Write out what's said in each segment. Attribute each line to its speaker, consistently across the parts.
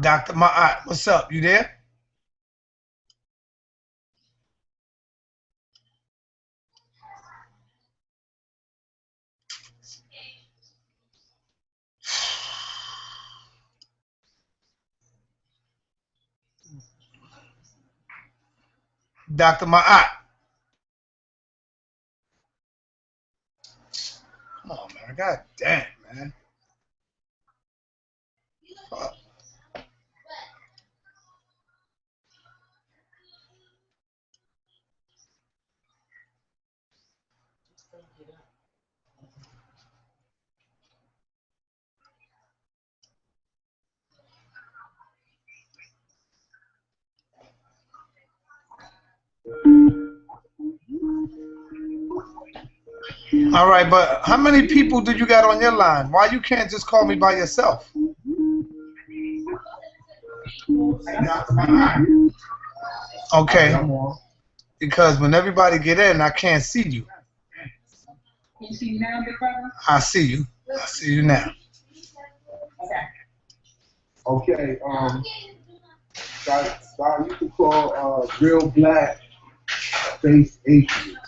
Speaker 1: Dr. Maat, what's up? You there? Dr. Maat. Come on, man. God damn, man. Fuck. All right, but how many people do you got on your line? Why you can't just call me by yourself? Okay, because when everybody get in, I can't see you.
Speaker 2: Can you see me now, big brother?
Speaker 1: I see you. I see you now.
Speaker 3: Okay, God, you can call real black face atheist.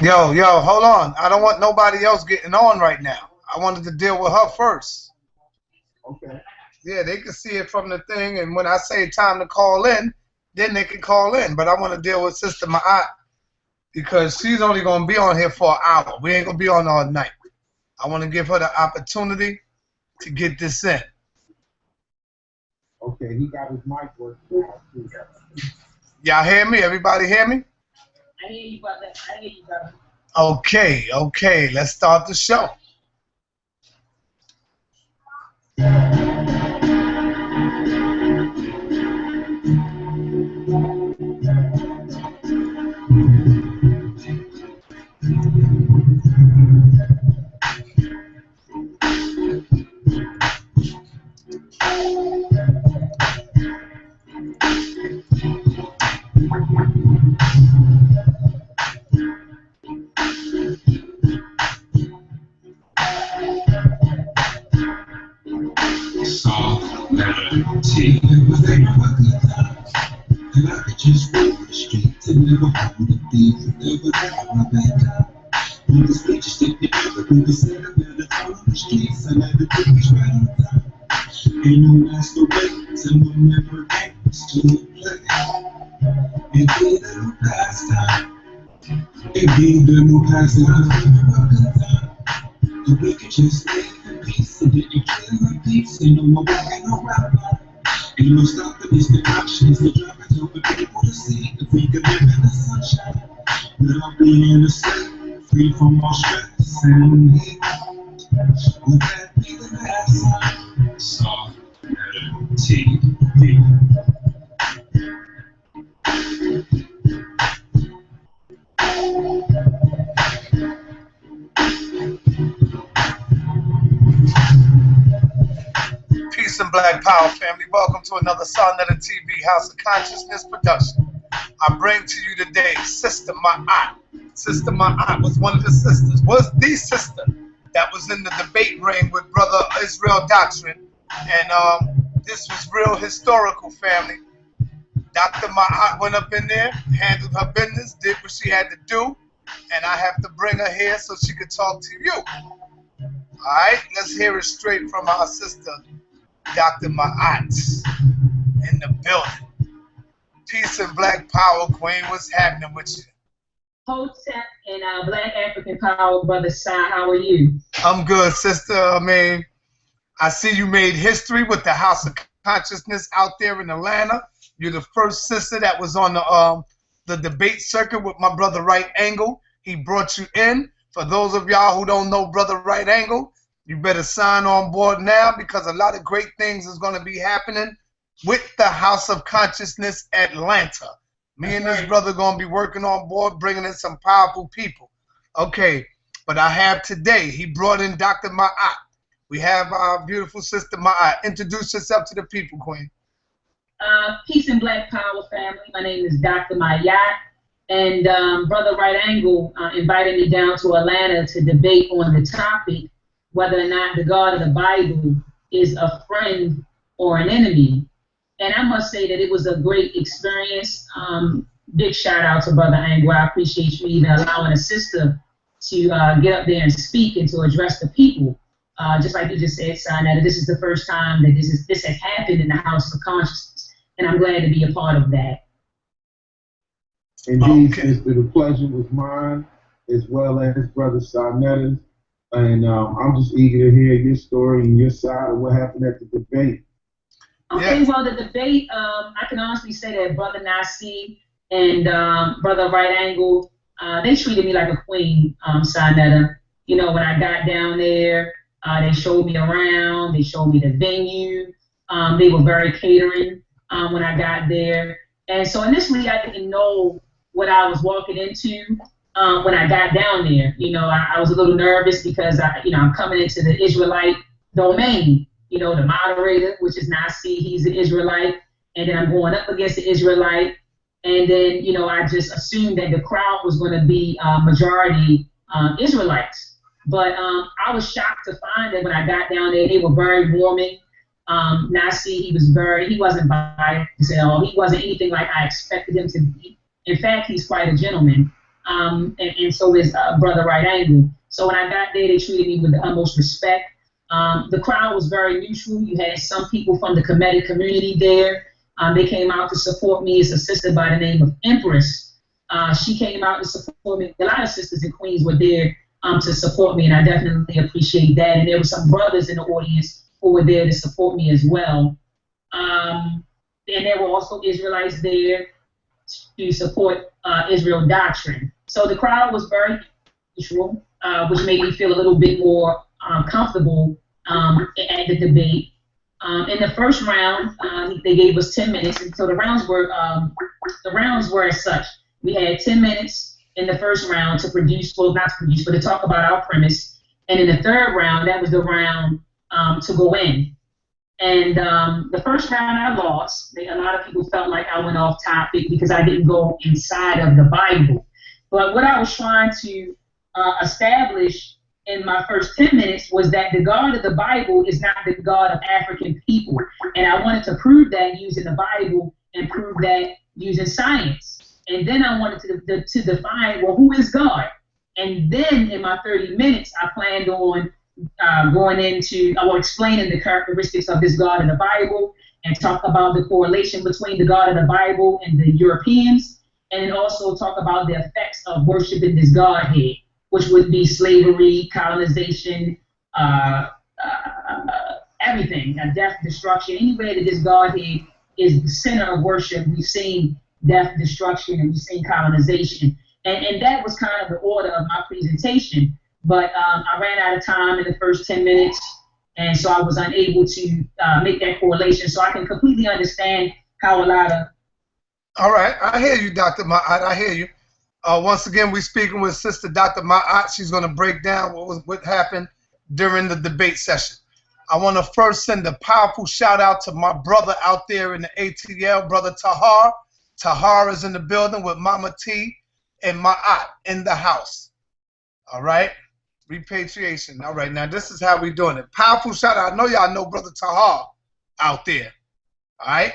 Speaker 1: Yo, hold on. I don't want nobody else getting on right now. I wanted to deal with her first.
Speaker 3: Okay.
Speaker 1: Yeah, they can see it from the thing, and when I say time to call in, then they can call in. But I want to deal with Sister Maat because she's only going to be on here for an hour. We ain't going to be on all night. I want to give her the opportunity to get this in.
Speaker 3: Okay, he got his mic working.
Speaker 1: Y'all hear me? Everybody hear me?
Speaker 2: I hear you, brother. I hear you, brother.
Speaker 1: Okay. Let's start the show.
Speaker 4: Soft letter T. Everything about good times. And I could just roll the street to never hold a beat. Never have my bad time. On the stage, you stick together. We can set up at the top of the streets. And every cookies right on time. Ain't no masquerades and no never games to play. And be the new pastime. And be the new pastime. About good time. And we could just live in peace and didn't kill in peace. Ain't no more walking around. Ain't no stopping these connections. The drop it open people to see if we could live in the sunshine without being the same, free from all stress and heat. Would that be the last time? Soft letter T.
Speaker 1: Peace and Black Power, family. Welcome to another Sun Letter TV House of Consciousness production. I bring to you today Sister Maat. Sister Maat was one of the sisters, was the sister that was in the debate ring with Brother Israel Doctrine. And this was real historical, family. Dr. Maat went up in there, handled her business, did what she had to do, and I have to bring her here so she could talk to you. Alright, let's hear it straight from our sister, Dr. Maat, in the building. Peace and Black Power, Queen. What's happening with you?
Speaker 2: Hotep and Black African Power, brother Sai. How are you?
Speaker 1: I'm good, sister. I mean, I see you made history with the House of Consciousness out there in Atlanta. You're the first sister that was on the debate circuit with my brother Right Angle. He brought you in. For those of y'all who don't know Brother Right Angle, you better sign on board now because a lot of great things is going to be happening with the House of Consciousness Atlanta. Me and this brother going to be working on board, bringing in some powerful people. Okay, but I have today, he brought in Dr. Maat. We have our beautiful sister Maat. Introduce yourself to the people, Queen.
Speaker 2: Peace and Black Power, family. My name is Dr. Mayat. And Brother Right Angle invited me down to Atlanta to debate on the topic whether or not the God of the Bible is a friend or an enemy. And I must say that it was a great experience. Big shout out to Brother Angle. I appreciate you even allowing a sister to get up there and speak and to address the people. Just like you just said, son, that this is the first time that this has happened in the House of Consciousness, and I'm glad to be a part of that.
Speaker 3: Indeed, sister, the pleasure was mine, as well as Brother Sarnetta's. And I'm just eager to hear your story and your side of what happened at the debate.
Speaker 2: Okay, well, the debate, I can honestly say that Brother Nasi and Brother Right Angle, they treated me like a queen, Sarnetta. You know, when I got down there, they showed me around, they showed me the venue. They were very catering when I got there. And so initially I didn't know what I was walking into when I got down there. You know, I was a little nervous because, I'm coming into the Israelite domain. You know, the moderator, which is Nasi, he's an Israelite. And then I'm going up against the Israelite. And then, I just assumed that the crowd was going to be majority Israelites. But I was shocked to find that when I got down there, they were very warming. Nasi, he wasn't biased at all. He wasn't anything like I expected him to be. In fact, he's quite a gentleman. And so is Brother Right Angle. So when I got there, they treated me with the utmost respect. The crowd was very neutral. You had some people from the Kemetic community there. They came out to support me. It's a sister by the name of Empress. She came out to support me. A lot of sisters in Queens were there to support me, and I definitely appreciate that. And there were some brothers in the audience who were there to support me as well. And there were also Israelites there to support Israel Doctrine. So the crowd was very neutral, which made me feel a little bit more comfortable at the debate. In the first round, they gave us 10 minutes, and so the rounds were as such. We had 10 minutes in the first round to produce, well, not to produce, but to talk about our premise. And in the third round, that was the round to go in. And the first round I lost. A lot of people felt like I went off topic because I didn't go inside of the Bible. But what I was trying to establish in my first 10 minutes was that the God of the Bible is not the God of African people. And I wanted to prove that using the Bible and prove that using science. And then I wanted to define, well, who is God? And then in my 30 minutes, I planned on explaining the characteristics of this God in the Bible and talk about the correlation between the God of the Bible and the Europeans, and then also talk about the effects of worshiping this Godhead, which would be slavery, colonization, everything, death, destruction. Anywhere that this Godhead is the center of worship, we've seen death, destruction, and we've seen colonization. And that was kind of the order of my presentation. But I ran out of time in the first 10 minutes, and so I was unable to make that correlation. So I can completely understand how a lot of...
Speaker 1: All right, I hear you, Dr. Maat. I hear you. Once again, we're speaking with Sister Dr. Maat. She's going to break down what happened during the debate session. I want to first send a powerful shout out to my brother out there in the ATL, Brother Tahar. Tahar is in the building with Mama T and Maat in the house. All right? Repatriation. All right, now this is how we doing it. Powerful shout out. I know y'all know Brother Tahar out there. All right?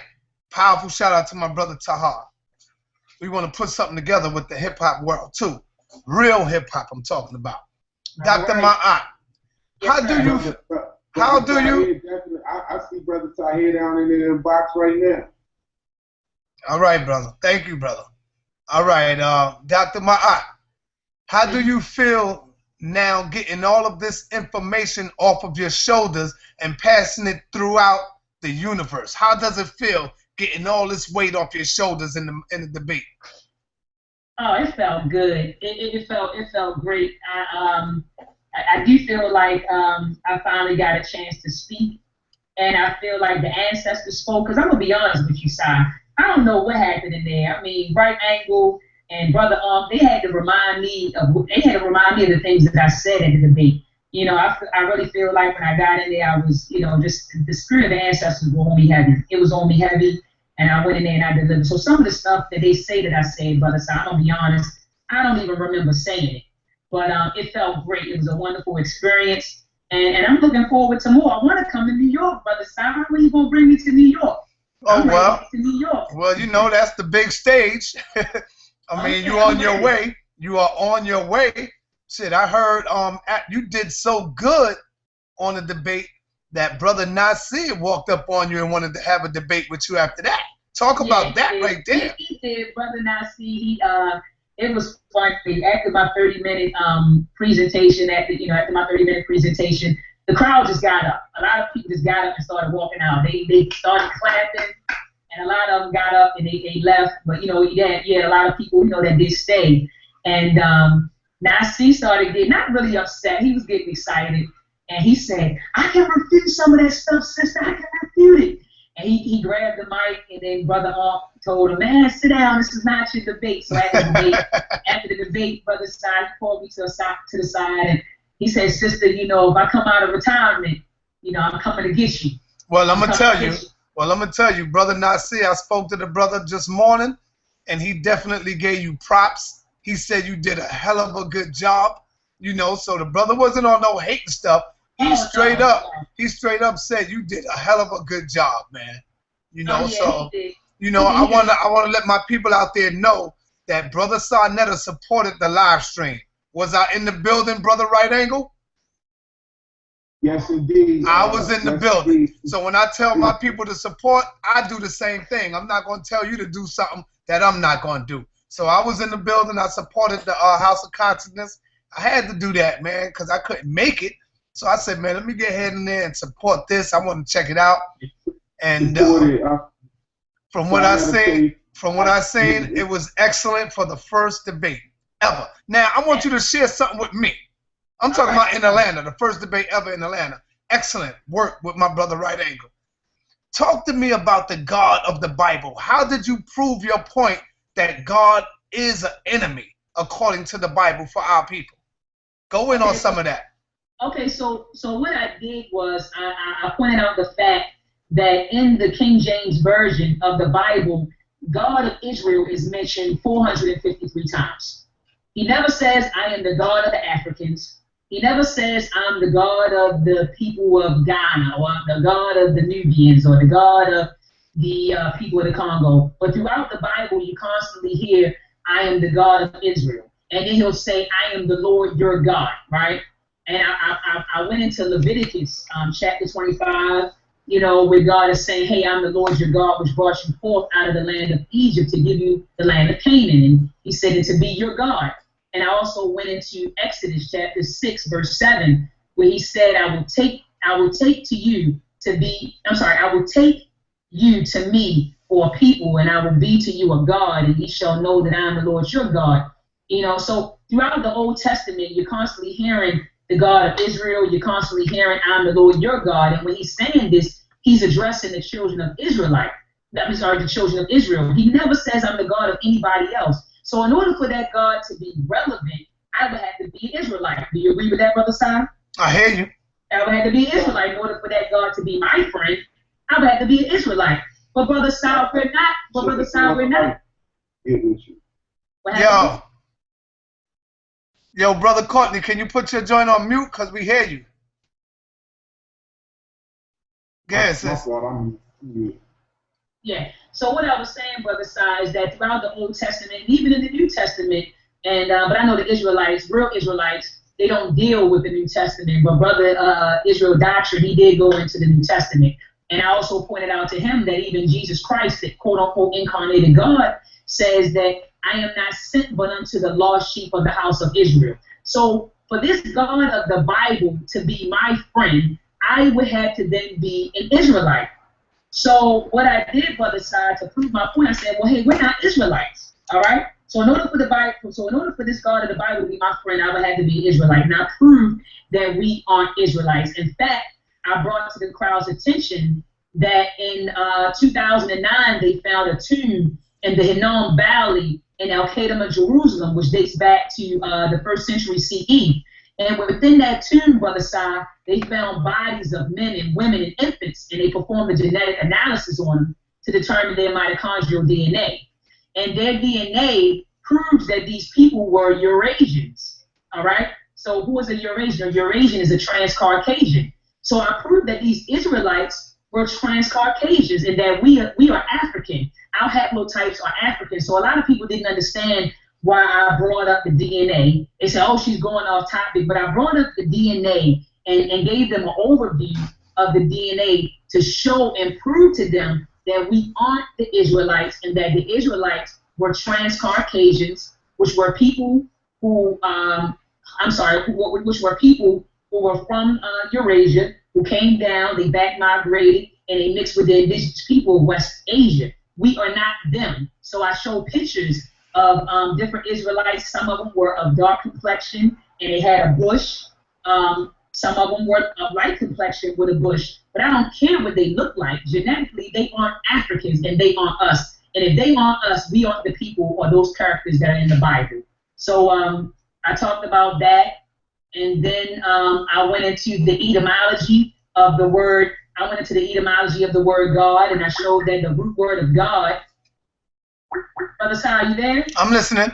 Speaker 1: Powerful shout out to my brother Tahar. We want to put something together with the hip-hop world, too. Real hip-hop I'm talking about. Dr. Maat, how do you...
Speaker 3: I see Brother Tahir down in the box right now.
Speaker 1: All right, brother. Thank you, brother. All right, Dr. Maat, how do you feel now getting all of this information off of your shoulders and passing it throughout the universe? How does it feel getting all this weight off your shoulders in the debate?
Speaker 2: Oh, it felt good. It felt great. I do feel like I finally got a chance to speak, and I feel like the ancestors spoke. Because I'm gonna be honest with you, Si, I don't know what happened in there. I mean, Right Angle and Brother they had to remind me of the things that I said at the debate. You know, I really feel like when I got in there, I was, just the spirit of the ancestors was on me heavy. It was on me heavy, and I went in there and I delivered. So some of the stuff that they say that I said, Brother, so I'm gonna be honest, I don't even remember saying it. But it felt great. It was a wonderful experience. And I'm looking forward to more. I want to come to New York, Brother Simon. When you going to bring me to New York?
Speaker 1: Oh, well.
Speaker 2: To New York.
Speaker 1: Well, you know, that's the big stage. I mean, you're on your way. You are on your way. Shit, I heard you did so good on the debate that Brother Nasir walked up on you and wanted to have a debate with you after that. Talk about that right there.
Speaker 2: He did, Brother Nasir. It was funny. After my 30-minute presentation, after my 30-minute presentation, the crowd just got up. A lot of people just got up and started walking out. They started clapping, and a lot of them got up and they left. But you had a lot of people that did stay. And Nasir started getting not really upset. He was getting excited, and he said, "I can refute some of that stuff, sister. I can refute it." And he grabbed the mic, and then Brother Ankh told him, "Man, sit down. This is not your debate." So after the debate, Brother Side called me to the side, and he said, "Sister, if I come out of retirement, I'm coming to get you."
Speaker 1: Well, I'm gonna tell you, Brother Nasir. I spoke to the brother just morning, and he definitely gave you props. He said you did a hell of a good job. So the brother wasn't on no hating stuff. He straight up said you did a hell of a good job, man. I want to let my people out there know that Brother Sarnetta supported the live stream. Was I in the building, Brother Right Angle?
Speaker 3: Yes, indeed.
Speaker 1: I was in the building. Indeed. So when I tell my people to support, I do the same thing. I'm not going to tell you to do something that I'm not going to do. So I was in the building. I supported the House of Consciousness. I had to do that, man, because I couldn't make it. So I said, man, let me get ahead in there and support this. I want to check it out. And from what I seen, it was excellent for the first debate ever. Now, I want you to share something with me. I'm talking about in Atlanta, the first debate ever in Atlanta. Excellent work with my brother Right Angle. Talk to me about the God of the Bible. How did you prove your point that God is an enemy according to the Bible for our people? Go in on some of that.
Speaker 2: Okay, so what I did was I pointed out the fact that in the King James Version of the Bible, God of Israel is mentioned 453 times. He never says, "I am the God of the Africans." He never says, "I'm the God of the people of Ghana," or "I'm the God of the Nubians," or "the God of the people of the Congo." But throughout the Bible, you constantly hear, "I am the God of Israel." And then he'll say, "I am the Lord your God," right? And I went into Leviticus chapter 25, where God is saying, "Hey, I'm the Lord your God, which brought you forth out of the land of Egypt to give you the land of Canaan." And he said it to be your God. And I also went into Exodus chapter 6, verse 7, where he said, I will take you to me for a people, and I will be to you a God, and ye shall know that I am the Lord your God. So throughout the Old Testament, you're constantly hearing the God of Israel. You're constantly hearing, "I'm the Lord your God." And when he's saying this, he's addressing the children of the children of Israel. He never says, "I'm the God of anybody else." So in order for that God to be relevant, I would have to be an Israelite. Do you agree with that, Brother Simon?
Speaker 1: I hear you.
Speaker 2: I would have to be an Israelite. In order for that God to be my friend, I would have to be an Israelite. But Brother Simon, we're not. But Brother Simon, we're not.
Speaker 1: Yo, Brother Courtney, can you put your joint on mute? Because we hear you. Yes.
Speaker 2: Yeah. So what I was saying, Brother Sai, is that throughout the Old Testament, and even in the New Testament, and but I know the Israelites, real Israelites, they don't deal with the New Testament. But Brother Israel Doctrine, he did go into the New Testament. And I also pointed out to him that even Jesus Christ, the quote-unquote incarnated God, says that I am not sent but unto the lost sheep of the house of Israel. So for this God of the Bible to be my friend, I would have to then be an Israelite. So what I did, Brother Sai, to prove my point, I said, well, hey, we're not Israelites, all right? So in order for this God of the Bible to be my friend, I would have to be an Israelite. And I proved that we aren't Israelites. In fact, I brought to the crowd's attention that in 2009, they found a tomb in the Hinnom Valley in Al-Qadima, Jerusalem, which dates back to the 1st century CE. And within that tomb, Brother Sai, they found bodies of men and women and infants, and they performed a genetic analysis on them to determine their mitochondrial DNA. And their DNA proves that these people were Eurasians, all right? So who is a Eurasian? A Eurasian is a trans-Caucasian. So I proved that these Israelites were trans-Caucasians and that we are African. Our haplotypes are African. So a lot of people didn't understand why I brought up the DNA. They said, oh, she's going off topic. But I brought up the DNA and gave them an overview of the DNA to show and prove to them that we aren't the Israelites and that the Israelites were trans-Caucasians, which were people who, which were people who were from Eurasia, who came down, they back migrated, and they mixed with the indigenous people of West Asia. We are not them. So I showed pictures of different Israelites. Some of them were of dark complexion, and they had a bush. Some of them were of light complexion with a bush. But I don't care what they look like. Genetically, they aren't Africans, and they aren't us. And if they aren't us, we aren't the people or those characters that are in the Bible. So I talked about that. And then I went into the etymology of the word. I went into the etymology of the word God, and I showed that the root word of God. Brother Si, are you there?
Speaker 1: I'm listening.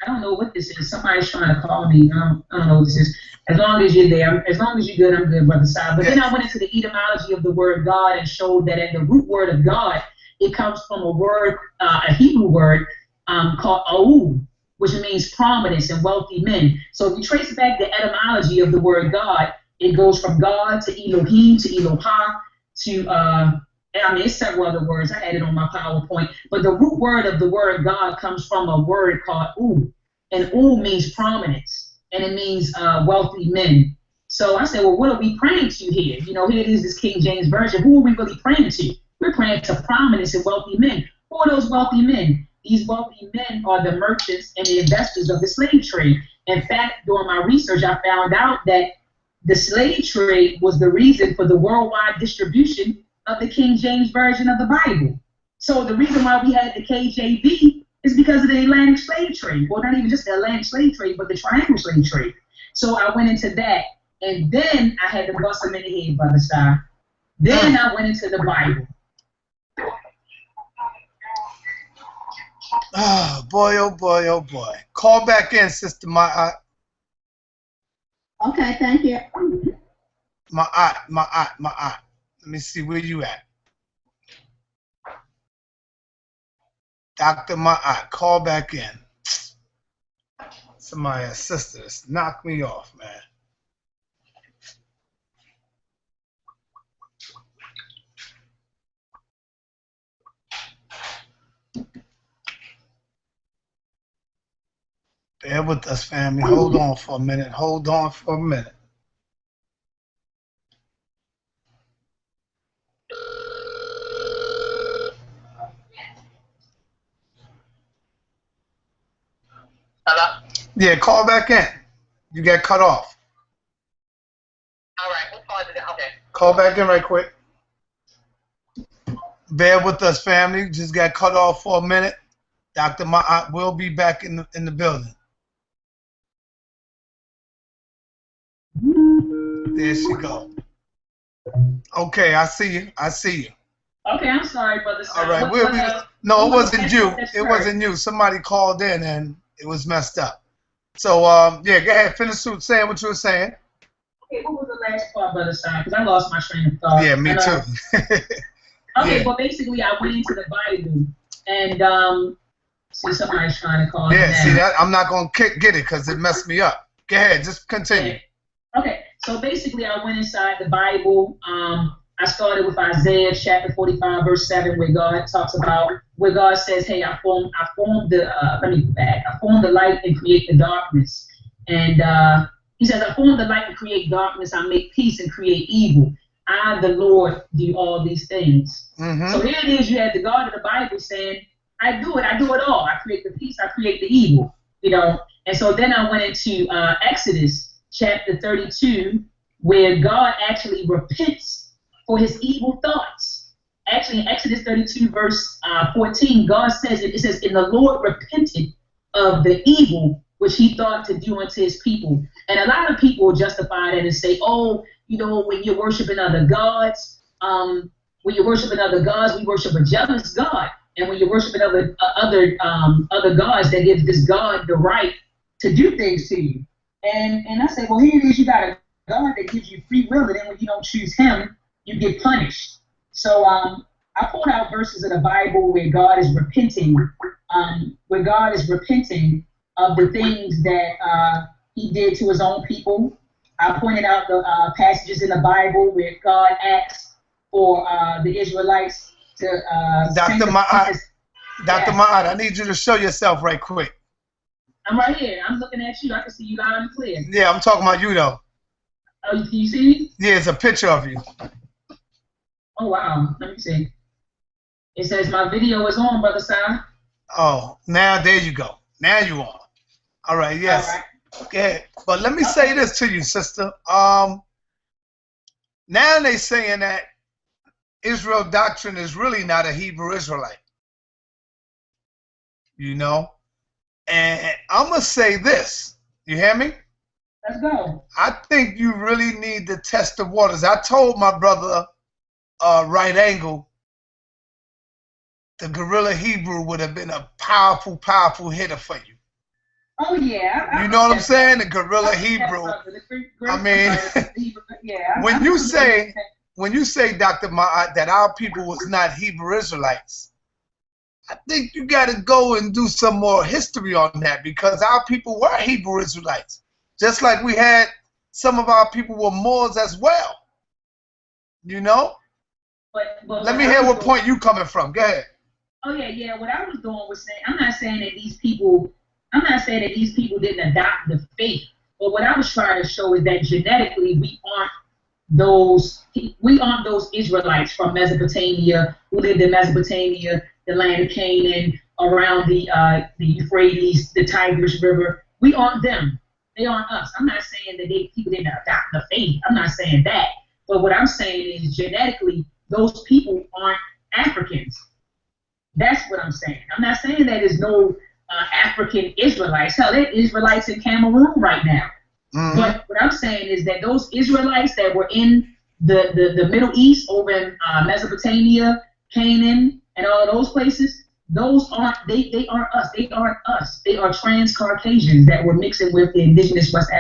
Speaker 2: I don't know what this is. Somebody's trying to call me. I don't know what this is. As long as you're there, as long as you're good, I'm good, Brother Si. But then I went into the etymology of the word God and showed that the root word of God, it comes from a word, a Hebrew word called Aou, which means prominence and wealthy men. So if you trace back the etymology of the word God, it goes from God to Elohim to Elohah to, it's several other words. I had it on my PowerPoint. But the root word of the word God comes from a word called U. And U means prominence. And it means wealthy men. So I said, well, what are we praying to here? You know, here it is, this King James Version. Who are we really praying to? We're praying to prominence and wealthy men. Who are those wealthy men? These wealthy men are the merchants and the investors of the slave trade. In fact, during my research, I found out that the slave trade was the reason for the worldwide distribution of the King James Version of the Bible. So the reason why we had the KJV is because of the Atlantic slave trade. Well, not even just the Atlantic slave trade, but the triangle slave trade. So I went into that, and then I had to bust them in the head, Brother Star. Then I went into the Bible.
Speaker 1: Oh boy, oh boy, oh boy. Call back in, Sister Maat.
Speaker 5: Okay, thank you.
Speaker 1: Maat. Let me see where you at. Dr. Maat, call back in. Somebody, sisters, knock me off, man. Bear with us, family. Hold on for a minute. Hold on for a minute.
Speaker 6: Hello?
Speaker 1: Yeah, call back in. You got cut off.
Speaker 6: All right. What part did it? Okay.
Speaker 1: Call back in right quick. Bear with us, family. Just got cut off for a minute. Dr. Maat will be back in the building. There she go. Okay, I see you. I see you.
Speaker 2: Okay, I'm sorry, Brother Star.
Speaker 1: All right. No, it wasn't you. It wasn't you. Somebody called in and it was messed up. So, yeah, go ahead. Finish saying what you were saying.
Speaker 2: Okay, what was the last part, Brother Star? Because I lost my train of thought.
Speaker 1: Yeah, me too.
Speaker 2: Okay,
Speaker 1: yeah.
Speaker 2: Well, basically, I went into the Bible and see, somebody's trying to call me now.
Speaker 1: See that? I'm not gonna get it because it messed me up. Go ahead, just continue.
Speaker 2: Okay, so basically, I went inside the Bible. I started with Isaiah chapter 45, verse 7, where God says, "Hey, I formed the let me go back. I formed the light and create the darkness." And He says, "I formed the light and create darkness. I make peace and create evil. I, the Lord, do all these things." So here it is. You have the God of the Bible saying, "I do it. I do it all. I create the peace. I create the evil." You know. And so then I went into Exodus chapter 32, where God actually repents for his evil thoughts. Actually, in Exodus 32, verse 14, God says it says, "And the Lord repented of the evil which he thought to do unto his people." And a lot of people justify that and say, oh, you know, when you're worshiping other gods, we worship a jealous God. And when you're worshiping other gods, that gives this God the right to do things to you. And I said, well, here it is. You got a God that gives you free will, and then when you don't choose Him, you get punished. So I pulled out verses of the Bible where God is repenting, of the things that He did to His own people. I pointed out the passages in the Bible where God asks for the Israelites to.
Speaker 1: Dr. Maat, I need you to show yourself right quick.
Speaker 2: I'm right here. I'm looking at you. I can see you loud and clear.
Speaker 1: Yeah, I'm talking about you though.
Speaker 2: Oh, can you see me?
Speaker 1: Yeah, it's a picture of you.
Speaker 2: Oh wow. Let me see. It says my video is on, Brother Si.
Speaker 1: Oh, now there you go. Now you on. All right. Yes.
Speaker 2: All right.
Speaker 1: Okay. But let me say this to you, sister. Now they saying that Israel doctrine is really not a Hebrew Israelite. You know? And I'm going to say this. You hear me?
Speaker 2: Let's go.
Speaker 1: I think you really need to test the waters. I told my brother, Right Angle, the Guerrilla Hebrew would have been a powerful, powerful hitter for you.
Speaker 2: Oh, yeah.
Speaker 1: You know what I'm saying? The Guerrilla Hebrew. I mean, when you say, Dr. Maat, that our people was not Hebrew Israelites, I think you got to go and do some more history on that, because our people were Hebrew Israelites. Just like we had some of our people were Moors as well. You know?
Speaker 2: But
Speaker 1: let me hear what point you coming from. Go ahead.
Speaker 2: Oh, yeah. What I was doing was saying, I'm not saying that these people didn't adopt the faith. But what I was trying to show is that genetically we aren't those Israelites from Mesopotamia who lived in Mesopotamia, the land of Canaan, around the Euphrates, the Tigris River. We aren't them. They aren't us. I'm not saying that people didn't adopt the faith. I'm not saying that. But what I'm saying is genetically, those people aren't Africans. That's what I'm saying. I'm not saying that there's no African Israelites. Hell, there are Israelites in Cameroon right now. Mm-hmm. But what I'm saying is that those Israelites that were in the Middle East, over in Mesopotamia, Canaan, and all of those places, those aren't they aren't us. They aren't us. They are trans-Caucasians that were mixing with the indigenous West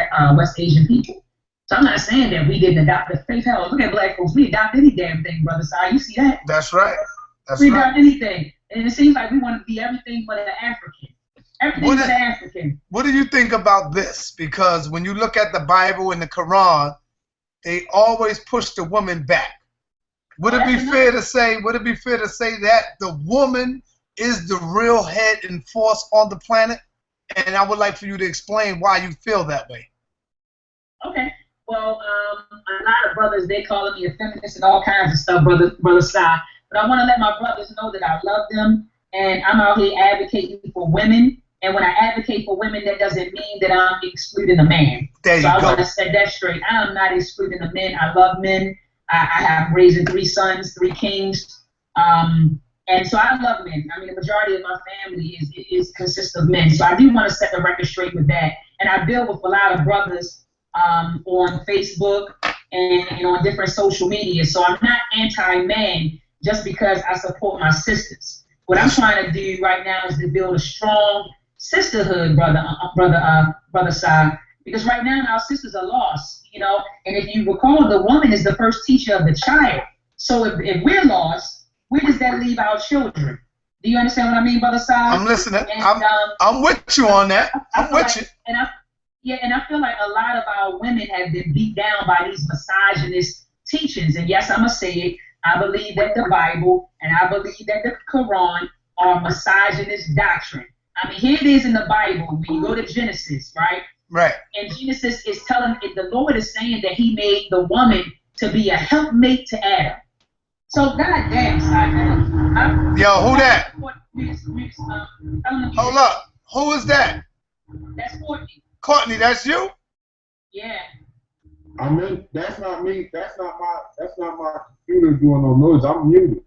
Speaker 2: Asian people. So I'm not saying that we didn't adopt the faith. Hell, look at black folks. We adopt any damn thing, Brother Si. You see that?
Speaker 1: That's right.
Speaker 2: We adopt anything. And it seems like we want to be everything but an African. Everything but an African.
Speaker 1: What do you think about this? Because when you look at the Bible and the Quran, they always push the woman back. Would it be fair to say that the woman is the real head and force on the planet? And I would like for you to explain why you feel that way.
Speaker 2: Okay. Well, a lot of brothers, they calling me a feminist and all kinds of stuff, Brother Si. But I want to let my brothers know that I love them, and I'm out here advocating for women. And when I advocate for women, that doesn't mean that I'm excluding a man.
Speaker 1: There you go.
Speaker 2: I want to set that straight. I am not excluding the men. I love men. I have raised 3 sons, 3 kings. And so I love men. I mean, the majority of my family consists of men. So I do want to set the record straight with that. And I build with a lot of brothers on Facebook and on different social media. So I'm not anti-man just because I support my sisters. What I'm trying to do right now is to build a strong sisterhood, brother Si, because right now our sisters are lost, you know. And if you recall, the woman is the first teacher of the child. So if we're lost, where does that leave our children? Do you understand what I mean, Brother Si?
Speaker 1: I'm listening. And, I'm with you on that. I'm with you.
Speaker 2: And I feel like a lot of our women have been beat down by these misogynist teachings. And yes, I'm gonna say it. I believe that the Bible and I believe that the Quran are misogynist doctrine. I mean, here it is in the Bible. When you go to Genesis, right?
Speaker 1: Right.
Speaker 2: And Genesis is telling, the Lord is saying that He made the woman to be a helpmate to Adam. So, goddamn, son.
Speaker 1: Yo, who that? Hold up. Who is that?
Speaker 2: That's Courtney.
Speaker 1: Courtney, that's you?
Speaker 2: Yeah.
Speaker 3: I mean, that's not me. That's not my computer doing no noise. I'm muted.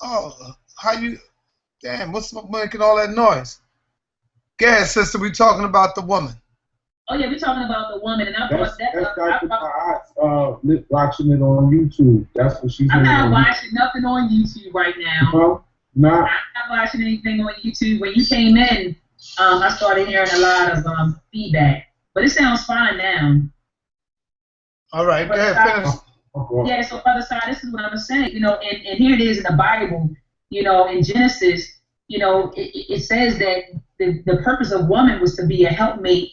Speaker 1: Oh, how you? Damn, what's making all that noise? Go ahead, sister. We talking about the woman.
Speaker 2: Oh yeah, we're talking about the woman, and
Speaker 3: that's Dr. Maat, watching it on YouTube. That's what she's.
Speaker 2: I'm not watching nothing on YouTube right now.
Speaker 3: No, not.
Speaker 2: I'm not watching anything on YouTube. When you came in, I started hearing a lot of feedback. But it sounds fine now.
Speaker 1: All right, go ahead, finish.
Speaker 2: Yeah, so Brother Sai, this is what I'm saying. You know, and here it is in the Bible. You know, in Genesis, you know, it says that the purpose of woman was to be a helpmate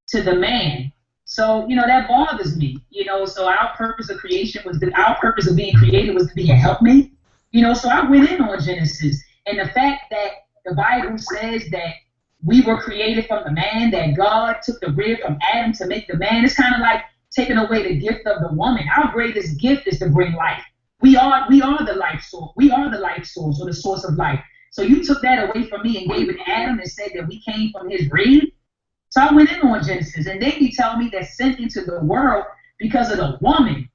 Speaker 2: to the man. So, you know, that bothers me. You know, so our purpose of creation our purpose of being created was to be a helpmate. You know, so I went in on Genesis, and the fact that the Bible says that we were created from the man, that God took the rib from Adam to make the man. It's kind of like taking away the gift of the woman. Our greatest gift is to bring life. We are the life source. We are the life source, or the source of life. So you took that away from me and gave it to Adam and said that we came from his rib. So I went in on Genesis, and then you tell me that sent into the world because of the woman.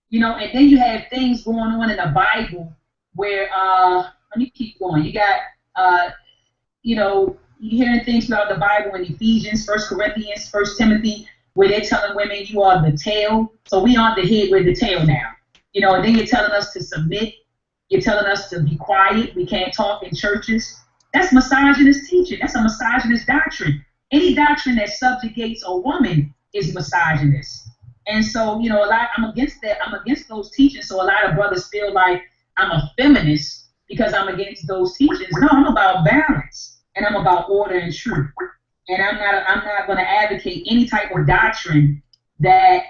Speaker 2: You know, and then you have things going on in the Bible where let me keep going. You got you know, you're hearing things about the Bible in Ephesians, 1 Corinthians, 1 Timothy, where they're telling women you are the tail. So we aren't the head, we're the tail now. You know, and then you're telling us to submit. You're telling us to be quiet. We can't talk in churches. That's misogynist teaching. That's a misogynist doctrine. Any doctrine that subjugates a woman is misogynist. And so, you know, I'm against that. I'm against those teachings. So a lot of brothers feel like I'm a feminist because I'm against those teachings. No, I'm about balance, and I'm about order and truth. And I'm not going to advocate any type of doctrine that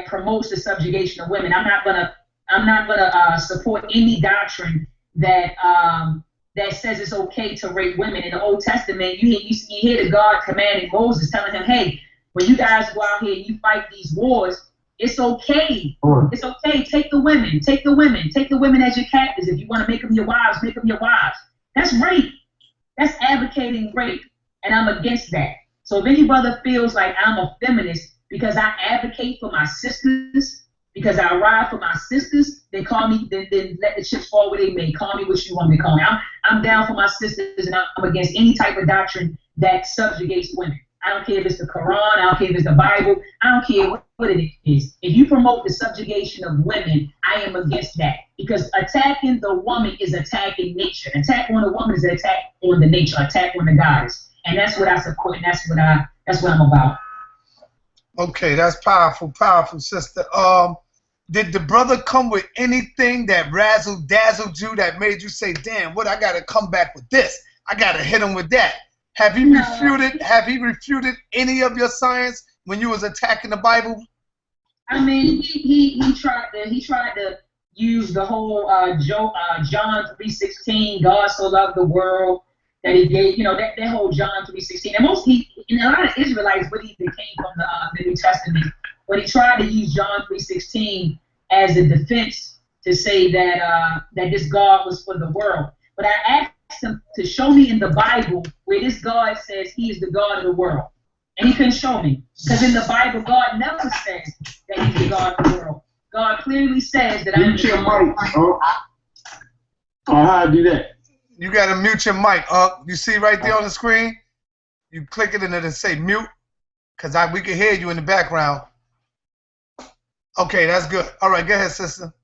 Speaker 2: promotes the subjugation of women. I'm not gonna support any doctrine that says it's okay to rape women. In the Old Testament, you hear the God commanding Moses, telling him, hey, when you guys go out here and you fight these wars, it's okay. It's okay. Take the women as your captives. If you want to make them your wives, make them your wives. That's rape. That's advocating rape, and I'm against that. So if any brother feels like I'm a feminist because I advocate for my sisters, because I ride for my sisters, then call me. Then let the chips fall where they may. Call me what you want me to call me. I'm down for my sisters, and I'm against any type of doctrine that subjugates women. I don't care if it's the Quran. I don't care if it's the Bible. I don't care what it is. If you promote the subjugation of women, I am against that, because attacking the woman is attacking nature. Attack on the woman is an attack on the nature. Attack on the goddess, and that's what I support. And that's what I'm about.
Speaker 1: Okay, that's powerful, sister. Did the brother come with anything that razzle-dazzled you that made you say, damn, what, I got to come back with this? I got to hit him with that. Have he refuted any of your science when you was attacking the Bible?
Speaker 2: I mean, he tried to use the whole John 3:16, God so loved the world that he gave, you know, that whole John 3:16. And a lot of Israelites really came from the New Testament, but he tried to use John 3:16 as a defense to say that this God was for the world. But I asked him to show me in the Bible where this God says he is the God of the world, and he couldn't show me, because in the Bible God never says that he's the God of the world. God clearly says that I'm the God.
Speaker 3: How I do that?
Speaker 1: You gotta mute your mic, you see right there on the screen? You click it and it'll say mute, because we can hear you in the background. Okay, that's good. All right, go ahead, sister.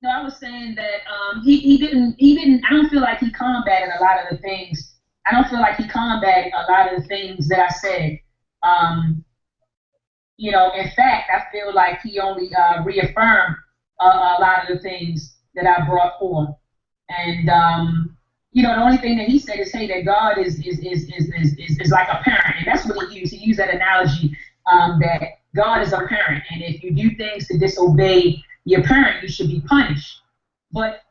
Speaker 2: No, I was saying that he didn't. I don't feel like he combated a lot of the things. I don't feel like he combated a lot of the things that I said. You know, in fact, I feel like he only reaffirmed a lot of the things that I brought forth. And you know, the only thing that he said is, hey, that God is like a parent, and that's what he used. He used that analogy that God is a parent, and if you do things to disobey your parent, you should be punished. But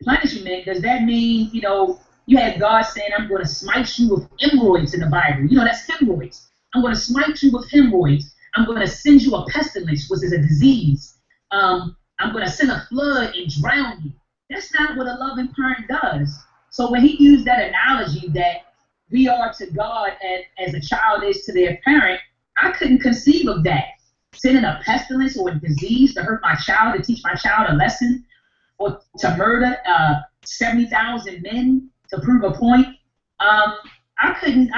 Speaker 2: punishment, does that mean, you know, you had God saying, I'm going to smite you with hemorrhoids in the Bible. You know, that's hemorrhoids. I'm going to smite you with hemorrhoids. I'm going to send you a pestilence, which is a disease. I'm going to send a flood and drown you. That's not what a loving parent does. So when he used that analogy that we are to God as a child is to their parent, I couldn't conceive of that. Sending a pestilence or a disease to hurt my child, to teach my child a lesson, or to murder 70,000 men to prove a point. I couldn't,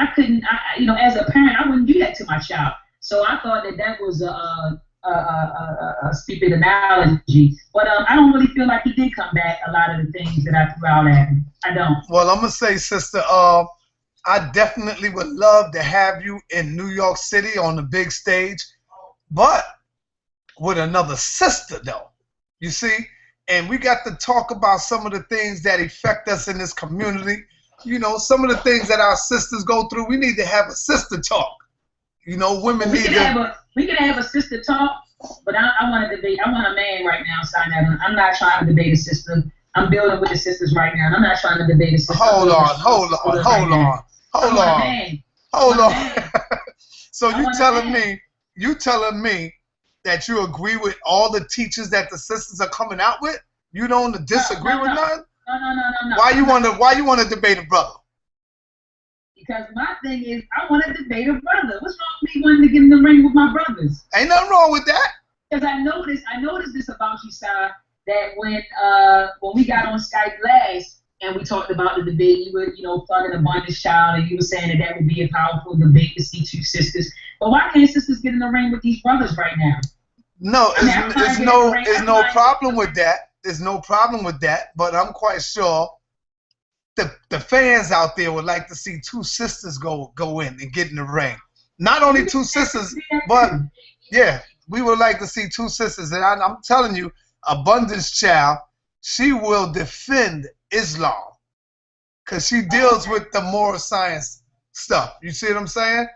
Speaker 2: you know, as a parent, I wouldn't do that to my child. So I thought that was a stupid analogy. But I don't really feel like he did come back a lot of the things that I threw out at him. I don't.
Speaker 1: Well, I'm going to say, sister, I definitely would love to have you in New York City on the big stage, but with another sister though. You see? And we got to talk about some of the things that affect us in this community. You know, some of the things that our sisters go through. We need to have a sister talk. You know, women need to.
Speaker 2: We can have a sister talk, but I want to debate. I want a man right now, Sinetta. I'm not trying to debate a sister. I'm building with the sisters right now, and I'm not trying to debate a sister. Hold on.
Speaker 1: So you telling me that you agree with all the teachers that the sisters are coming out with? You don't disagree with none?
Speaker 2: No.
Speaker 1: Why you want to debate a brother?
Speaker 2: Because my thing is, I want to debate a brother. What's wrong with me wanting to get in the ring with my brothers?
Speaker 1: Ain't nothing wrong with that.
Speaker 2: Because I noticed this about you, Sai, that when we got on Skype last and we talked about the debate, you were, funding a bondage child, and you were saying that would be a powerful debate to see two sisters. But why can't sisters get in the ring with these brothers right now?
Speaker 1: No, there's no problem with that. There's no problem with that. But I'm quite sure the fans out there would like to see two sisters go in and get in the ring. Not only two sisters, but yeah, we would like to see two sisters. And I'm telling you, Abundance Child, she will defend Islam because she deals with the moral science stuff. You see what I'm saying?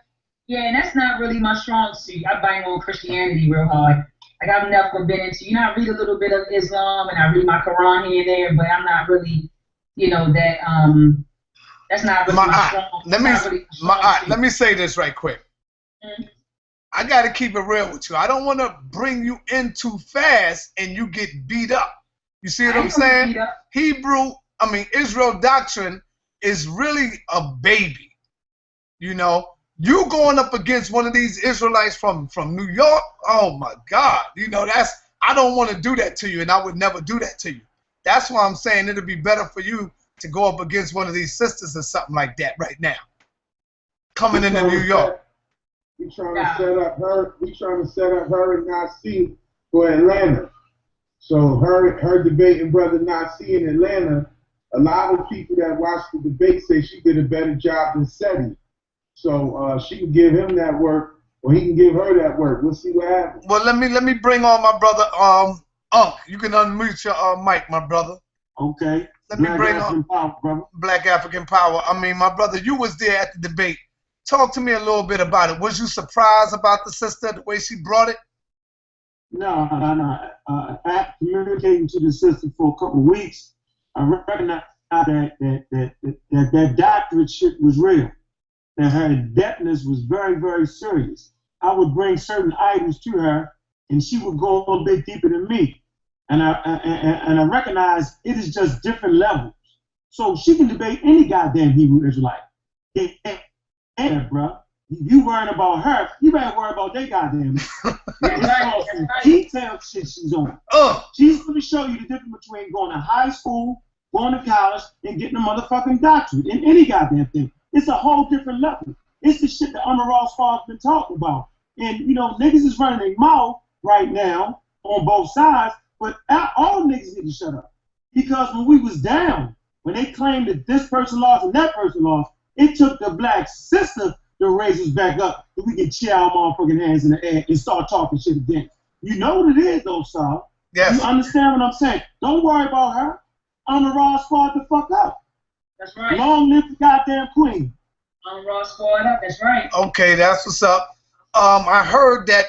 Speaker 2: Yeah, and that's not really my strong suit. I bang on Christianity real hard. Like, I've never been into, I read a little bit of Islam and I read my Quran here and there, but I'm not really, that's not really my strong.
Speaker 1: Let me say this right quick. Mm-hmm. I got to keep it real with you. I don't want to bring you in too fast and you get beat up. You see what I'm saying? Israel Doctrine is really a baby. You going up against one of these Israelites from New York, oh my God. I don't want to do that to you, and I would never do that to you. That's why I'm saying it'll be better for you to go up against one of these sisters or something like that right now. Coming into New York.
Speaker 3: We trying to set up her and Nasi for Atlanta. So her debating brother Nasi in Atlanta, a lot of people that watched the debate say she did a better job than Seti. So she can give him that work, or he can give her that work. We'll see what happens.
Speaker 1: Well, let me bring on my brother Ankh. You can unmute your mic, my brother.
Speaker 5: Okay.
Speaker 1: Let me bring on Black African Power. My brother, you was there at the debate. Talk to me a little bit about it. Was you surprised about the sister, the way she brought it?
Speaker 5: No. After communicating to the sister for a couple of weeks, I recognized that doctorate shit was real. That her deafness was very, very serious. I would bring certain items to her, and she would go a little bit deeper than me. And I recognize it is just different levels. So she can debate any goddamn Hebrew Israelite. Yeah, bro. You worrying about her, you better worry about their goddamn. Detailed shit she's on. She's going to show you the difference between going to high school, going to college, and getting a motherfucking doctorate in any goddamn thing. It's a whole different level. It's the shit that Amaral Spar's been talking about. And, niggas is running their mouth right now on both sides, but all niggas need to shut up. Because when we was down, when they claimed that this person lost and that person lost, it took the black sister to raise us back up so we can cheer our motherfucking hands in the air and start talking shit again. You know what it is, though, Sal.
Speaker 1: Yes.
Speaker 5: You understand what I'm saying? Don't worry about her. Amaral Spar the fuck up.
Speaker 2: That's right.
Speaker 5: Long live the goddamn queen.
Speaker 2: Amaral Spar up. That's right.
Speaker 1: Okay, that's what's up. I heard that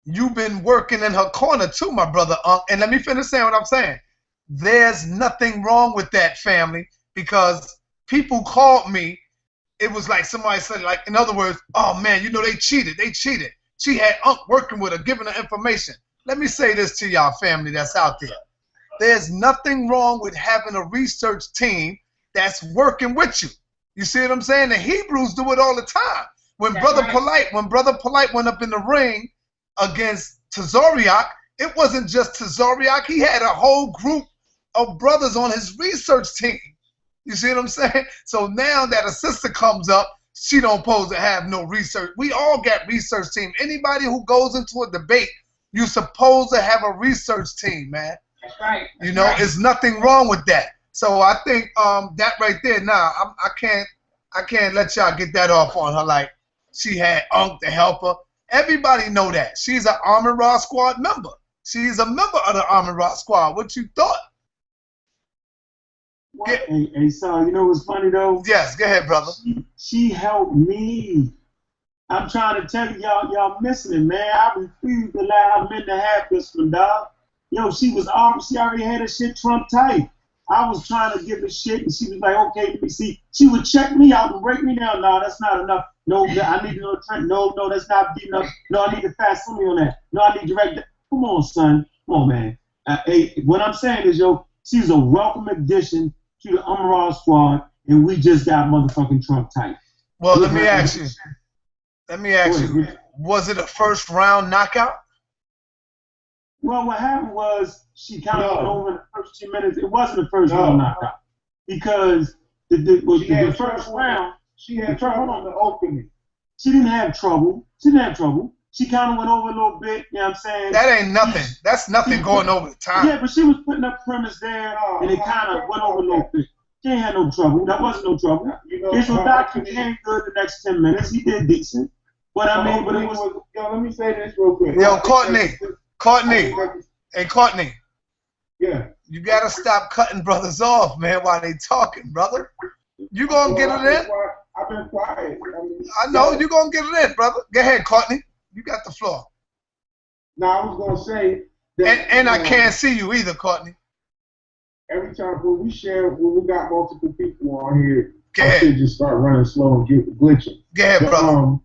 Speaker 1: you've been working in her corner too, my brother. And let me finish saying what I'm saying. There's nothing wrong with that, family, because people called me. It was like somebody said, like, in other words, oh man, they cheated. They cheated. She had Ankh working with her, giving her information. Let me say this to y'all, family that's out there. There's nothing wrong with having a research team that's working with you. You see what I'm saying? The Hebrews do it all the time. When Brother Polite went up in the ring against Tazoriak, it wasn't just Tazoriak. He had a whole group of brothers on his research team. You see what I'm saying? So now that a sister comes up, she don't pose to have no research. We all got research team. Anybody who goes into a debate, you're supposed to have a research team, man.
Speaker 2: That's right.
Speaker 1: There's nothing wrong with that. So I think that right there, I I can't let y'all get that off on her like she had Ankh to help her. Everybody know that. She's an Armored Raw Squad member. She's a member of the Armored Raw Squad. What you thought?
Speaker 5: Hey, son, you know what's funny though?
Speaker 1: Yes, go ahead, brother.
Speaker 5: She helped me. I'm trying to tell you, y'all missing it, man. I refuse to allow men to have this one, dog. Yo, she already had her shit Trump tight. I was trying to give her shit, and she was like, okay, let me see. She would check me out and break me down. No, that's not enough. No, I need to know Trent. No, that's not deep enough. No, I need to fast me on that. No, I need direct. Come on, son. Come on, man. Hey, what I'm saying is, yo, she's a welcome addition to the Raw Squad, and we just got motherfucking Trump tight.
Speaker 1: Well, let me ask you. Was it a first round knockout?
Speaker 5: Well, what happened was she kind of went over in the first 2 minutes. It wasn't a first round knockout because the first round
Speaker 3: she had trouble on the opening.
Speaker 5: She didn't have trouble. She kind of went over a little bit. You know what I'm saying?
Speaker 1: That ain't nothing. That's nothing going over the time.
Speaker 5: Yeah, but she was putting up premise there, and it kind of went over a little bit. She ain't had no trouble. That wasn't no trouble. Israel Doctrine came good the next 10 minutes. He did decent. But I mean, but it was.
Speaker 3: Yo, let me say this real quick.
Speaker 1: Yo, Courtney. Hey, Courtney.
Speaker 3: Yeah.
Speaker 1: You gotta stop cutting brothers off, man, while they talking, brother. You gonna get it in?
Speaker 3: I've been quiet.
Speaker 1: I know you gonna get it in, brother. Go ahead, Courtney. You got the floor.
Speaker 3: Now I was gonna say that,
Speaker 1: and I can't see you either, Courtney.
Speaker 3: Every time when we got multiple people on here,
Speaker 1: Go
Speaker 3: I
Speaker 1: ahead.
Speaker 3: should just start running slow and get glitching.
Speaker 1: Go ahead, brother.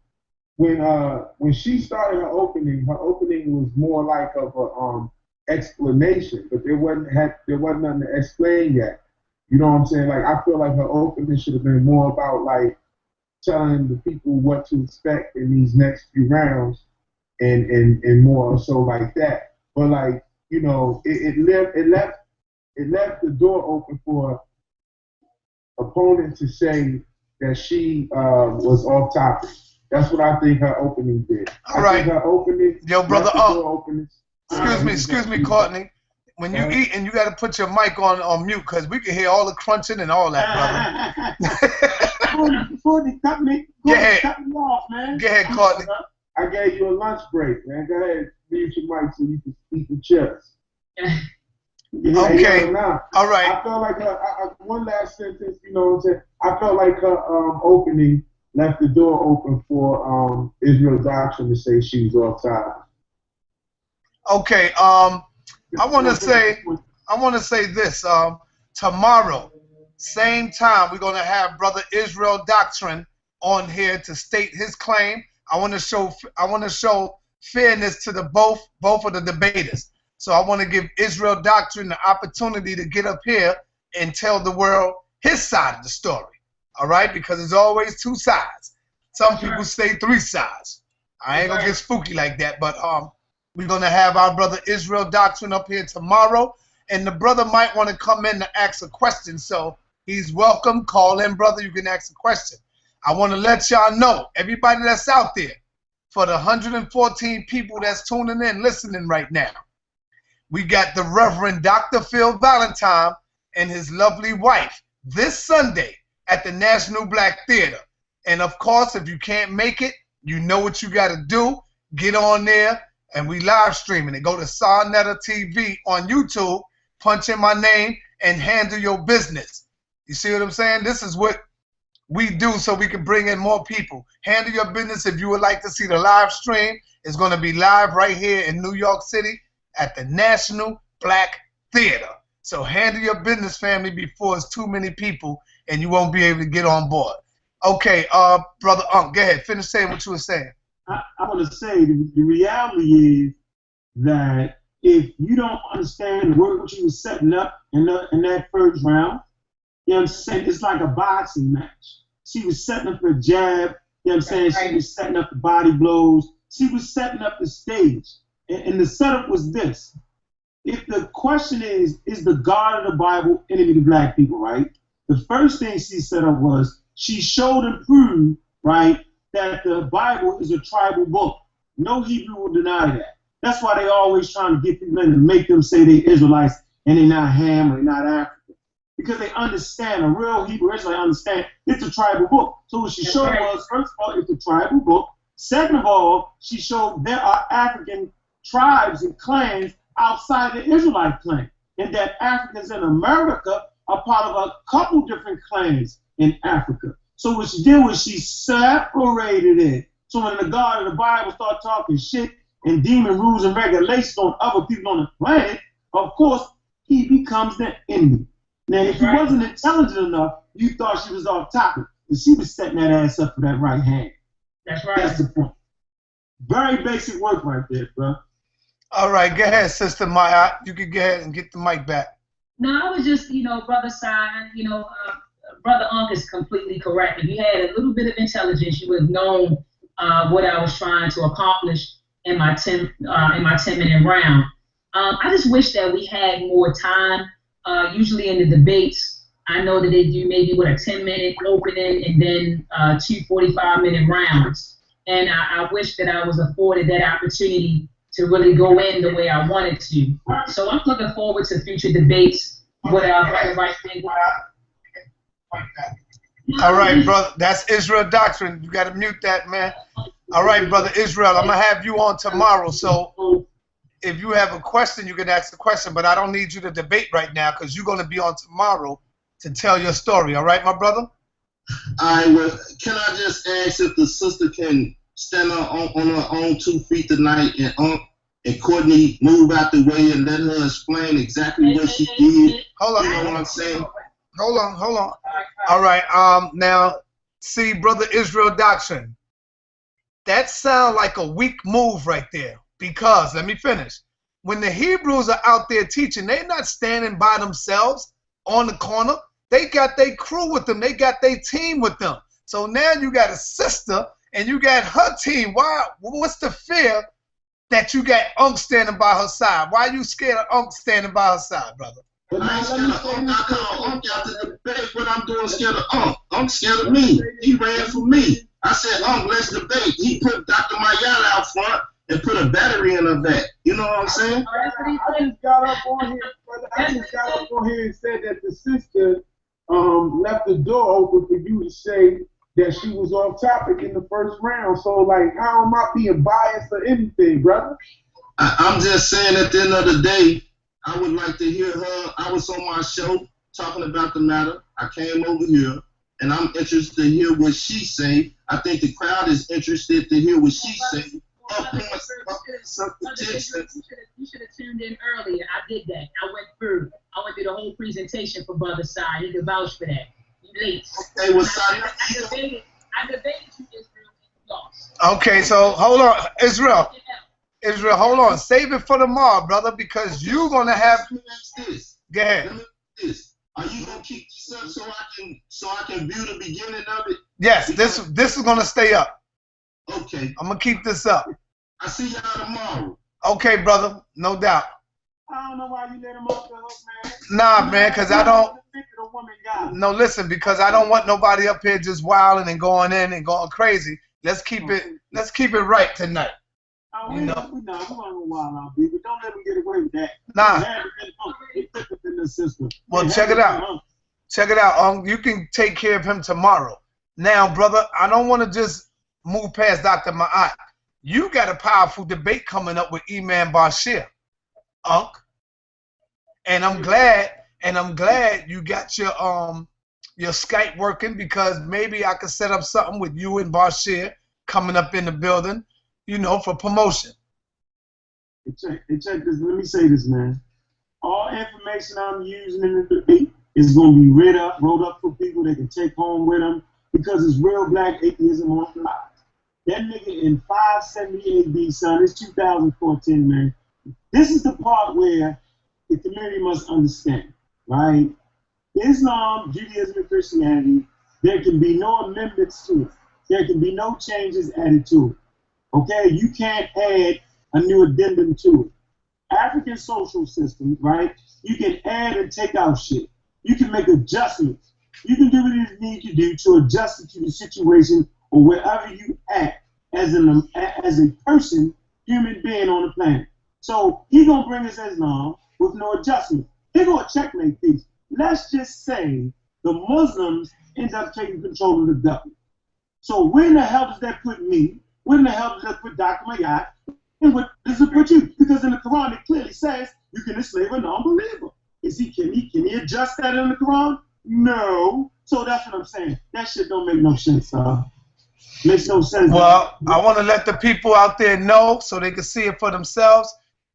Speaker 3: When she started her opening was more like of a explanation, but there wasn't nothing to explain yet. You know what I'm saying? Like I feel like her opening should have been more about like telling the people what to expect in these next few rounds, and more so like that. But like it left the door open for opponent to say that she was off topic. That's what I think her opening did.
Speaker 1: All right.
Speaker 3: Her opening.
Speaker 1: Yo, brother. Excuse me, Courtney. When you eat, and you got to put your mic on mute because we can hear all the crunching and all that, brother.
Speaker 5: Before they cut me off, man.
Speaker 1: Go ahead, Courtney.
Speaker 3: I gave you a lunch break, man. Go ahead, mute your mic so you can eat the chips.
Speaker 1: Okay. All right.
Speaker 3: I felt like one last sentence. You know what I'm saying? I felt like her opening left the door open for Israel Doctrine to say she was offside.
Speaker 1: Okay. I want to say this. Tomorrow, same time, we're gonna have Brother Israel Doctrine on here to state his claim. I want to show fairness to the both of the debaters. So I want to give Israel Doctrine the opportunity to get up here and tell the world his side of the story. All right, because there's always two sides. Some people say three sides. I ain't gonna get spooky like that, but we're gonna have our brother Israel Doctrine up here tomorrow, and the brother might want to come in to ask a question. So he's welcome. Call in, brother. You can ask a question. I want to let y'all know, everybody that's out there, for the 114 people that's tuning in, listening right now, we got the Reverend Dr. Phil Valentine and his lovely wife this Sunday at the National Black Theater. And of course, if you can't make it, you know what you got to do. Get on there, and we live streaming it. Go to Sarnetta TV on YouTube, punch in my name, and handle your business. You see what I'm saying? This is what we do so we can bring in more people. Handle your business. If you would like to see the live stream, it's going to be live right here in New York City at the National Black Theater. So handle your business, family, before it's too many people and you won't be able to get on board. Okay, Brother Ankh, go ahead. Finish saying what you were saying.
Speaker 5: I want to say the reality is that if you don't understand what you were setting up in that first round, you know what I'm saying? It's like a boxing match. She was setting up her jab, you know what I'm saying? She was setting up the body blows. She was setting up the stage. And the setup was this. If the question is the God of the Bible enemy to black people, right? The first thing she set up was she showed and proved, right, that the Bible is a tribal book. No Hebrew will deny that. That's why they always trying to get people in to make them say they Israelites and they're not Ham or they're not African. because they understand, a real Hebrew Israelite understand it's a tribal book. So what she showed was, first of all, it's a tribal book. Second of all, she showed there are African tribes and clans outside the Israelite clan, and that Africans in America are part of a couple different clans in Africa. So what she did was she separated it. So when the God of the Bible start talking shit and demon rules and regulations on other people on the planet, of course, he becomes the enemy. Now, if he wasn't intelligent enough, you thought she was off topic. And she was setting that ass up for that right hand.
Speaker 2: That's right.
Speaker 5: That's the point. Very basic work right there, bro.
Speaker 1: All right, go ahead, Sister Maat. You can go ahead and get the mic back.
Speaker 2: No, I was just, Brother Simon, Brother Ankh is completely correct. If you had a little bit of intelligence, you would have known what I was trying to accomplish in my 10-minute round. I just wish that we had more time. Usually in the debates, I know that they do maybe with a 10-minute opening and then 2 45-minute rounds. And I wish that I was afforded that opportunity to really go in the way I wanted to. So I'm looking forward to future debates with the right thing.
Speaker 1: All right, brother. That's Israel Doctrine. You got to mute that, man. All right, brother Israel. I'm going to have you on tomorrow. So if you have a question, you can ask the question. But I don't need you to debate right now because you're going to be on tomorrow to tell your story. All right, my brother?
Speaker 7: Well, can I just ask if the sister can stand on her own 2 feet tonight and Courtney move out the way and let her explain exactly what she did?
Speaker 1: Hold on.
Speaker 7: You know what I'm saying?
Speaker 1: Hold on. All right. Now, see, brother Israel Doctrine, that sounds like a weak move right there. Because, let me finish. When the Hebrews are out there teaching, they're not standing by themselves on the corner. They got their crew with them. They got their team with them. So now you got a sister and you got her team. Why? What's the fear that you got Ankh standing by her side? Why are you scared of Ankh standing by her side, brother?
Speaker 7: I ain't scared of Ankh. I call Ankh out to debate. What I'm doing scared of Ankh. Ankh scared of me. He ran for me. I said, Ankh, let's debate. He put Dr. Mayala out front and put a battery in her back. You know what I'm saying?
Speaker 3: I just got up on here and said that the sister left the door open for you to say that she was off topic in the first round. So, like, how am I being biased or anything, brother?
Speaker 7: I'm just saying at the end of the day, I would like to hear her. I was on my show talking about the matter. I came over here, and I'm interested to hear what she say. I think the crowd is interested to hear what she say.
Speaker 2: You should have tuned in earlier. I did that. I went through the whole presentation for Brother Sai. He could vouch for that. You late.
Speaker 7: Okay, what's
Speaker 2: I debated you, Israel, and you lost.
Speaker 1: Okay, so hold on, Israel, hold on. Save it for tomorrow, brother, because you're gonna have.
Speaker 7: This.
Speaker 1: Go ahead.
Speaker 7: This. Are you gonna keep this up so I can view the beginning of it?
Speaker 1: Yes, this is gonna stay up.
Speaker 7: Okay.
Speaker 1: I'm gonna keep this up.
Speaker 7: I see y'all tomorrow.
Speaker 1: Okay, brother, no doubt.
Speaker 5: I don't know why you let him off the hook, man.
Speaker 1: Nah, man, because I don't. No, listen, because I don't want nobody up here just wilding and going in and going crazy. Let's keep it right tonight.
Speaker 5: We want to go wild out, B, but don't let them get away with that.
Speaker 1: Nah.
Speaker 5: In the system.
Speaker 1: Well, check it out. Check it out. You can take care of him tomorrow. Now, brother, I don't want to just move past Dr. Maat. You got a powerful debate coming up with Imam Bashir, Ankh. And I'm glad you got your Skype working, because maybe I could set up something with you and Bashir coming up in the building, for promotion.
Speaker 5: Check this. Let me say this, man. All information I'm using in the debate is going to be rolled up for people they can take home with them, because it's real black atheism on the line. That nigga in 570 AD, son, it's 2014, man. This is the part where the community must understand, right? Islam, Judaism, and Christianity, there can be no amendments to it. There can be no changes added to it. Okay? You can't add a new addendum to it. African social systems, right? You can add and take out shit. You can make adjustments. You can do what you need to do to adjust it to the situation or wherever you act as a person, human being on the planet. So he's going to bring us Islam with no adjustment. He's going to checkmate peace. let's just say the Muslims end up taking control of the government. So where in the hell does that put me? Where in the hell does that put Dr. Maat? And what does it put you? Because in the Quran it clearly says you can enslave a non-believer. Can he adjust that in the Quran? No. So that's what I'm saying. That shit don't make no sense, makes no sense.
Speaker 1: Well, I want to let the people out there know so they can see it for themselves.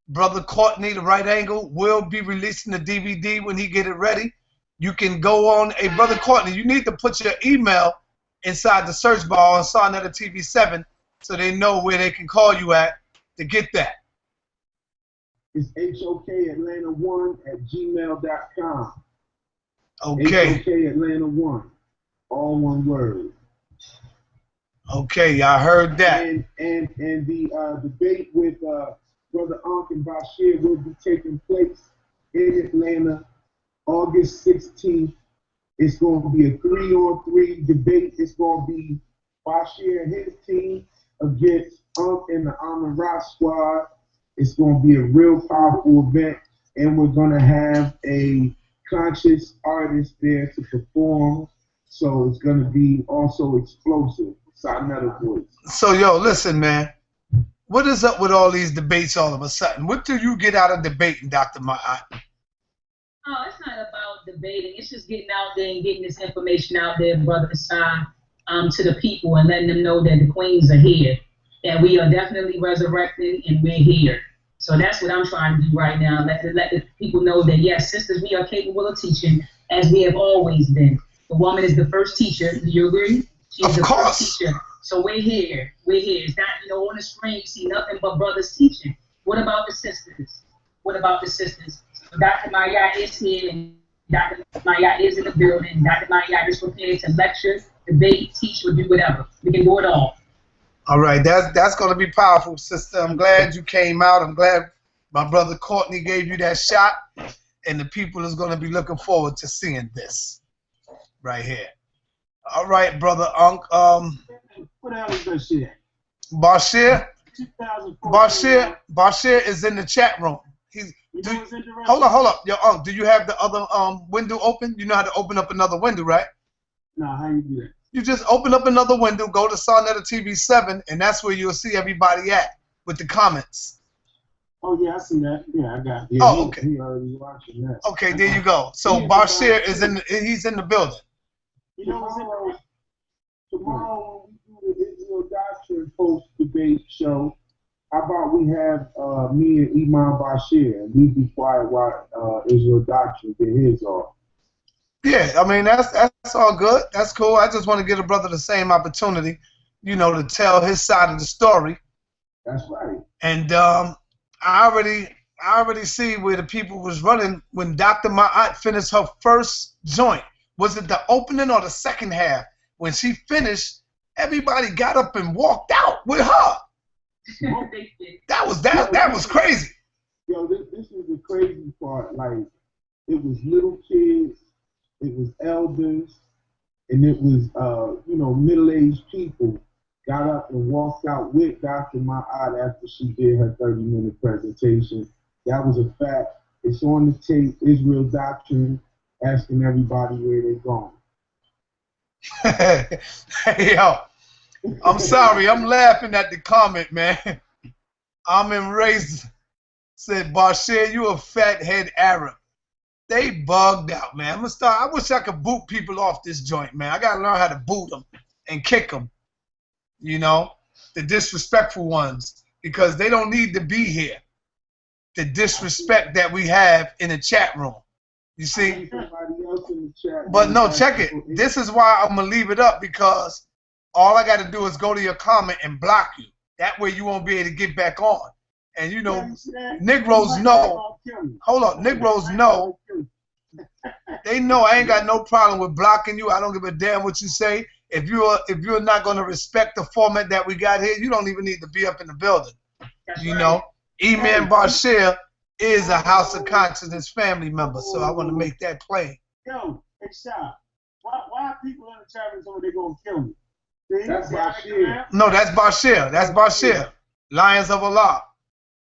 Speaker 1: Brother Courtney, the Right Angle, will be releasing the DVD when he get it ready. You can go on. Hey, Brother Courtney, you need to put your email inside the search bar on Sarnetta TV 7 so they know where they can call you at to get that.
Speaker 3: It's HOKAtlanta1@gmail.com.
Speaker 1: Okay.
Speaker 3: HOKAtlanta1, all one word.
Speaker 1: Okay, I heard that.
Speaker 3: And the debate with Brother Ankh and Bashir will be taking place in Atlanta, August 16th. It's going to be a 3-on-3 debate. It's going to be Bashir and his team against Ankh and the Amon Ra squad. It's going to be a real powerful event, and we're going to have a conscious artist there to perform. So it's going to be also explosive. Sarnetta voice.
Speaker 1: So, yo, listen, man. What is up with all these debates all of a sudden? What do you get out of debating, Dr. Maat?
Speaker 2: Oh, it's not about debating. It's just getting out there and getting this information out there, Brother Hassan, to the people and letting them know that the queens are here, that we are definitely resurrecting and we're here. So that's what I'm trying to do right now. Let the people know that, yes, sisters, we are capable of teaching as we have always been. The woman is the first teacher. Do you agree? She's the first teacher. So we're here. We're here. It's not, on the screen you see nothing but brothers teaching. What about the sisters? What about the sisters? So Dr. Maat is here, and Dr. Maat is in the building. Dr. Maat is prepared to lecture, debate, teach, or do whatever. We can do it all.
Speaker 1: All right, that's going to be powerful, sister. I'm glad you came out. I'm glad my brother Courtney gave you that shot, and the people is going to be looking forward to seeing this right here. All right, brother Ankh.
Speaker 5: What the hell is that shit?
Speaker 1: Bashir is in the chat room. Hold up. Yo, Ankh, do you have the other window open? You know how to open up another window, right?
Speaker 5: No, how you do that?
Speaker 1: You just open up another window, go to Sarnetta TV 7, and that's where you'll see everybody at with the comments.
Speaker 5: Oh, yeah, I see that. Yeah, I got it.
Speaker 1: Oh, okay.
Speaker 3: He already watching that.
Speaker 1: Okay, there you go. So Bashir is he's in the building.
Speaker 5: You know what's in
Speaker 3: Tomorrow when we do the Israel Doctrine post-debate show, how about we have me and Imam Bashir, and we be quiet while Israel Doctrine get his off.
Speaker 1: Yeah, I mean, that's all good. That's cool. I just want to give a brother the same opportunity, to tell his side of the story.
Speaker 3: That's right.
Speaker 1: And I already see where the people was running when Dr. Maat finished her first joint. Was it the opening or the second half? When she finished, everybody got up and walked out with her. That was crazy.
Speaker 3: Yo, this is the crazy part. Like, it was little kids, it was elders, and it was middle-aged people got up and walked out with Dr. Maat after she did her 30-minute presentation. That was a fact. It's on the tape. Israel Doctrine asking everybody where they're going.
Speaker 1: Hey, yo, I'm sorry. I'm laughing at the comment, man. I'm enraged. Said, Bashir, you a fathead Arab. They bugged out, man. I wish I could boot people off this joint, man. I got to learn how to boot them and kick them. The disrespectful ones, because they don't need to be here. The disrespect that we have in the chat room. You see? But no, check it. This is why I'm going to leave it up, because all I got to do is go to your comment and block you. That way you won't be able to get back on. And Negroes know. Hold on, Negroes know. They know I ain't got no problem with blocking you. I don't give a damn what you say. If you're not going to respect the format that we got here, you don't even need to be up in the building. Imam Bashir is a House of Consciousness family member, so I want to make that plain.
Speaker 5: Yo, hey, Shah, why are people in the chat room saying they're going to kill me?
Speaker 3: That's Bashir.
Speaker 1: No, that's Bashir. That's Bashir. Lions of Allah.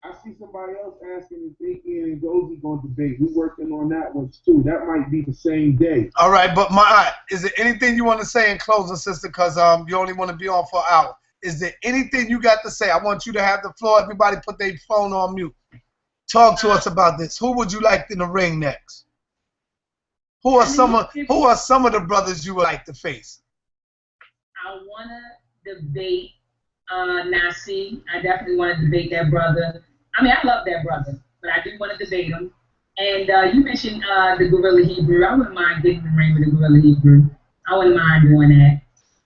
Speaker 3: I see somebody else asking if weekend, those are going to debate. We're working on that one too. That might be the same day.
Speaker 1: All right, but Maat, is there anything you want to say in closing, sister? Because you only want to be on for an hour. Is there anything you got to say? I want you to have the floor. Everybody put their phone on mute. Talk to us about this. Who would you like in the ring next? Who are some of the brothers you would like to face?
Speaker 2: I want to debate Nasi. I definitely want to debate that brother. I mean, I love that brother, but I do want to debate him. And you mentioned the Guerrilla Hebrew. I wouldn't mind getting in the ring with the Guerrilla Hebrew. I wouldn't mind doing that.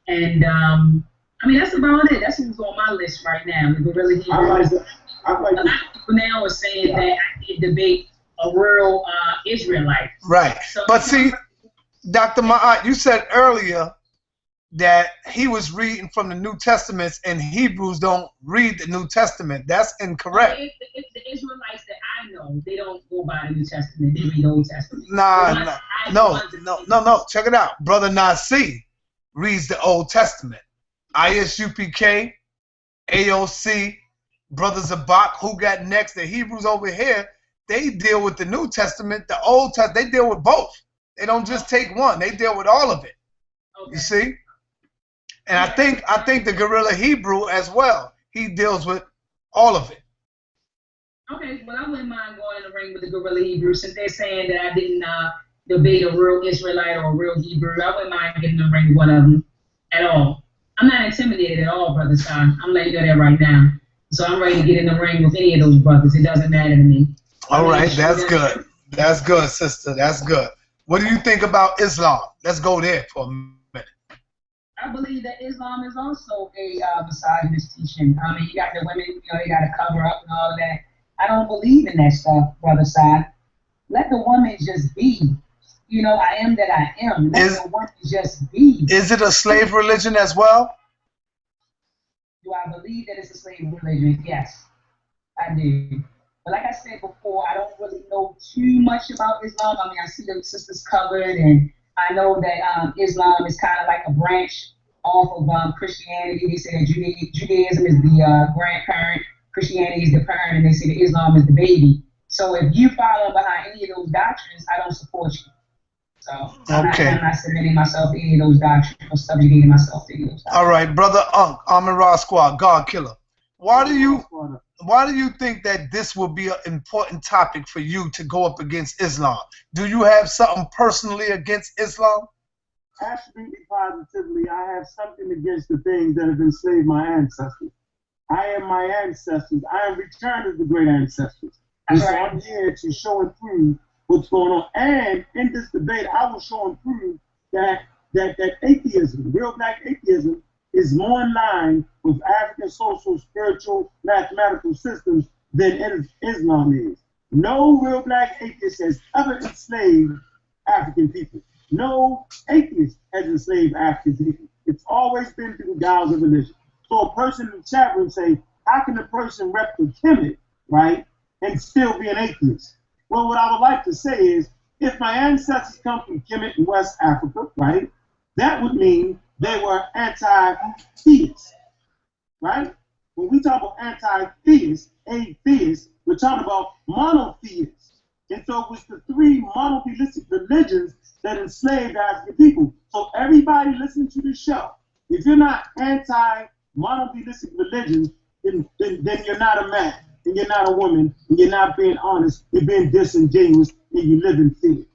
Speaker 2: And I mean, that's about it. That's who's on my list right now, the Guerrilla Hebrew. A lot of people now are saying that I can debate a real Israelite.
Speaker 1: Right. So, but see, Dr. Maat, you said earlier that he was reading from the New Testaments and Hebrews don't read the New Testament. That's incorrect.
Speaker 2: It's the Israelites that I know, they don't go by the New Testament. They read the Old Testament.
Speaker 1: No. Check it out. Brother Nasi reads the Old Testament. ISUPK, AOC, Brother Zabak, who got next, the Hebrews over here, they deal with the New Testament, the Old Testament. They deal with both. They don't just take one. They deal with all of it. Okay. You see? And I think the Guerrilla Hebrew as well. He deals with all of it.
Speaker 2: Okay, well, I wouldn't mind going in the ring with the Guerrilla Hebrew since they're saying that I didn't debate a real Israelite or a real Hebrew. I wouldn't mind getting in the ring with one of them at all. I'm not intimidated at all, Brother Son. I'm letting you know that right now. So I'm ready to get in the ring with any of those brothers. It doesn't matter to me.
Speaker 1: All right, that's good. That's good, sister. That's good. What do you think about Islam? Let's go there for a minute.
Speaker 2: I believe that Islam is also a misogynist teaching. I mean, you got the women, you know, they got to cover up and all of that. I don't believe in that stuff, Brother Side. Let the woman just be. You know, I am that I am. Let the woman just be.
Speaker 1: Is it a slave religion as well?
Speaker 2: Do I believe that it's a slave religion? Yes, I do. But like I said before, I don't really know too much about Islam. I mean, I see the sisters covered, and I know that Islam is kind of like a branch off of Christianity. They say that Judaism is the grandparent, Christianity is the parent, and they say that Islam is the baby. So if you follow behind any of those doctrines, I don't support you. So I'm not submitting myself to any of those doctrines or subjugating myself to any of those doctrines. All
Speaker 1: right, Brother Ankh, Amin-Ra Squad, God Killer. Why do you think that this will be an important topic for you to go up against Islam? Do you have something personally against Islam?
Speaker 5: Absolutely, positively, I have something against the things that have enslaved my ancestors. I am my ancestors. I am returned as the great ancestors. And so I'm here to show and prove what's going on. And in this debate, I will show and prove that atheism, real black atheism, is more in line with African social, spiritual, mathematical systems than Islam is. No real black atheist has ever enslaved African people. No atheist has enslaved African people. It's always been through the guise of religion. So a person in the chat room say, how can a person rep the Kemet, right, and still be an atheist? Well, what I would like to say is, if my ancestors come from Kemet in West Africa, right, that would mean they were anti-theists, right? When we talk about anti-theists, atheists, we're talking about monotheists. And so it was the three monotheistic religions that enslaved African people. So everybody listening to this show, if you're not anti-monotheistic religions, then you're not a man, and you're not a woman, and you're not being honest, you're being disingenuous, and you live in fear.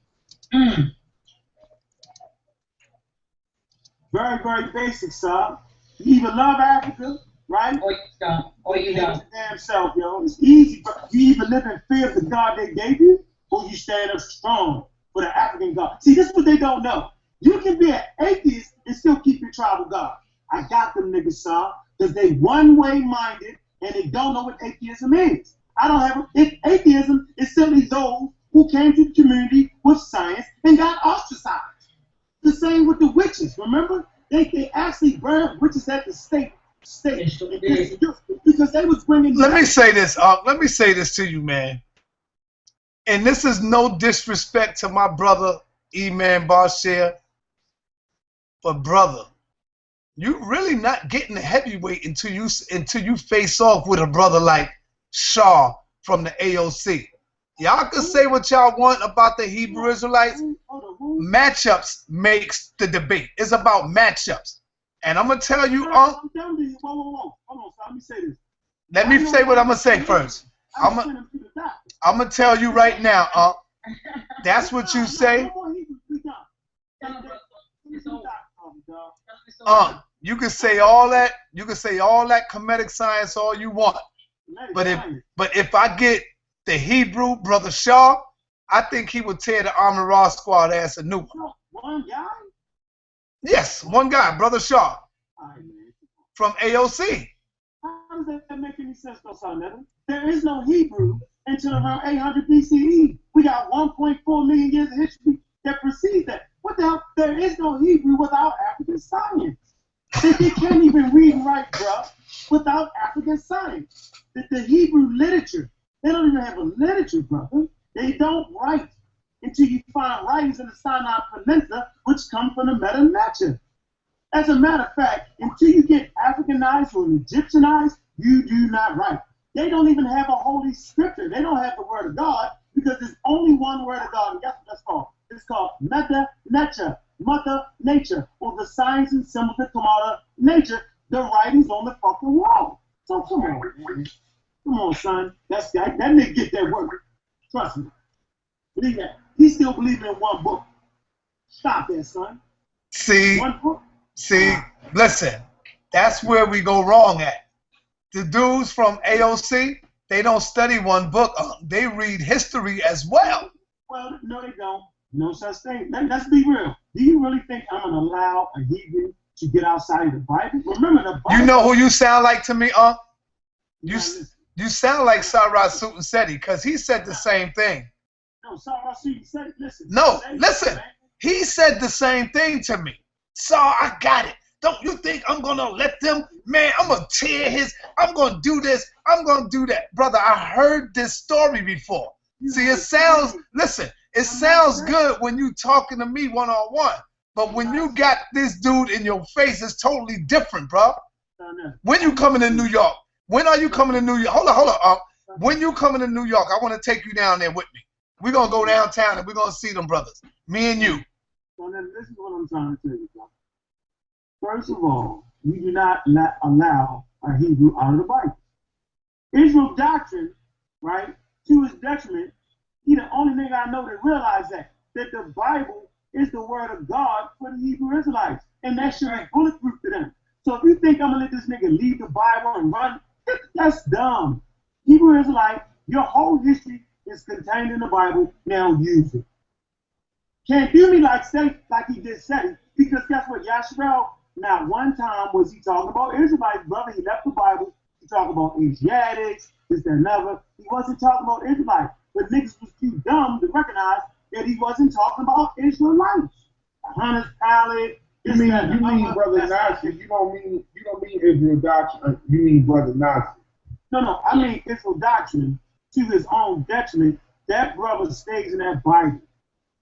Speaker 5: Very, very basic, son. You either love Africa, right?
Speaker 2: Or you don't. Or you don't.
Speaker 5: Damn self, yo. It's easy. You either live in fear of the God they gave you, or you stand up strong for the African God. See, this is what they don't know. You can be an atheist and still keep your tribal God. I got them niggas, son, because they one-way minded and they don't know what atheism is. I don't have atheism is simply those who came to the community with science and got ostracized. The same with the witches. Remember, they actually burned witches at the state because they was bringing.
Speaker 1: Let me say this. Let me say this to you, man. And this is no disrespect to my brother E-Man Barshare, but brother, you really not getting the heavyweight until you face off with a brother like Shaw from the AOC. Y'all can say what y'all want about the Hebrew Israelites. Matchups makes the debate. It's about matchups. And I'm going to tell you,
Speaker 5: I'm telling you, whoa. Hold on, so let me say this.
Speaker 1: Let me say what I'm going to say first. I'm going to tell you right now, that's what you say. You can say all that. You can say all that comedic science all you want. But if I get the Hebrew, Brother Shaw, I think he would tear the Army Raw squad ass a new one.
Speaker 5: One guy?
Speaker 1: Yes, one guy, Brother Shaw. From AOC.
Speaker 5: How does that make any sense, though, son? There is no Hebrew until around 800 BCE. We got 1.4 million years of history that precedes that. What the hell? There is no Hebrew without African science. They can't even read and write, bro, without African science. The Hebrew literature, they don't even have a literature, brother. They don't write until you find writings in the Sinai Peninsula, which come from the Meta-Nature. As a matter of fact, until you get Africanized or Egyptianized, you do not write. They don't even have a holy scripture. They don't have the word of God because there's only one word of God, and guess what that's called? It's called Meta-Nature, Mother Nature, or the signs and symbols that come out of nature, the writings on the fucking wall. So come on, man. Come on, son. That nigga get that work. Trust me. Believe that. He still believes in one book. Stop that, son.
Speaker 1: See,
Speaker 5: one book.
Speaker 1: See, listen. That's where we go wrong at. The dudes from AOC, they don't study one book. They read history as well.
Speaker 5: Well, no, they don't. No such thing. Let's be real. Do you really think I'm going to allow a Hebrew to get outside of the Bible? Remember the Bible.
Speaker 1: You know who you sound like to me, You sound like Sarah Sutin Seti, because he said the same thing.
Speaker 5: No, Sarah Sutin Seti, listen.
Speaker 1: No, listen. He said the same thing to me. So I got it. Don't you think I'm going to let them, man, I'm going to tear I'm going to do this, I'm going to do that. Brother, I heard this story before. See, it sounds, listen, it sounds good when you talking to me one-on-one. But when you got this dude in your face, it's totally different, bro. When you coming to New York? When are you coming to New York? Hold on. When you coming to New York, I want to take you down there with me. We're going to go downtown and we're going to see them brothers. Me and you.
Speaker 5: So then this is what I'm trying to tell you, bro. First of all, we do not allow a Hebrew out of the Bible. Israel doctrine, right, to his detriment, he the only nigga I know that realize that the Bible is the word of God for the Hebrew Israelites. And that shit is bulletproof to them. So if you think I'm going to let this nigga leave the Bible and run, that's dumb. Hebrew Israelite, your whole history is contained in the Bible. Now use it. Can't do me like he just said it. Because guess what? Yashrael, not one time was he talking about Israelites, brother. He left the Bible. He talked about Asiatics, this, that, and other. He wasn't talking about Israelites. But niggas was too dumb to recognize that he wasn't talking about Israelites. Hunter's Palette.
Speaker 3: You mean Brother Nazi? You don't mean Israel doctrine. You mean Brother Nazi?
Speaker 5: No. I mean Israel doctrine to his own detriment. That brother stays in that Bible.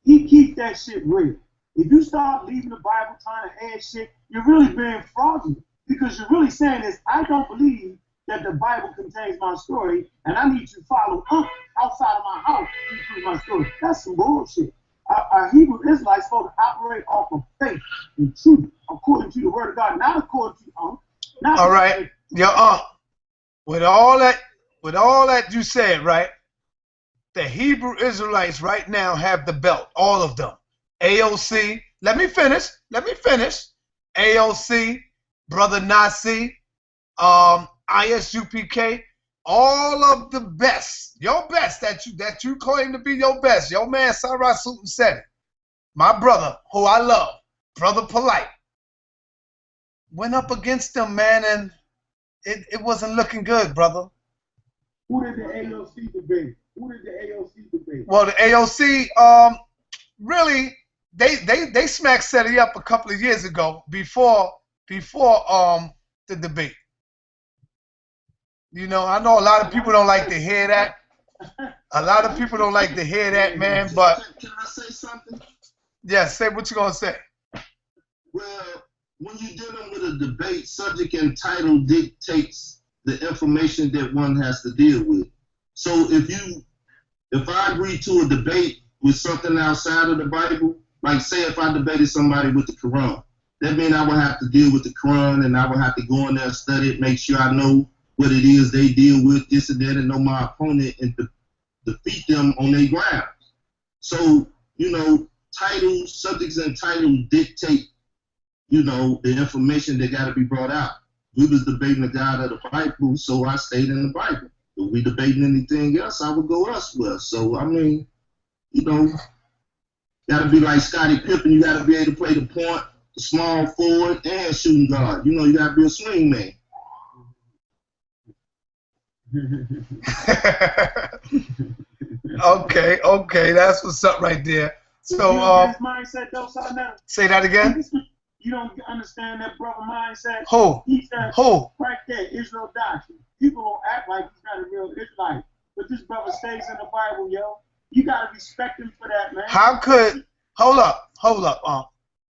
Speaker 5: He keeps that shit real. If you start leaving the Bible trying to add shit, you're really being fraudulent because you're really saying is I don't believe that the Bible contains my story, and I need to follow outside of my house to prove my story. That's some bullshit. Our Hebrew Israelites supposed to operate off of faith and truth, according to the Word of God, not according to
Speaker 1: all right, your with all that you said, right? The Hebrew Israelites right now have the belt, all of them. AOC. Let me finish. AOC, Brother Nasi, ISUPK. All of the best, your best that you claim to be your best, your man Sarah Sutin said it. My brother, who I love, Brother Polite, went up against them, man, and it wasn't looking good, brother.
Speaker 3: Who did the AOC debate?
Speaker 1: Well, the AOC, really, they smacked Seti up a couple of years ago before the debate. You know, I know a lot of people don't like to hear that. A lot of people don't like to hear that, man, but...
Speaker 7: Can I say something?
Speaker 1: Yeah, say what you gonna say.
Speaker 7: Well, when you're dealing with a debate, subject and title dictates the information that one has to deal with. So if you if I agree to a debate with something outside of the Bible, like say if I debated somebody with the Quran, that means I would have to deal with the Quran, and I would have to go in there and study it, make sure I know what it is they deal with, this and that, and know my opponent and defeat them on their grounds. So, you know, titles, subjects and titles dictate, you know, the information that got to be brought out. We was debating the God of the Bible, so I stayed in the Bible. If we debating anything else, I would go elsewhere. So, I mean, you know, got to be like Scottie Pippen. You got to be able to play the point, the small forward, and shooting guard. You know, you got to be a swing man.
Speaker 1: Okay, that's what's up right there. So,
Speaker 5: mindset, though,
Speaker 1: say that again.
Speaker 5: You don't understand that brother mindset.
Speaker 1: Who?
Speaker 5: He said,
Speaker 1: who?
Speaker 5: Right there, Israel doctrine. People don't act like he's not a real Israelite, but this brother stays in the Bible, yo. You gotta respect him for that, man.
Speaker 1: How could? Hold up,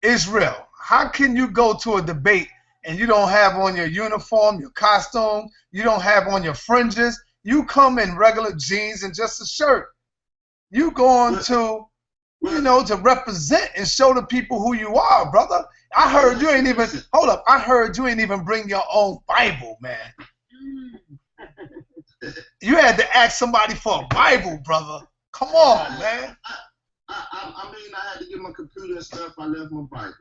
Speaker 1: Israel. How can you go to a debate and you don't have on your uniform, your costume, you don't have on your fringes, you come in regular jeans and just a shirt? You going to, you know, to represent and show the people who you are, brother. I heard you ain't even, hold up, I heard you ain't even bring your own Bible, man. You had to ask somebody for a Bible, brother. Come on, man.
Speaker 7: I mean, I had to get my computer and stuff. I left my Bible.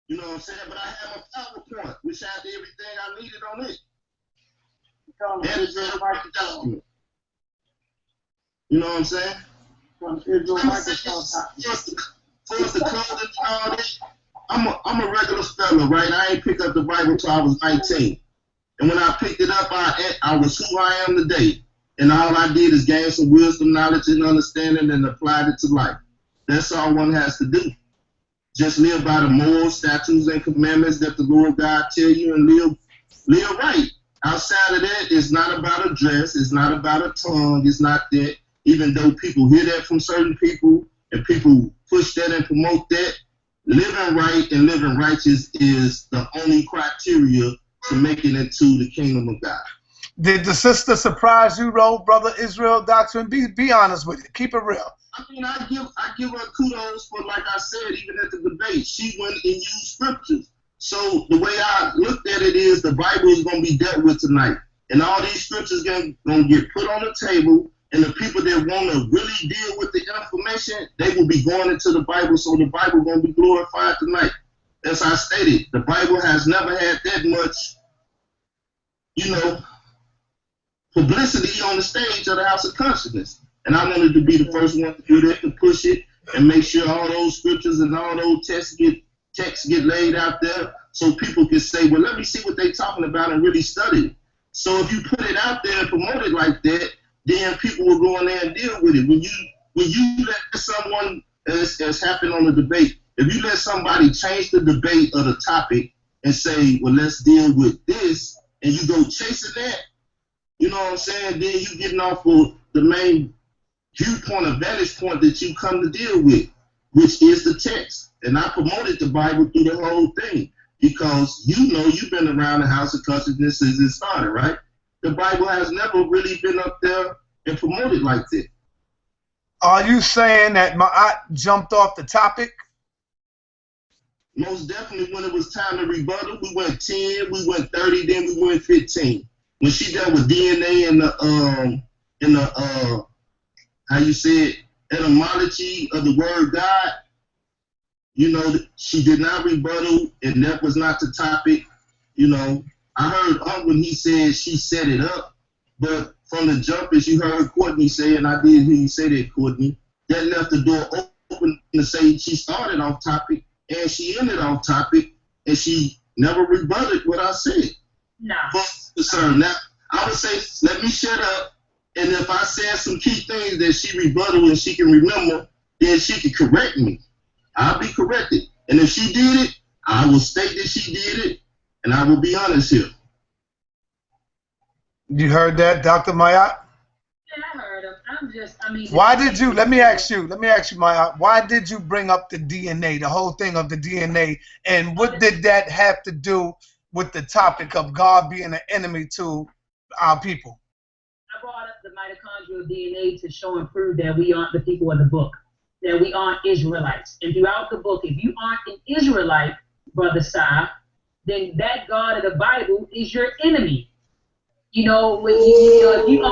Speaker 7: You know what I'm saying? But I had my PowerPoint, which had everything I needed on it. You know what I'm saying? I'm a regular fella, right? I ain't pick up the Bible until I was 19. And when I picked it up, I was who I am today. And all I did is gain some wisdom, knowledge, and understanding and applied it to life. That's all one has to do. Just live by the morals, statutes, and commandments that the Lord God tell you, and live right. Outside of that, it's not about a dress. It's not about a tongue. It's not that. Even though people hear that from certain people and people push that and promote that, living right and living righteous is the only criteria to make it into the kingdom of God.
Speaker 1: Did the sister surprise you, though, brother Israel Doctrine? Be honest with it. Keep it real.
Speaker 7: I mean, I give her kudos for, like I said, even at the debate, she went and used scriptures. So the way I looked at it is the Bible is going to be dealt with tonight. And all these scriptures going to get put on the table, and the people that want to really deal with the information, they will be going into the Bible, so the Bible going to be glorified tonight. As I stated, the Bible has never had that much, you know, publicity on the stage of the House of Consciousness. And I wanted to be the first one to do that, to push it and make sure all those scriptures and all those texts get laid out there so people can say, well, let me see what they're talking about and really study it. So if you put it out there and promote it like that, then people will go in there and deal with it. When you let someone, as happened on the debate, if you let somebody change the debate or the topic and say, well, let's deal with this, and you go chasing that, you know what I'm saying? Then you getting off of the main viewpoint or vantage point that you come to deal with, which is the text. And I promoted the Bible through the whole thing because you know you've been around the House of Consciousness since it started, right? The Bible has never really been up there and promoted like that.
Speaker 1: Are you saying that Maat jumped off the topic?
Speaker 7: Most definitely. When it was time to rebuttal, we went 10, we went 30, then we went 15. When she dealt with DNA and the how you say it, etymology of the word God, you know, she did not rebuttal, and that was not the topic. You know, I heard when he said she set it up, but from the jump, as you heard Courtney say, and I did hear you say that, Courtney, that left the door open to say she started off topic and she ended off topic, and she never rebutted what I said.
Speaker 2: No.
Speaker 7: Now, I would say, let me shut up, and if I said some key things that she rebutted and she can remember, then she can correct me. I'll be corrected. And if she did it, I will state that she did it, and I will be honest here.
Speaker 1: You heard that, Dr. Maat?
Speaker 2: Yeah, I heard him.
Speaker 1: Why did you, let me ask you, Maat, why did you bring up the DNA, the whole thing of the DNA, and what did that have to do with the topic of God being an enemy to our people?
Speaker 2: I brought up the mitochondrial DNA to show and prove that we aren't the people of the book, that we aren't Israelites. And throughout the book, if you aren't an Israelite, Brother Sa, then that God of the Bible is your enemy. You know, if you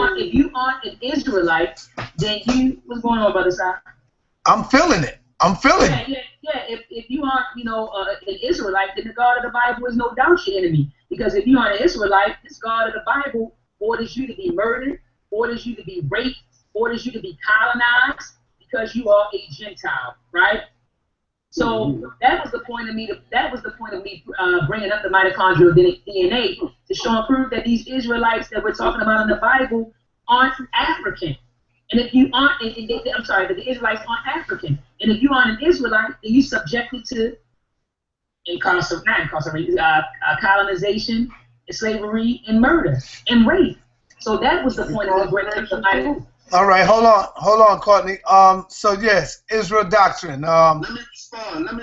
Speaker 2: aren't an Israelite, then you, what's going on, Brother Sa?
Speaker 1: I'm feeling it. I'm feeling it.
Speaker 2: Yeah. If you aren't, an Israelite, then the God of the Bible is no doubt your enemy. Because if you aren't an Israelite, this God of the Bible orders you to be murdered, orders you to be raped, orders you to be colonized, because you are a Gentile, right? So that was the point of me. Bringing up the mitochondrial DNA to show and prove that these Israelites that we're talking about in the Bible aren't African. And if you aren't, that the Israelites aren't African. And if you aren't an Israelite, then you're subjected to colonization, slavery, and murder, and rape. So that was the point of me bringing up the Bible.
Speaker 1: All right, hold on, Courtney. So yes, Israel Doctrine.
Speaker 7: Let me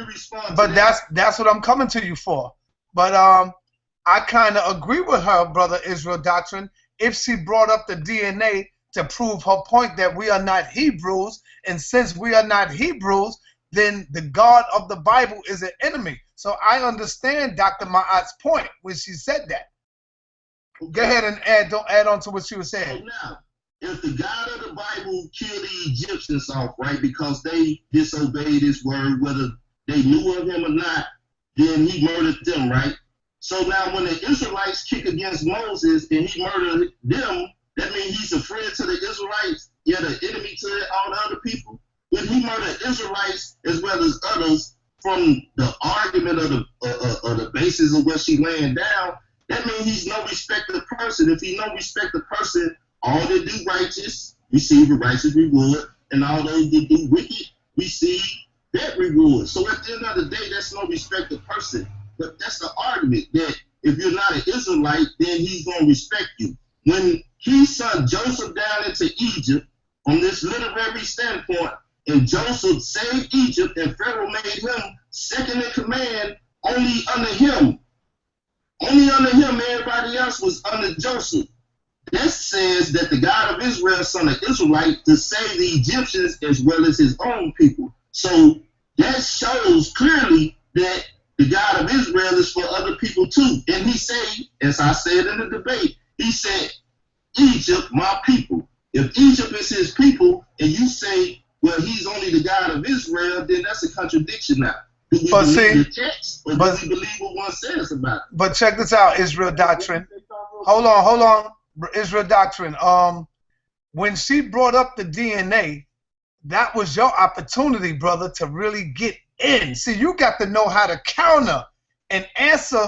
Speaker 7: respond.
Speaker 1: But that's what I'm coming to you for. But I kind of agree with her, brother Israel Doctrine, if she brought up the DNA to prove her point that we are not Hebrews, and since we are not Hebrews, then the God of the Bible is an enemy. So I understand Dr. Maat's point when she said that. Okay. Go ahead and add on to what she was saying.
Speaker 7: So now, if the God of the Bible killed the Egyptians off, right, because they disobeyed his word, whether they knew of him or not, then he murdered them, right? So now when the Israelites kick against Moses and he murdered them, that means he's a friend to the Israelites, yet an enemy to all the other people. When he murdered Israelites as well as others from the argument of the basis of what she laying down, that means he's no respected person. If he no respected person, all that do righteous receive a righteous reward, and all those that do wicked receive that reward. So at the end of the day, that's no respected person. But that's the argument, that if you're not an Israelite, then he's going to respect you. When he sent Joseph down into Egypt, on this literary standpoint, and Joseph saved Egypt, and Pharaoh made him second in command, only under him. Only under him, everybody else was under Joseph. That says that the God of Israel sent an Israelite to save the Egyptians as well as his own people. So that shows clearly that the God of Israel is for other people too. And he said, as I said in the debate, he said, Egypt, my people. If Egypt is his people, and you say, well, he's only the God of Israel, then that's a contradiction now. Do we believe the text, or do we believe what one says about it?
Speaker 1: But check this out, Israel Doctrine. Hold on. Israel Doctrine. When she brought up the DNA, that was your opportunity, brother, to really get in. See, you got to know how to counter and answer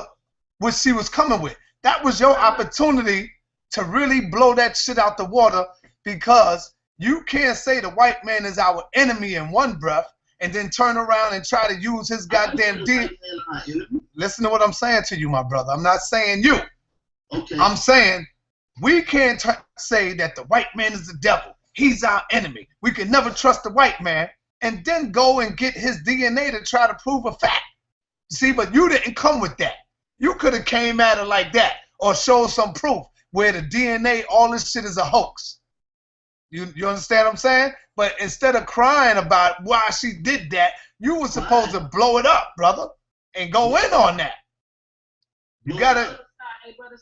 Speaker 1: what she was coming with. That was your opportunity to really blow that shit out the water, because you can't say the white man is our enemy in one breath and then turn around and try to use his goddamn DNA. Listen to what I'm saying to you, my brother. I'm not saying you.
Speaker 7: Okay.
Speaker 1: I'm saying we can't say that the white man is the devil. He's our enemy. We can never trust the white man, and then go and get his DNA to try to prove a fact. See, but you didn't come with that. You could have came at it like that, or showed some proof where the DNA, all this shit is a hoax. You understand what I'm saying? But instead of crying about why she did that, you were supposed to blow it up, brother, and go in on that. You gotta.
Speaker 2: Hey, brother,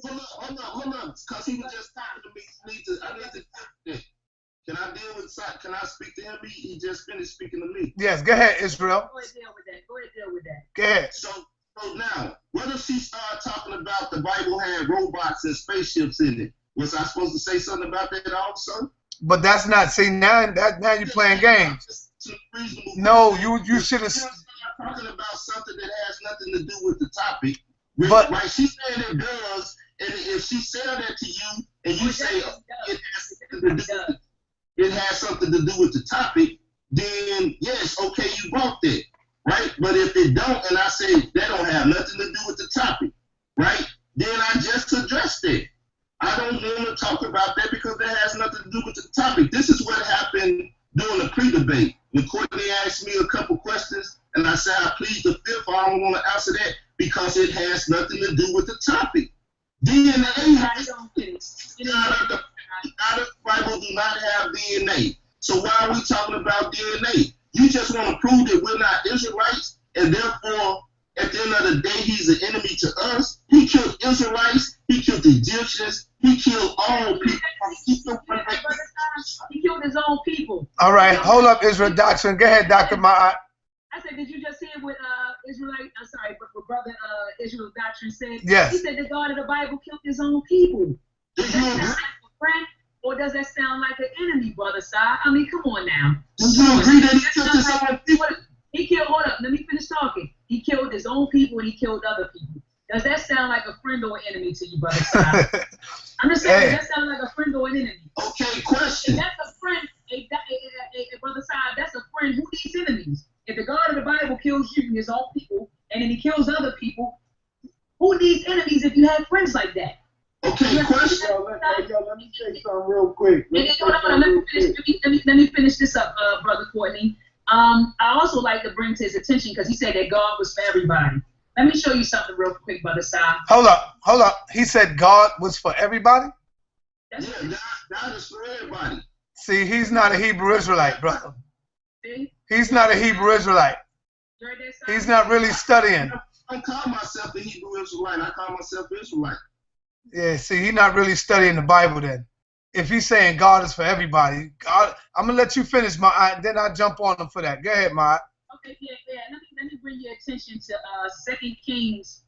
Speaker 7: Hold on, because he was just talking to me. I need to. Can I deal with? Can I speak to him? He just finished speaking to me.
Speaker 1: Yes, go ahead, Israel.
Speaker 2: Go ahead, deal with that.
Speaker 1: Go ahead.
Speaker 7: So now, what if she started talking about the Bible had robots and spaceships in it? Was I supposed to say something about that also?
Speaker 1: But that's not. See, now you're playing games. No, you should have.
Speaker 7: Talking about something that has nothing to do with the topic.
Speaker 1: But
Speaker 7: right, she's saying it does, and if she said that to you, and you say it has something to do with the topic, then yes, okay, you brought that, right? But if it don't, and I say that don't have nothing to do with the topic, right? Then I just addressed it. I don't want to talk about that because that has nothing to do with the topic. This is what happened during the pre-debate. When Courtney asked me a couple questions, and I said, I plead the fifth, I don't want to answer that because it has nothing to do with the topic. DNA has So why are we talking about DNA? You just want to prove that we're not Israelites, and therefore, at the end of the day, he's an enemy to us. He killed Israelites. He killed the Egyptians. He killed all people.
Speaker 2: He killed his own people.
Speaker 1: All right, hold up, Israel Doctrine. Go ahead, Dr. Maat.
Speaker 2: I said, did you just hear what what Brother Israel Doctrine said?
Speaker 1: Yes.
Speaker 2: He said the God of the Bible killed his own people. Does that sound like a friend, or does that sound like an enemy, Brother Sai? I mean, come on now.
Speaker 7: Do you agree that he killed his own people?
Speaker 2: He killed, hold up, let me finish talking. He killed his own people and he killed other people. Does that sound like a friend or an enemy to you, Brother Sai? I'm just saying, does that sound like a friend or an enemy?
Speaker 7: Okay, question.
Speaker 2: If that's a friend, Brother Sai, that's a friend. Who needs enemies? If the God of the Bible kills you and his own people, and then he kills other people, who needs enemies if you have friends like that?
Speaker 7: Okay, question.
Speaker 3: Let me say something real quick.
Speaker 2: Let me finish this up, Brother Courtney. I also like to bring to his attention, because he said that God was for everybody. Let me show you something real quick, Brother Sai.
Speaker 1: Hold up. He said God was for everybody?
Speaker 7: Yeah, God is for everybody.
Speaker 1: See, he's not a Hebrew Israelite, brother.
Speaker 2: See?
Speaker 1: He's not a Hebrew Israelite. He's not really studying.
Speaker 7: I call myself a Hebrew Israelite. I call myself Israelite.
Speaker 1: Yeah, see, he's not really studying the Bible then. If he's saying God is for everybody, God, I'm going to let you finish, Maat, then I'll jump on him for that. Go ahead, Maat.
Speaker 2: Okay, yeah. Let me bring your attention to 2 Kings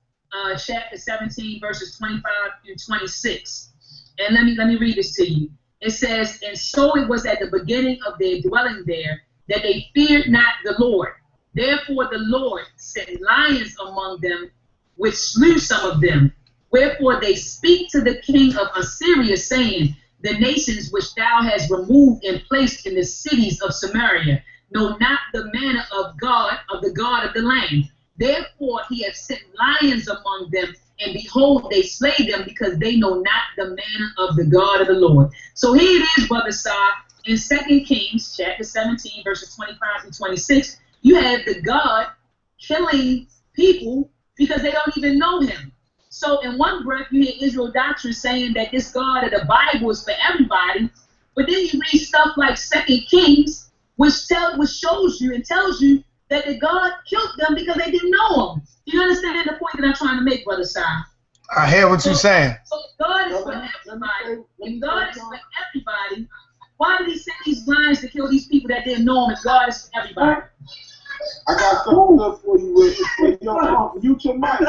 Speaker 2: chapter 17, verses 25 through 26. And let me read this to you. It says, and so it was at the beginning of their dwelling there, that they feared not the Lord. Therefore the Lord sent lions among them, which slew some of them. Wherefore they speak to the king of Assyria, saying, the nations which thou hast removed and placed in the cities of Samaria know not the manner of God, of the God of the land. Therefore he hath sent lions among them, and behold, they slay them, because they know not the manner of the God of the Lord. So here it is, Brother Sai, in 2 Kings chapter 17, verses 25 to 26, you have the God killing people because they don't even know him. So in one breath, you hear Israel Doctrine saying that this God of the Bible is for everybody, but then you read stuff like 2 Kings, which shows you and tells you that the God killed them because they didn't know him. Do you understand the point that I'm trying to make, Brother Sai?
Speaker 1: I hear what you're saying.
Speaker 2: So God is for everybody. If God is for everybody, why did he send these lions to kill these people that didn't know him if God is for everybody?
Speaker 3: I got something good for you with yo, mute your mic.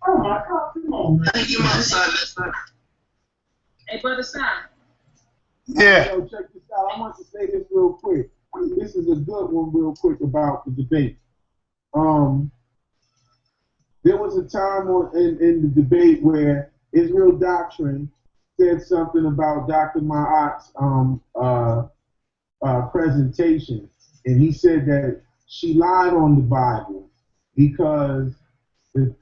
Speaker 5: Oh my God, come on, man.
Speaker 7: Thank you, my son.
Speaker 2: Hey, Brother Sai.
Speaker 1: Yeah.
Speaker 3: Yo, check this out. I want to say this real quick. This is a good one real quick about the debate. There was a time in the debate where Israel Doctrine said something about Dr. Maat's presentation, and he said that she lied on the Bible because the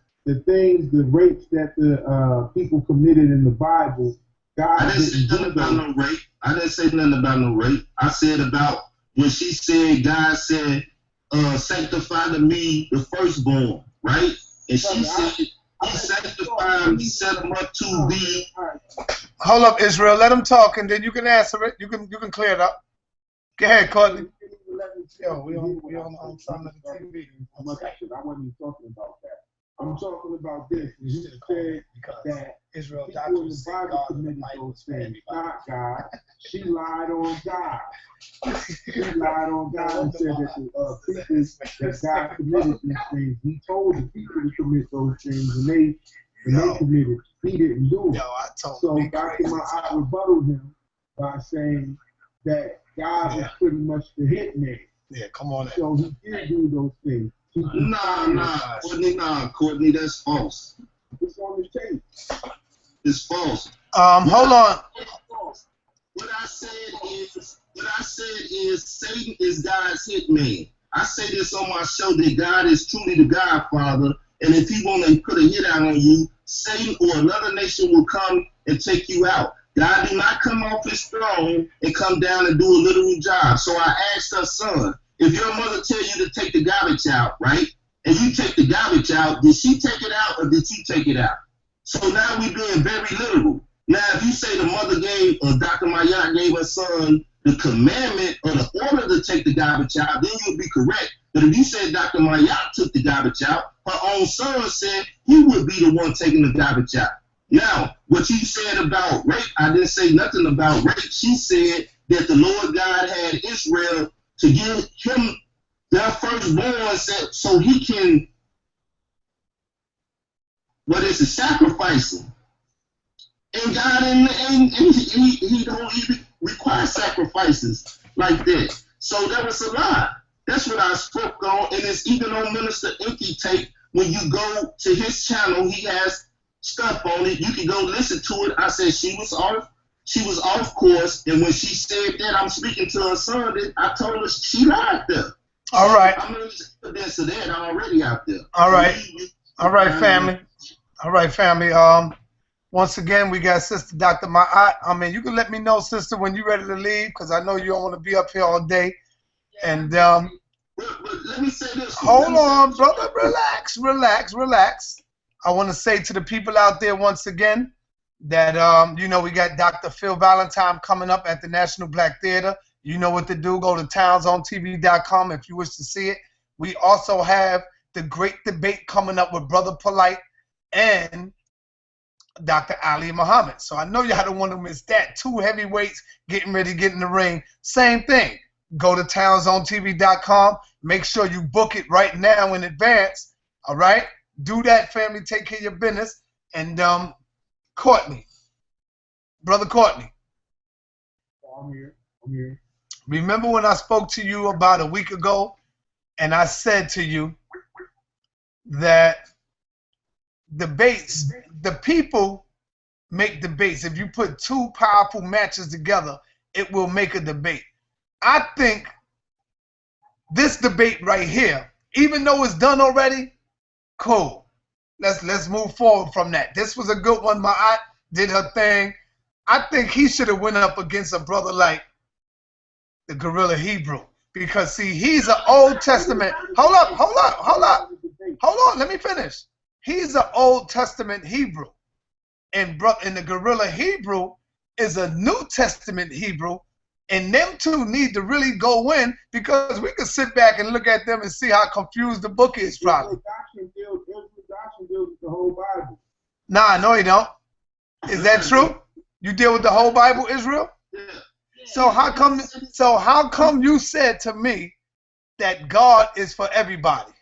Speaker 3: rapes that the people committed in the Bible, God
Speaker 7: I didn't say nothing about no rape. I didn't say nothing about no rape. I said about when she said, God said, sanctify to me the firstborn, right? And she said, he sanctified him, he set him up to be.
Speaker 1: Hold up, Israel. Let him talk, and then you can answer it. You can clear it up. Go ahead, Courtney. Yo, we on something on TV.
Speaker 3: I wasn't even talking about that. I'm talking about this. You said that
Speaker 1: Israel
Speaker 3: people in the Bible committed those things, not God. She lied on God. She lied on God and said that the people that God committed these things. He told the people to commit those things, and they committed. He didn't do it. So Dr. Maat rebutted him by saying that God was pretty much the hitman.
Speaker 1: Yeah, come on.
Speaker 3: So he did do those things.
Speaker 7: Nah, Courtney, that's false.
Speaker 3: It's on the tape.
Speaker 7: It's false.
Speaker 1: Hold on.
Speaker 7: What I said is Satan is God's hitman. I say this on my show that God is truly the Godfather, and if he want to put a hit out on you, Satan or another nation will come and take you out. God do not come off his throne and come down and do a literal job. So I asked her son, if your mother tell you to take the garbage out, right, and you take the garbage out, did she take it out or did you take it out? So now we're being very literal. Now, if you say the mother gave, or Dr. Maat gave her son the commandment or the order to take the garbage out, then you'll be correct. But if you said Dr. Maat took the garbage out, her own son said he would be the one taking the garbage out. Now, what you said about rape, I didn't say nothing about rape. She said that the Lord God had Israel to give him their firstborn so he can, sacrifice them. And God, and he don't even require sacrifices like that. So that was a lie. That's what I spoke on, and it's even on Minister Inky tape. When you go to his channel, he has stuff on it. You can go listen to it. I said she was off course, and when she said that I'm speaking to her son, I told her she lied there.
Speaker 1: All right.
Speaker 7: I mean, there's evidence of that already out there.
Speaker 1: All right. All right, family. All right, family. Once again, we got Sister Dr. Maat. I mean, you can let me know, sister, when you're ready to leave, because I know you don't want to be up here all day. And
Speaker 7: but let me say this.
Speaker 1: Hold on, brother. Relax. I want to say to the people out there once again that, we got Dr. Phil Valentine coming up at the National Black Theater. You know what to do. Go to townsontv.com if you wish to see it. We also have the great debate coming up with Brother Polite and Dr. Ali Muhammad. So I know y'all don't want to miss that. Two heavyweights getting ready to get in the ring. Same thing. Go to townsontv.com. Make sure you book it right now in advance. All right? Do that, family. Take care of your business. And Courtney. Brother Courtney.
Speaker 3: I'm here.
Speaker 1: Remember when I spoke to you about a week ago and I said to you that debates, the people make debates. If you put two powerful matches together, it will make a debate. I think this debate right here, even though it's done already, cool. Let's move forward from that. This was a good one. Maat did her thing. I think he should have went up against a brother like the Guerrilla Hebrew, because see, he's an Old Testament. Hold on. Let me finish. He's an Old Testament Hebrew, and the Guerrilla Hebrew is a New Testament Hebrew. And them two need to really go in, because we can sit back and look at them and see how confused the book is probably.
Speaker 3: Doctrine deals with the whole Bible.
Speaker 1: Nah, no, you don't. Is that true? You deal with the whole Bible, Israel?
Speaker 7: Yeah.
Speaker 1: So how come you said to me that God is for everybody?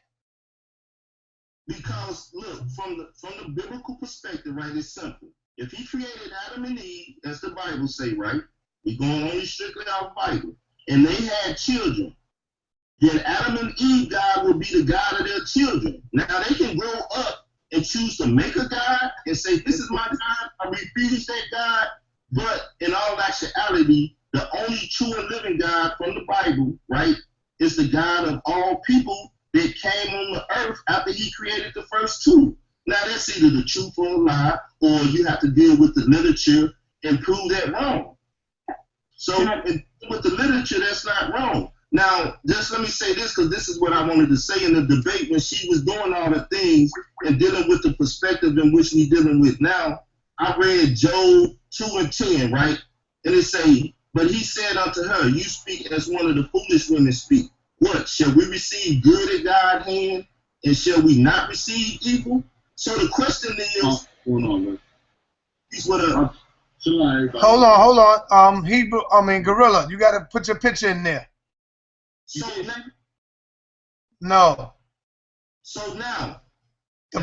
Speaker 7: Because look, from the biblical perspective, right, it's simple. If he created Adam and Eve, as the Bible say, right? We're going only strictly out Bible. And they had children. Then Adam and Eve, God will be the God of their children. Now they can grow up and choose to make a God and say, this is my God, I refuse that God. But in all actuality, the only true and living God from the Bible, right, is the God of all people that came on the earth after he created the first two. Now that's either the truth or a lie, or you have to deal with the literature and prove that wrong. So with the literature, that's not wrong. Now, just let me say this, because this is what I wanted to say in the debate when she was doing all the things and dealing with the perspective in which we're dealing with now. I read Job 2:10, right? And it say, but he said unto her, you speak as one of the foolish women speak. What, shall we receive good at God's hand, and shall we not receive evil? So the question is,
Speaker 5: Hold on, man.
Speaker 7: He's what a...
Speaker 1: Hold on. Guerrilla, you got to put your picture in there.
Speaker 7: So now,
Speaker 1: no.
Speaker 7: So now,
Speaker 1: the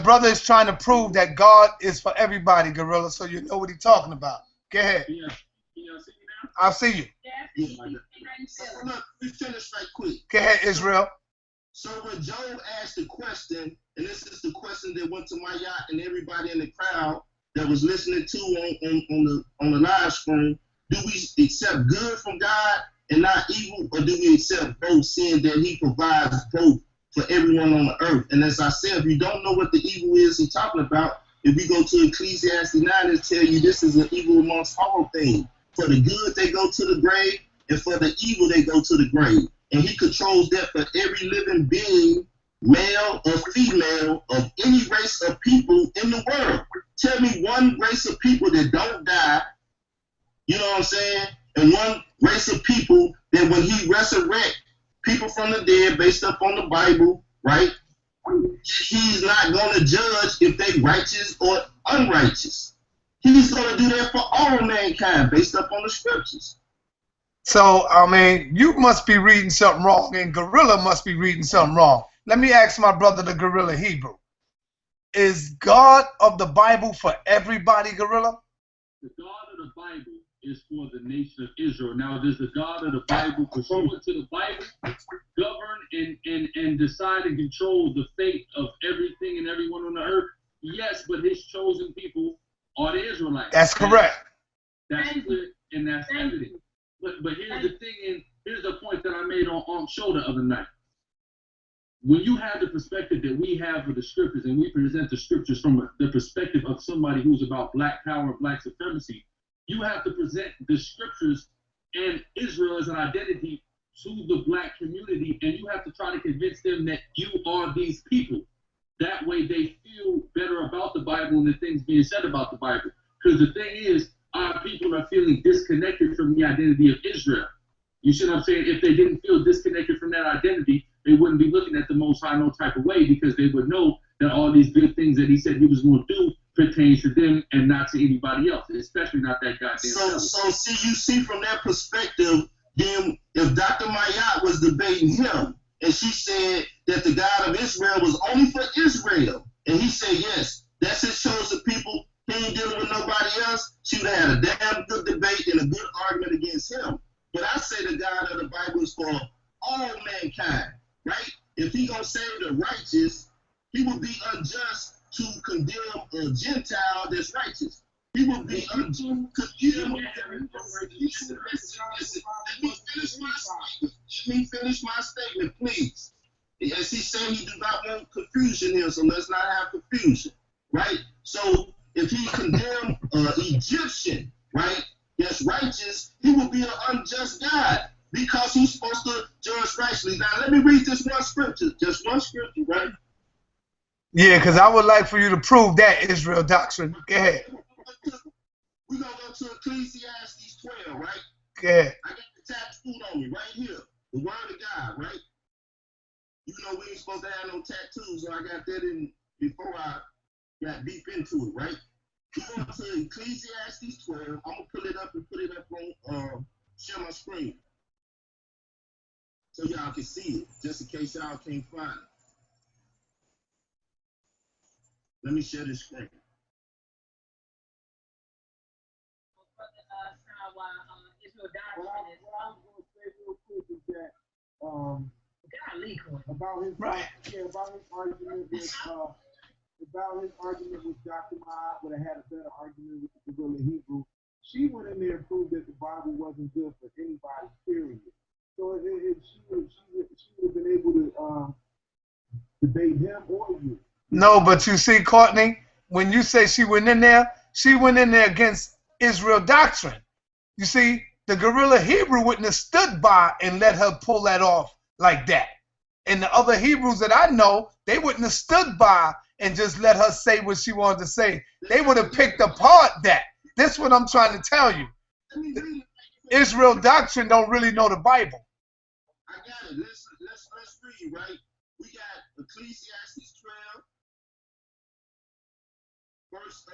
Speaker 1: brother is trying to prove that God is for everybody, Guerrilla, so you know what he's talking about. Go ahead.
Speaker 5: Can y'all see me now?
Speaker 1: I'll see you.
Speaker 7: so look, we finish right quick.
Speaker 1: Go ahead, Israel.
Speaker 7: So when Job asked the question, and this is the question that went to my yacht and everybody in the crowd that was listening to on the live stream, do we accept good from God and not evil, or do we accept both, seeing that he provides both for everyone on the earth? And as I said, if you don't know what the evil is he's talking about, if you go to Ecclesiastes 9, it tell you this is an evil amongst all things. For the good, they go to the grave, and for the evil, they go to the grave. And he controls that for every living being, male or female, of any race of people in the world. Tell me one race of people that don't die, you know what I'm saying? And one race of people that when he resurrect people from the dead based up on the Bible, right? He's not going to judge if they righteous or unrighteous. He's going to do that for all mankind based up on the scriptures.
Speaker 1: So, I mean, you must be reading something wrong, and Guerrilla must be reading something wrong. Let me ask my brother, the Guerrilla Hebrew. Is God of the Bible for everybody, Guerrilla?
Speaker 8: The God of the Bible is for the nation of Israel. Now, does the God of the Bible, pursuant to the Bible, govern and decide and control the fate of everything and everyone on the earth? Yes, but his chosen people are the Israelites.
Speaker 1: That's correct.
Speaker 8: That's clear and that's evident. But here's the thing, and here's the point that I made on Ank's show the other night. When you have the perspective that we have for the scriptures, and we present the scriptures from the perspective of somebody who's about black power, black supremacy, you have to present the scriptures and Israel as an identity to the black community, and you have to try to convince them that you are these people. That way they feel better about the Bible and the things being said about the Bible. Because the thing is, our people are feeling disconnected from the identity of Israel. You see what I'm saying? If they didn't feel disconnected from that identity, they wouldn't be looking at the Most High no type of way, because they would know that all these good things that he said he was going to do pertains to them and not to anybody else, especially not that goddamn.
Speaker 7: So see, you see from that perspective, then if Dr. Maat was debating him, and she said that the God of Israel was only for Israel, and he said yes, that's his chosen people, he ain't dealing with nobody else, she would have had a damn good debate and a good argument against him. But I say the God of the Bible is for all mankind, right? If he gonna save the righteous, he would be unjust to condemn a Gentile that's righteous. He would be unjust to condemn. Let me finish my statement, please. As he said, he do not want confusion here, so let's not have confusion, right? So if he condemned an Egyptian, right, that's righteous, he would be an unjust God, because he's supposed to judge righteously. Now, let me read this one scripture, just one scripture, right?
Speaker 1: Yeah, because I would like for you to prove that Israel doctrine. Go ahead.
Speaker 7: We're going to go to Ecclesiastes 12, right?
Speaker 1: Go ahead.
Speaker 7: I got the tattooed on me right here, the word of God, right? You know we ain't supposed to have no tattoos, so I got that in before I got deep into it, right? We're going to Ecclesiastes 12. I'm going to pull it up and put it up on, share my screen, so y'all can see it, just in case y'all can't find it. Let me share this screen.
Speaker 3: What I was going to say real quick is that about his argument with Dr. Maat, would have had a better argument with the Guerrilla Hebrew. She went in there and proved that the Bible wasn't good for anybody, period. So she would have been able to debate him or you.
Speaker 1: No, but you see, Courtney, when you say she went in there against Israel doctrine. You see, the Guerrilla Hebrew wouldn't have stood by and let her pull that off like that. And the other Hebrews that I know, they wouldn't have stood by and just let her say what she wanted to say. They would have picked apart that. That's what I'm trying to tell you. Israel doctrine don't really know the Bible.
Speaker 7: I got it. Let's read, right? We got Ecclesiastes 12, verse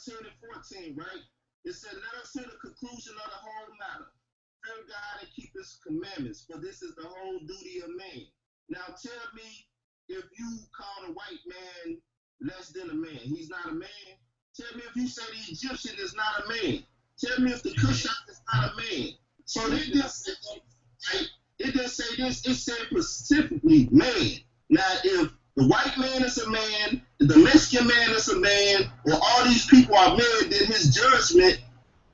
Speaker 7: 13 and 14, right? It said, let us hear the conclusion of the whole matter. Fear God and keep his commandments, for this is the whole duty of man. Now tell me, if you call a white man less than a man, he's not a man. Tell me if you say the Egyptian is not a man. Tell me if the Cushite is not a man. So they didn't say, right? It didn't say this, it said specifically man. Now if the white man is a man, the Mexican man is a man, or all these people are men, then his judgment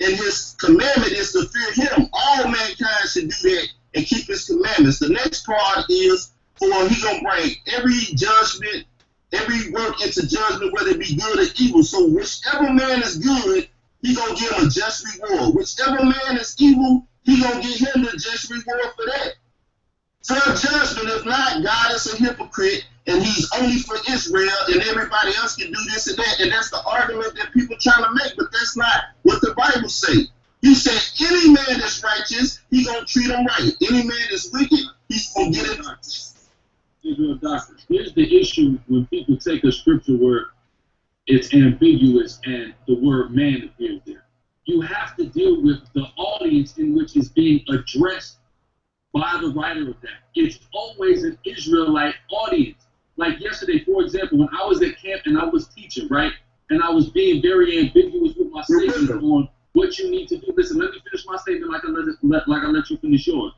Speaker 7: and his commandment is to fear him. All mankind should do that and keep his commandments. The next part is, for he gonna bring every judgment, every work into judgment, whether it be good or evil. So whichever man is good, he gonna give him a just reward. Whichever man is evil, he gonna give him the just reward for that. Fair judgment. If not, God is a hypocrite, and he's only for Israel, and everybody else can do this and that. And that's the argument that people trying to make, but that's not what the Bible say. He said, any man that's righteous, he gonna treat him right. Any man that's wicked, he's gonna get it.
Speaker 8: Israel doctrine. Here's the issue when people take a scripture where it's ambiguous and the word man appears there. You have to deal with the audience in which is being addressed by the writer of that. It's always an Israelite audience. Like yesterday, for example, when I was at camp and I was teaching, right? And I was being very ambiguous with my statements on what you need to do. Listen, let me finish my statement like I let you finish yours.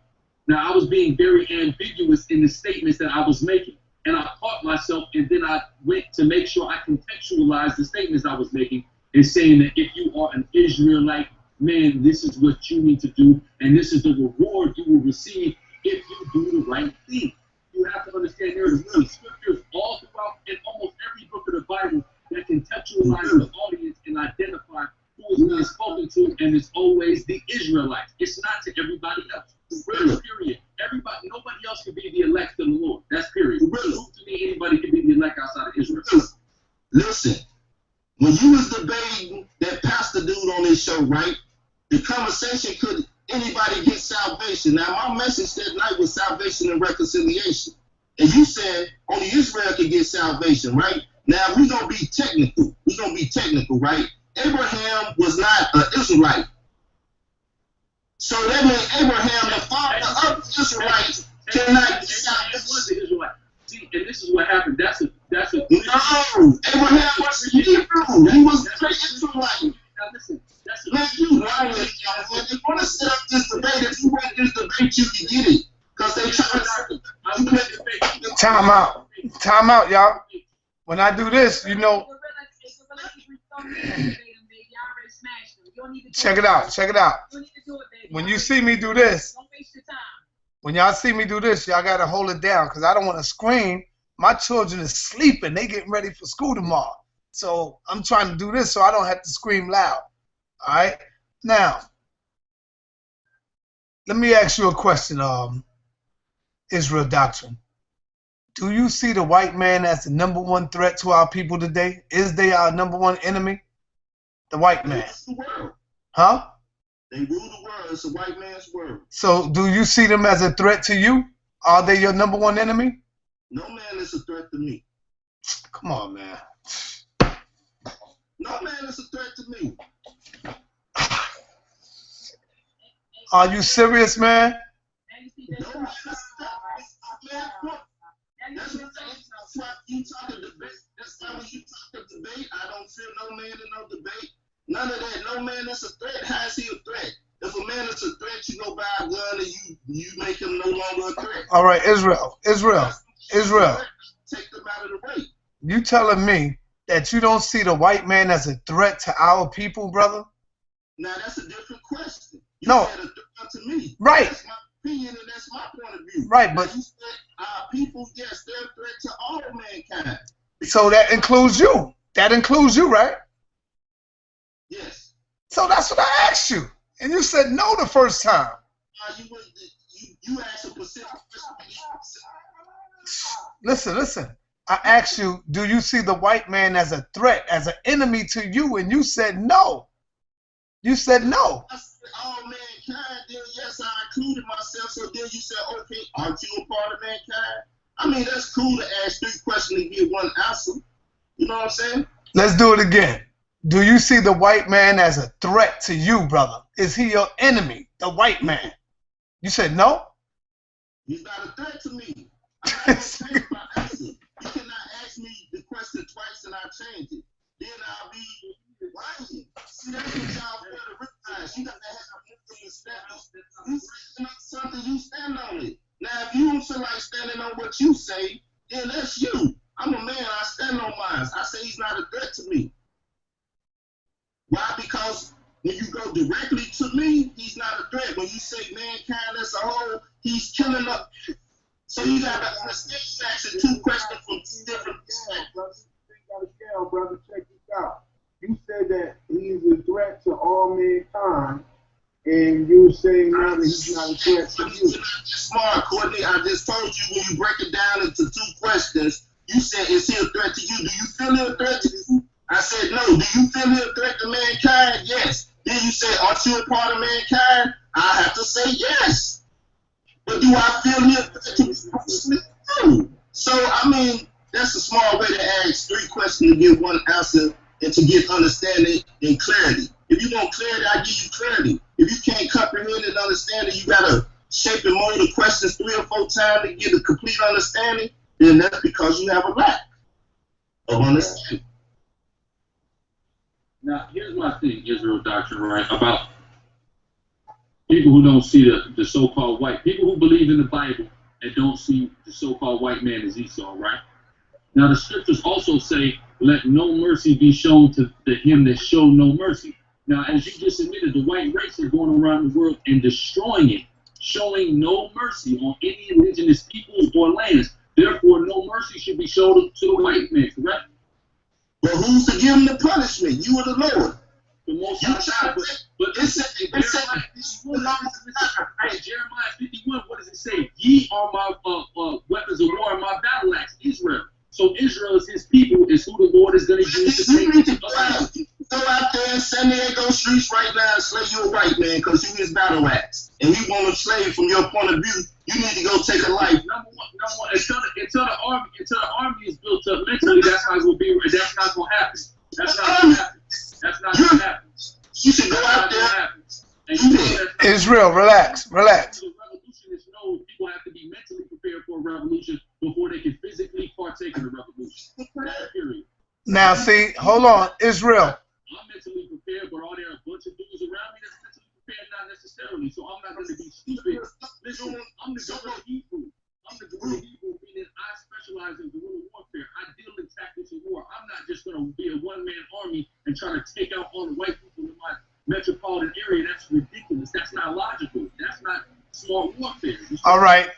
Speaker 8: Now, I was being very ambiguous in the statements that I was making. And I caught myself, and then I went to make sure I contextualized the statements I was making and saying that if you are an Israelite man, this is what you need to do, and this is the reward you will receive if you do the right thing. You have to understand there is really scriptures all throughout in almost every book of the Bible that contextualize the audience and identify who is being spoken to, and it's always the Israelites. It's not to everybody else. Period. Everybody, nobody else can be the elect of the Lord. That's period. Prove to me anybody can be the elect outside of Israel.
Speaker 7: Listen, when you was debating that pastor dude on this show, right? The conversation, could anybody get salvation? Now, my message that night was salvation and reconciliation. And you said only Israel can get salvation, right? Now, we're going to be technical. We're going to be technical, right? Abraham was not an Israelite. So that means Abraham, the father of the Israelites, cannot get salvation.
Speaker 8: See, and this is what happened. That's a
Speaker 7: no, Abraham was Hebrew. He was an Israelite.
Speaker 8: Now listen,
Speaker 7: man, you lying, man. They want to set up this debate. If you want this debate, you can get it. Because they try to
Speaker 1: time out. Time out, y'all. When I do this, you know. Check it out. Check it out. When you see me do this, when y'all see me do this, y'all got to hold it down because I don't want to scream. My children is sleeping. They getting ready for school tomorrow. So I'm trying to do this so I don't have to scream loud. All right? Now, let me ask you a question, Israel Doctrine. Do you see the white man as the #1 threat to our people today? Is they our #1 enemy? The white man. Huh?
Speaker 7: They rule the world. It's a white man's world.
Speaker 1: So do you see them as a threat to you? Are they your #1 enemy?
Speaker 7: No man is a threat to me.
Speaker 1: Come on, man.
Speaker 7: No man is a threat to me.
Speaker 1: Are you serious, man?
Speaker 7: No man is a threat. That's why you talk a debate. That's why when you talk a debate, I don't fear no man in no debate. None of that. No man is a threat. How is he a threat? If a man is a threat, you go buy a gun and you make him no longer a threat.
Speaker 1: All right, Israel.
Speaker 7: Take them out of the way.
Speaker 1: You telling me that you don't see the white man as a threat to our people, brother?
Speaker 7: Now that's a different question. You
Speaker 1: no.
Speaker 7: said a threat to me.
Speaker 1: Right.
Speaker 7: That's my opinion and that's my point of view.
Speaker 1: Right, but
Speaker 7: you said our people, yes, they're a threat to all mankind.
Speaker 1: So that includes you. That includes you, right?
Speaker 7: Yes.
Speaker 1: So that's what I asked you. And you said no the first time.
Speaker 7: You asked a specific question.
Speaker 1: Listen. I asked you, do you see the white man as a threat, as an enemy to you? And you said no. You said no.
Speaker 7: I said all mankind, then yes, I included myself. So then you said, okay, aren't you a part of mankind? I mean, that's cool to ask 3 questions and get 1 answer. You know what I'm saying?
Speaker 1: Let's do it again. Do you see the white man as a threat to you, brother? Is he your enemy, the white man? You said no?
Speaker 7: He's not a threat to me. I'm not change my answer. You cannot ask me the question twice and I change it. Then I'll be lying. See, that's what y'all fail to realize. You got to have a stand. You stand on something, you stand on it. Now, if you don't feel like standing on what you say, then that's you. I'm a man. I stand on mine. I say he's not a threat to me. Why? Because when you go directly to me, he's not a threat. When you say mankind as a whole, he's killing us. So you got to understand, you asking 2 questions from 2 different perspectives.
Speaker 3: Brother, check this out. You said that he is a threat to all mankind, and you were saying now that he's not a threat to you.
Speaker 7: You're not smart, Courtney. I just told you when you break it down into 2 questions, you said, is he a threat to you? Do you feel he a threat to you? I said, no. Do you feel he a threat to mankind? Yes. Then you said, aren't you a part of mankind? I have to say yes. But do I feel he a threat to me? No. So, I mean, that's a small way to ask 3 questions to get 1 answer and to get understanding and clarity. If you want clarity, I give you clarity. If you can't comprehend and understand it, you gotta shape and mold the questions 3 or 4 times to get a complete understanding, then that's because you have a lack of understanding.
Speaker 8: Now, here's my thing, Israel Doctrine, right, about people who don't see the so-called white, people who believe in the Bible and don't see the so-called white man as Esau, right? Now, the scriptures also say, let no mercy be shown to him that show no mercy. Now, as you just admitted, the white race is going around the world and destroying it, showing no mercy on any indigenous peoples or lands. Therefore, no mercy should be shown to the white man, correct?
Speaker 7: But who's to give him the punishment? You or the Lord?
Speaker 8: The Most
Speaker 7: You
Speaker 8: High. But Jeremiah 51, what does it say? Ye are my weapons of war and my battle axe, Israel. So Israel is his people, is who the Lord is going to use to take
Speaker 7: Go out there in San Diego streets right now and slay you a white man because you his battle axe. And you want to slay from your point of view, you need to go take a life.
Speaker 8: Number one, until the army is built up mentally, that's not going to be. That's not going to happen. That's not going to happen. That's not going to happen.
Speaker 7: You should go out there.
Speaker 1: Israel, relax.
Speaker 8: Revolutionists know people have to be mentally prepared for a revolution before they can physically partake in the revolution. That period.
Speaker 1: Now, see, hold on, Israel.
Speaker 8: I'm mentally prepared, but are there a bunch of dudes around me that's mentally prepared? Not necessarily. So I'm not going to be stupid. Listen, I'm the guerrilla Hebrew. I'm the guerrilla Hebrew, meaning I specialize in guerrilla warfare. I deal in tactics of war. I'm not just going to be a one-man army and try to take out all the white people in my metropolitan area. That's ridiculous. That's not logical. That's not smart warfare.
Speaker 1: All right.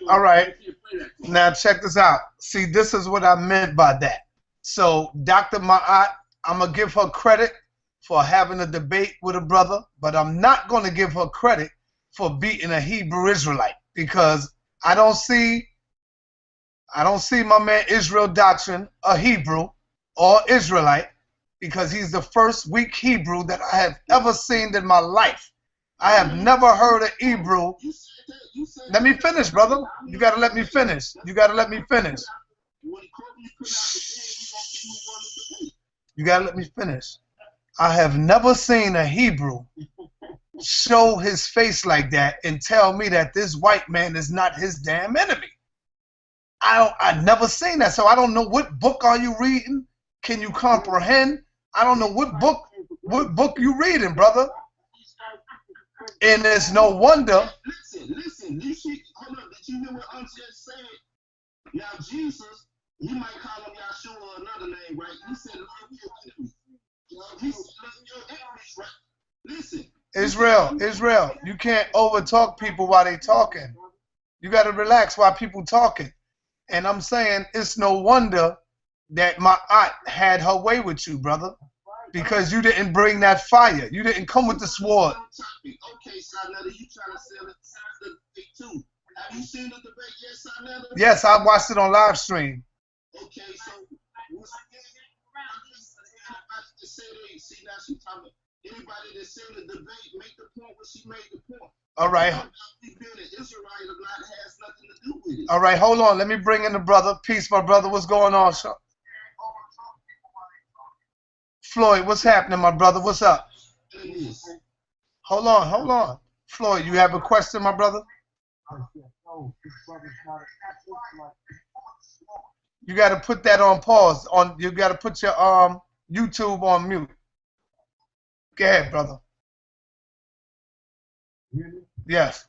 Speaker 1: Now check this out. See, this is what I meant by that. So Dr. Maat, I'm going to give her credit for having a debate with a brother, but I'm not going to give her credit for beating a Hebrew Israelite, because I don't see my man Israel Doctrine a Hebrew or Israelite, because he's the first weak Hebrew that I have ever seen in my life. I have never heard a Hebrew. Let me finish, brother. You got to let me finish. You got to let me finish. You got to let me finish. I have never seen a Hebrew show his face like that and tell me that this white man is not his damn enemy. I've never seen that, so I don't know what book are you reading. Can you comprehend? I don't know what book you reading, brother. And it's no wonder.
Speaker 7: Listen. You see, hold up. Did you hear what Ankh said? Now Jesus, you might call him Yahshua or another name, right? He said, "Love your enemies." He said, "Love your enemies," right? Listen.
Speaker 1: Israel, you can't overtalk people while they talking. You got to relax while people talking. And I'm saying it's no wonder that my aunt had her way with you, brother, because you didn't bring that fire. You didn't come with the sword.
Speaker 7: Okay, Sanetta, you trying to sell it too. Have you seen the debate yet, Sanetta?
Speaker 1: Yes, I watched it on live stream.
Speaker 7: Okay, so once again, see, now she talking. Anybody that said the debate, make the point where she made the point.
Speaker 1: All right.
Speaker 7: Being an Israelite or not has nothing to do with it.
Speaker 1: All right, hold on. Let me bring in the brother. Peace, my brother. What's going on, sir? Floyd, what's happening, my brother? What's up? Hold on. Floyd, you have a question, my brother? You got to put that on pause. You got to put your YouTube on mute. Go ahead, brother. Yes.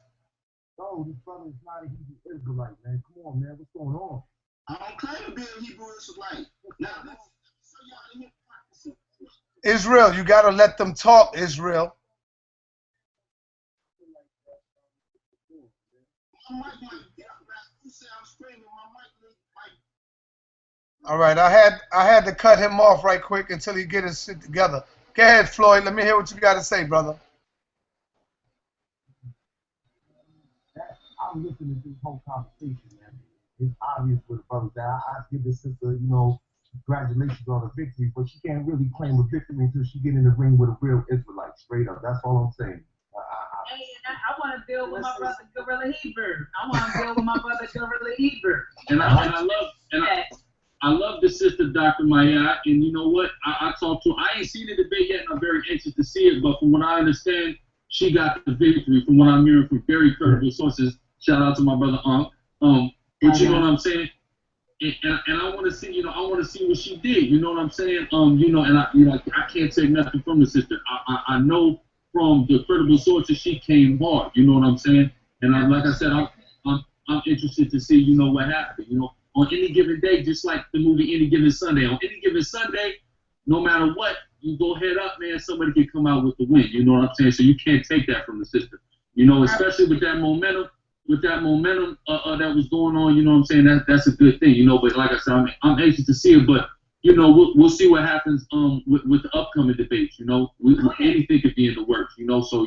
Speaker 3: No, this brother is not a Hebrew Israelite, man. Come on, man. What's going on?
Speaker 7: I don't claim to be a Hebrew Israelite. Now,
Speaker 1: Israel, you got to let them talk, Israel. All right, I had to cut him off right quick until he get his shit together. Go ahead, Floyd. Let me hear what you got to say, brother.
Speaker 9: was listening to this whole conversation, man. It's obvious for the brothers that I give this sister, you know, congratulations on a victory, but she can't really claim a victory until she get in the ring with a real Israelite, straight up. That's all I'm saying.
Speaker 2: I want to build with my brother Guerrilla Hebrew. I want to build with my brother Guerrilla Hebrew.
Speaker 8: And I love the sister, Dr. Maat, and you know what? I talked to her. I ain't seen the debate yet, and I'm very anxious to see it, but from what I understand, she got the victory from what I'm hearing from very credible sources. Shout out to my brother Ankh. But you know what I'm saying? And I want to see, I want to see what she did. You know what I'm saying? And I can't take nothing from the sister. I know from the credible sources she came hard. You know what I'm saying? And like I said, I'm interested to see, what happened. On any given day, just like the movie Any Given Sunday. On any given Sunday, no matter what, you go head up, man. Somebody can come out with the win. You know what I'm saying? So you can't take that from the sister. Especially with that momentum. That was going on, you know what I'm saying? That's a good thing, But like I said, I'm anxious to see it. But we'll see what happens with the upcoming debates. Anything could be in the works. So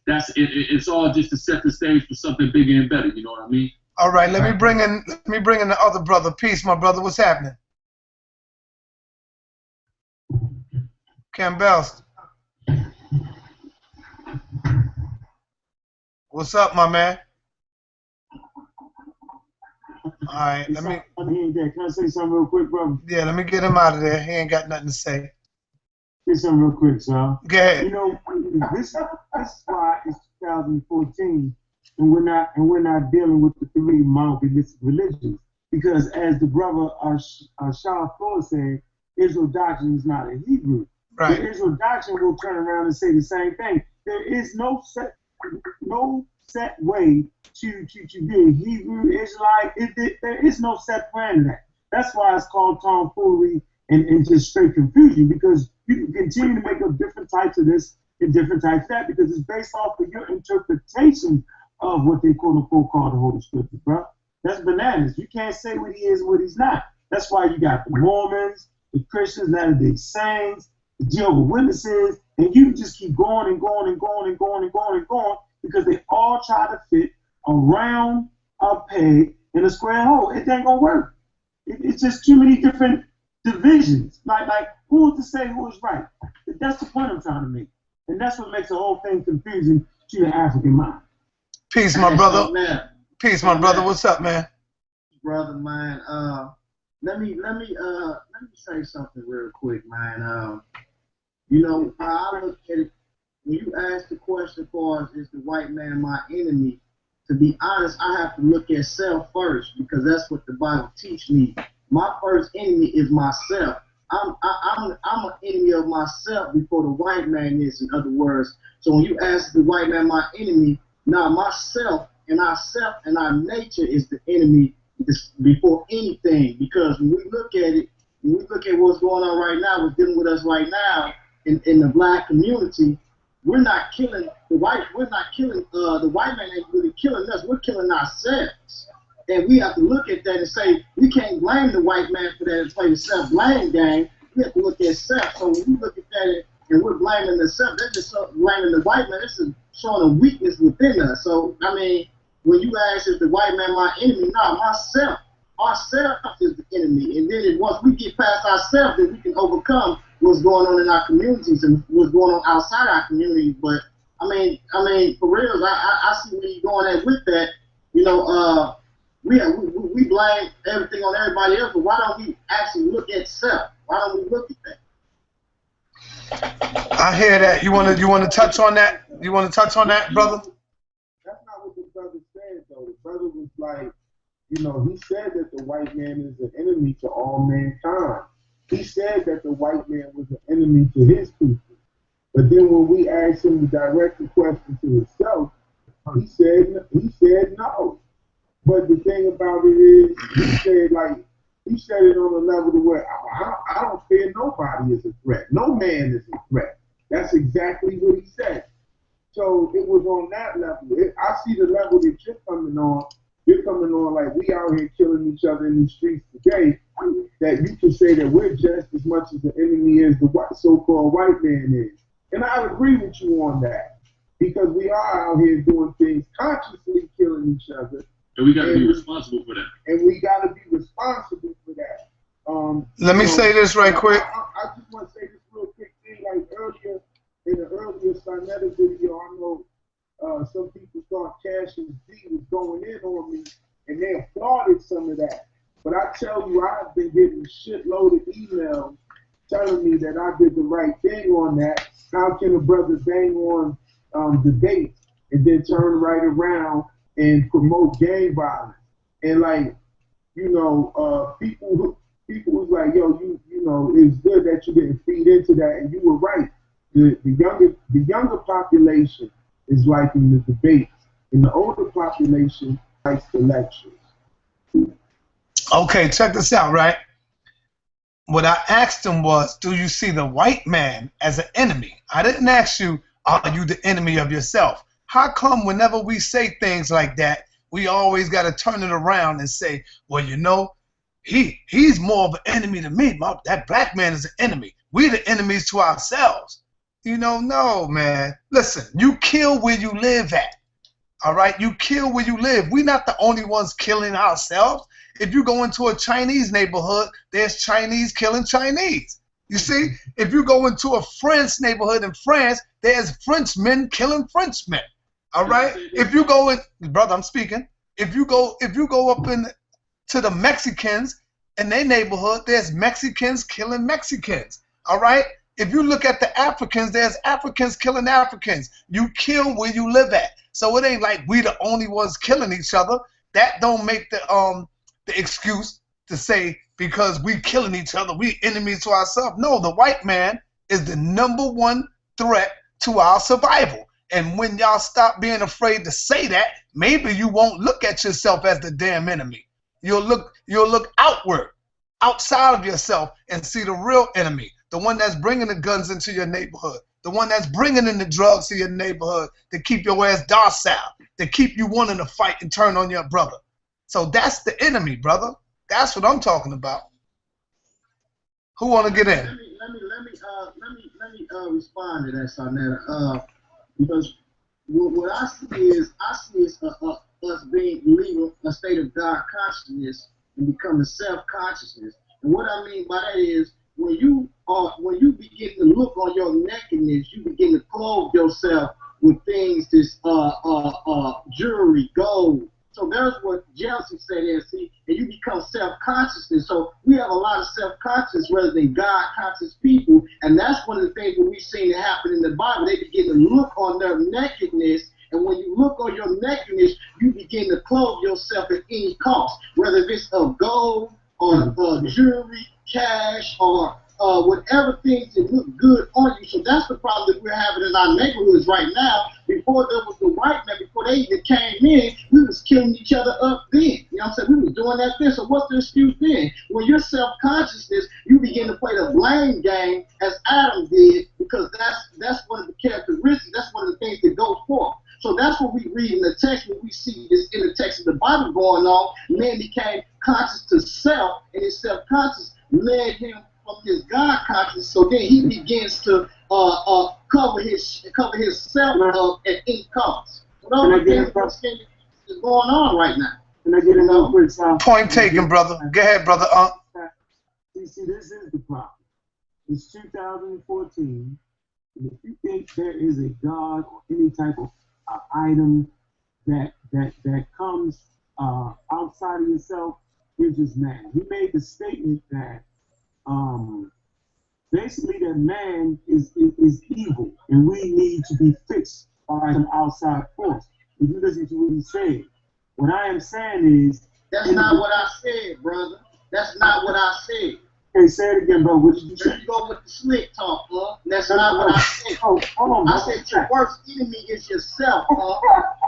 Speaker 8: that's it. It's all just to set the stage for something bigger and better. You know what I mean?
Speaker 1: All right, let me bring in the other brother. Peace, my brother. What's happening? Campbell. What's up, my man? All right, let me.
Speaker 5: Can I say something real quick, brother?
Speaker 1: Yeah, let me get him out of there. He ain't got nothing to say.
Speaker 5: Say something real quick, son.
Speaker 1: Go ahead.
Speaker 5: This is why it's 2014, and we're not dealing with the three monotheistic religions, because as the brother Shah Floyd said, Israel doctrine is not a Hebrew.
Speaker 1: Right.
Speaker 5: The Israel doctrine will turn around and say the same thing. There is no set way to be a Hebrew Israelite. There is no set plan to that. That's why it's called tomfoolery and just straight confusion, because you can continue to make up different types of this and different types of that, because it's based off of your interpretation of what they quote unquote call the Holy Scriptures, bro. That's bananas. You can't say what he is and what he's not. That's why you got the Mormons, the Christians, Latter-day Saints, the Jehovah's Witnesses, and you just keep going and going and going and going and going and going, because they all try to fit a round, a peg, in a square hole. It ain't gonna work. It's just too many different divisions. Like who is to say who is right? That's the point I'm trying to make, and that's what makes the whole thing confusing to the African mind.
Speaker 1: Peace, my brother. Peace, my brother. What's up, man?
Speaker 9: Brother, man. Let me say something real quick, man. How I look at it. When you ask the question for us, is the white man my enemy? To be honest, I have to look at self first, because that's what the Bible teaches me. My first enemy is myself. I'm an enemy of myself before the white man is, in other words. So when you ask the white man my enemy, now myself and our nature is the enemy before anything. Because when we look at it, when we look at what's going on right now, what's dealing with us right now in the black community, we're not killing the white. We're not killing the white man. Ain't really killing us. We're killing ourselves, and we have to look at that and say we can't blame the white man for that and play the self-blame game. We have to look at self. So when we look at that and we're blaming the self, that's just blaming the white man. This is showing a weakness within us. So I mean, when you ask is the white man my enemy, no, myself. Ourself is the enemy, and then once we get past ourselves, then we can overcome what's going on in our communities and what's going on outside our communities. But I mean, for real, I see where you're going at with that. We blame everything on everybody else, but why don't we actually look at self? Why don't we look at that?
Speaker 1: I hear that. You want to touch on that? You want to touch on that, brother?
Speaker 3: That's not what the brother said, though. The brother was like, he said that the white man is an enemy to all mankind. He said that the white man was an enemy to his people. But then when we asked him to direct the question to himself, he said no. But the thing about it is, he said it on a level to where I don't fear nobody as a threat. No man is a threat. That's exactly what he said. So it was on that level. I see the level that you're coming on. You're coming on like we out here killing each other in the streets today, that you can say that we're just as much as the enemy as the so-called white man is. And I agree with you on that, because we are out here doing things, consciously killing each other.
Speaker 8: And we got to be responsible for that.
Speaker 3: And we got to be responsible for that.
Speaker 1: Let me say this right quick.
Speaker 3: I just want to say this real quick thing. Like earlier, in the earlier Sarnetta video, I know some people thought Cassius D was going in on me, and they applauded some of that. But I tell you, I've been getting a shitload of emails telling me that I did the right thing on that. How can a brother bang on debate and then turn right around and promote gang violence? And like, you know, people was like, yo, you know, it's good that you didn't feed into that, and you were right. The younger population is liking the debates, and the older population likes the lectures.
Speaker 1: Okay, check this out, right? What I asked him was, do you see the white man as an enemy? I didn't ask you, are you the enemy of yourself? How come whenever we say things like that, we always got to turn it around and say, well, you know, he's more of an enemy to me. That black man is an enemy. We the enemies to ourselves. You know, no, man. Listen, you kill where you live at. All right? You kill where you live. We're not the only ones killing ourselves. If you go into a Chinese neighborhood, there's Chinese killing Chinese. You see? If you go into a French neighborhood in France, there's Frenchmen killing Frenchmen. All right? If you go in, brother, I'm speaking. If you go up in to the Mexicans in their neighborhood, there's Mexicans killing Mexicans. All right? If you look at the Africans, there's Africans killing Africans. You kill where you live at. So it ain't like we the only ones killing each other. That don't make the excuse to say because we killing each other, we enemies to ourselves. No, the white man is the #1 threat to our survival. And when y'all stop being afraid to say that, maybe you won't look at yourself as the damn enemy. You'll look outward, outside of yourself, and see the real enemy, the one that's bringing the guns into your neighborhood, the one that's bringing in the drugs to your neighborhood to keep your ass docile, to keep you wanting to fight and turn on your brother. So that's the enemy, brother. That's what I'm talking about. Who want to get in?
Speaker 9: Let me respond to that, Sarnetta. Because what I see is us being leaving a state of God consciousness and becoming self-consciousness. And what I mean by that is when you begin to look on your nakedness, you begin to clothe yourself with things this jewelry, gold. So there's what Jealousy said there, see, and you become self-consciousness. So we have a lot of self-conscious rather than God-conscious people, and that's one of the things that we've seen to happen in the Bible. They begin to look on their nakedness, and when you look on your nakedness, you begin to clothe yourself at any cost, whether it's of gold or jewelry, cash, or whatever things that look good on you. So that's the problem that we're having in our neighborhoods right now. Before there was the white man, before they even came in, we was killing each other up then. You know what I'm saying? We was doing that then. So what's the excuse then? When you're self-consciousness, you begin to play the blame game as Adam did, because that's one of the characteristics, that's one of the things that goes forth. So that's what we read in the text, when we see this in the text of the Bible going on. Man became conscious to self, and his self-conscious led him from his God conscious, so then he begins to cover his self up at any cost. So those are things that's going on right now.
Speaker 5: Can I get in real quick, Sam?
Speaker 1: Point taken, brother. Go ahead, brother.
Speaker 5: See, this is the problem. It's 2014, and if you think there is a God or any type of item that comes outside of yourself, you're just mad. He made the statement that basically that man is evil, and we need to be fixed by some outside force. If you listen to what he said, what I am saying is
Speaker 9: that's not what I said, brother. That's not what I said.
Speaker 5: Okay, say it again, bro. What did you say?
Speaker 9: There you go with the slick talk, huh? That's not what I said.
Speaker 5: Oh, hold on,
Speaker 9: I said your worst enemy is yourself, huh?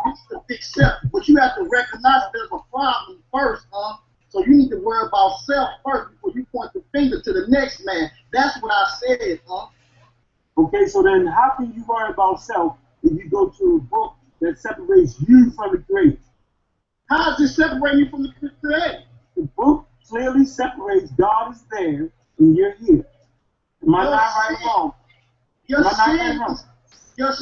Speaker 9: You need to fix self, but you have to recognize there's a problem first, huh? So you need to worry about self first before you point the finger to the next man. That's what I said, huh?
Speaker 5: Okay, so then how can you worry about self if you go to a book that separates you from the creator?
Speaker 9: How does it separate you from the creator?
Speaker 5: The book clearly separates God is there and you're here. Am I not right or wrong?
Speaker 9: Your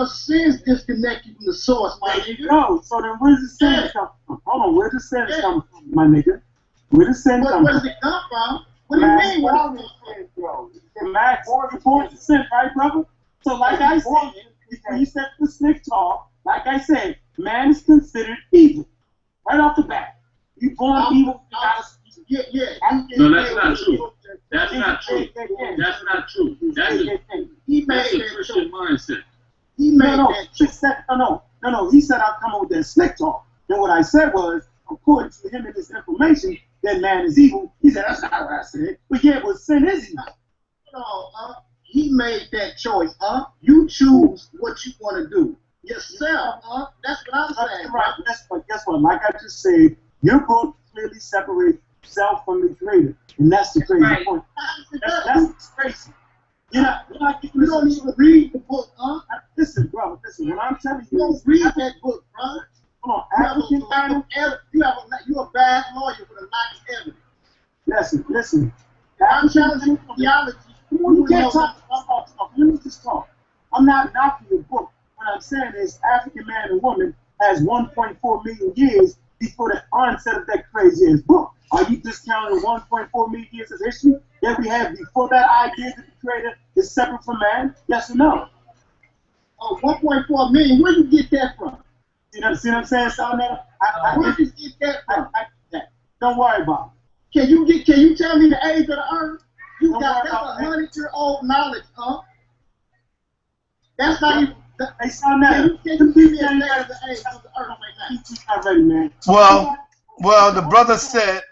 Speaker 9: sins disconnect you from the source, my nigga.
Speaker 5: No, so then where's the sin come from? Hold on, where's the sin come from, my nigga? Where the sin come from?
Speaker 9: Where does it come from? What do you mean? Where does it sin from?
Speaker 5: Max, 4%, right, brother? So like I said, before you said the slick talk, like I said, man is considered evil. Right off the bat. You born evil.
Speaker 9: Yeah.
Speaker 8: No, that's not true. That's not true. That's not true. That's a Christian mindset.
Speaker 9: He made that choice.
Speaker 5: No. He said I'll come up with that slick talk. And what I said was, according to him and his information, that man is evil. He said, that's not what I said. But yeah, but sin is evil.
Speaker 9: No, he made that choice, You choose what you want to do. Yourself, That's what I'm saying.
Speaker 5: Right. But guess what? Like I just said, your book clearly separates self from the creator. And that's the crazy point. That's crazy. You don't even read the book, Listen, bro, when I'm telling you,
Speaker 9: don't read that book, bro.
Speaker 5: Come on, African man.
Speaker 9: You're a bad lawyer with a lack of evidence.
Speaker 5: Listen.
Speaker 9: I'm telling you theology.
Speaker 5: You can't talk. Let me just talk. I'm not knocking your book. What I'm saying is African man and woman has 1.4 million years before the onset of that crazy ass book. Are you discounting 1.4 million years of history that we have before that idea that the creator is separate from man? Yes or no?
Speaker 9: Oh, 1.4 million. Where you get that from?
Speaker 5: See what I'm saying, Salnetta?
Speaker 9: Where did you get that from?
Speaker 5: Don't worry about
Speaker 9: it. Can you tell me the age of the earth? That's 100-year-old knowledge, That's not even.
Speaker 5: Hey, Salnetta,
Speaker 9: can you give me a letter of the age of the earth right now?
Speaker 5: He's not ready, man.
Speaker 1: Well, the brother said.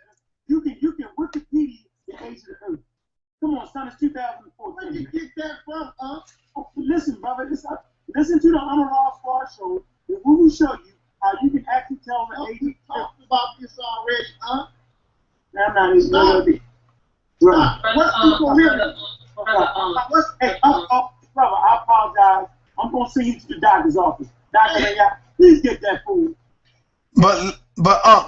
Speaker 5: You can Wikipedia the age of the earth. Come on, son, it's 2014.
Speaker 9: Where did you get that from,
Speaker 5: Listen, brother, listen to the Unraw Squad show. We will show you how you can actually tell the age of the earth.
Speaker 9: We talked about this already,
Speaker 5: I'm not even
Speaker 9: going to
Speaker 5: Brother, brother, I apologize. I'm going to send you to the doctor's office. Doctor, please get that food.
Speaker 1: But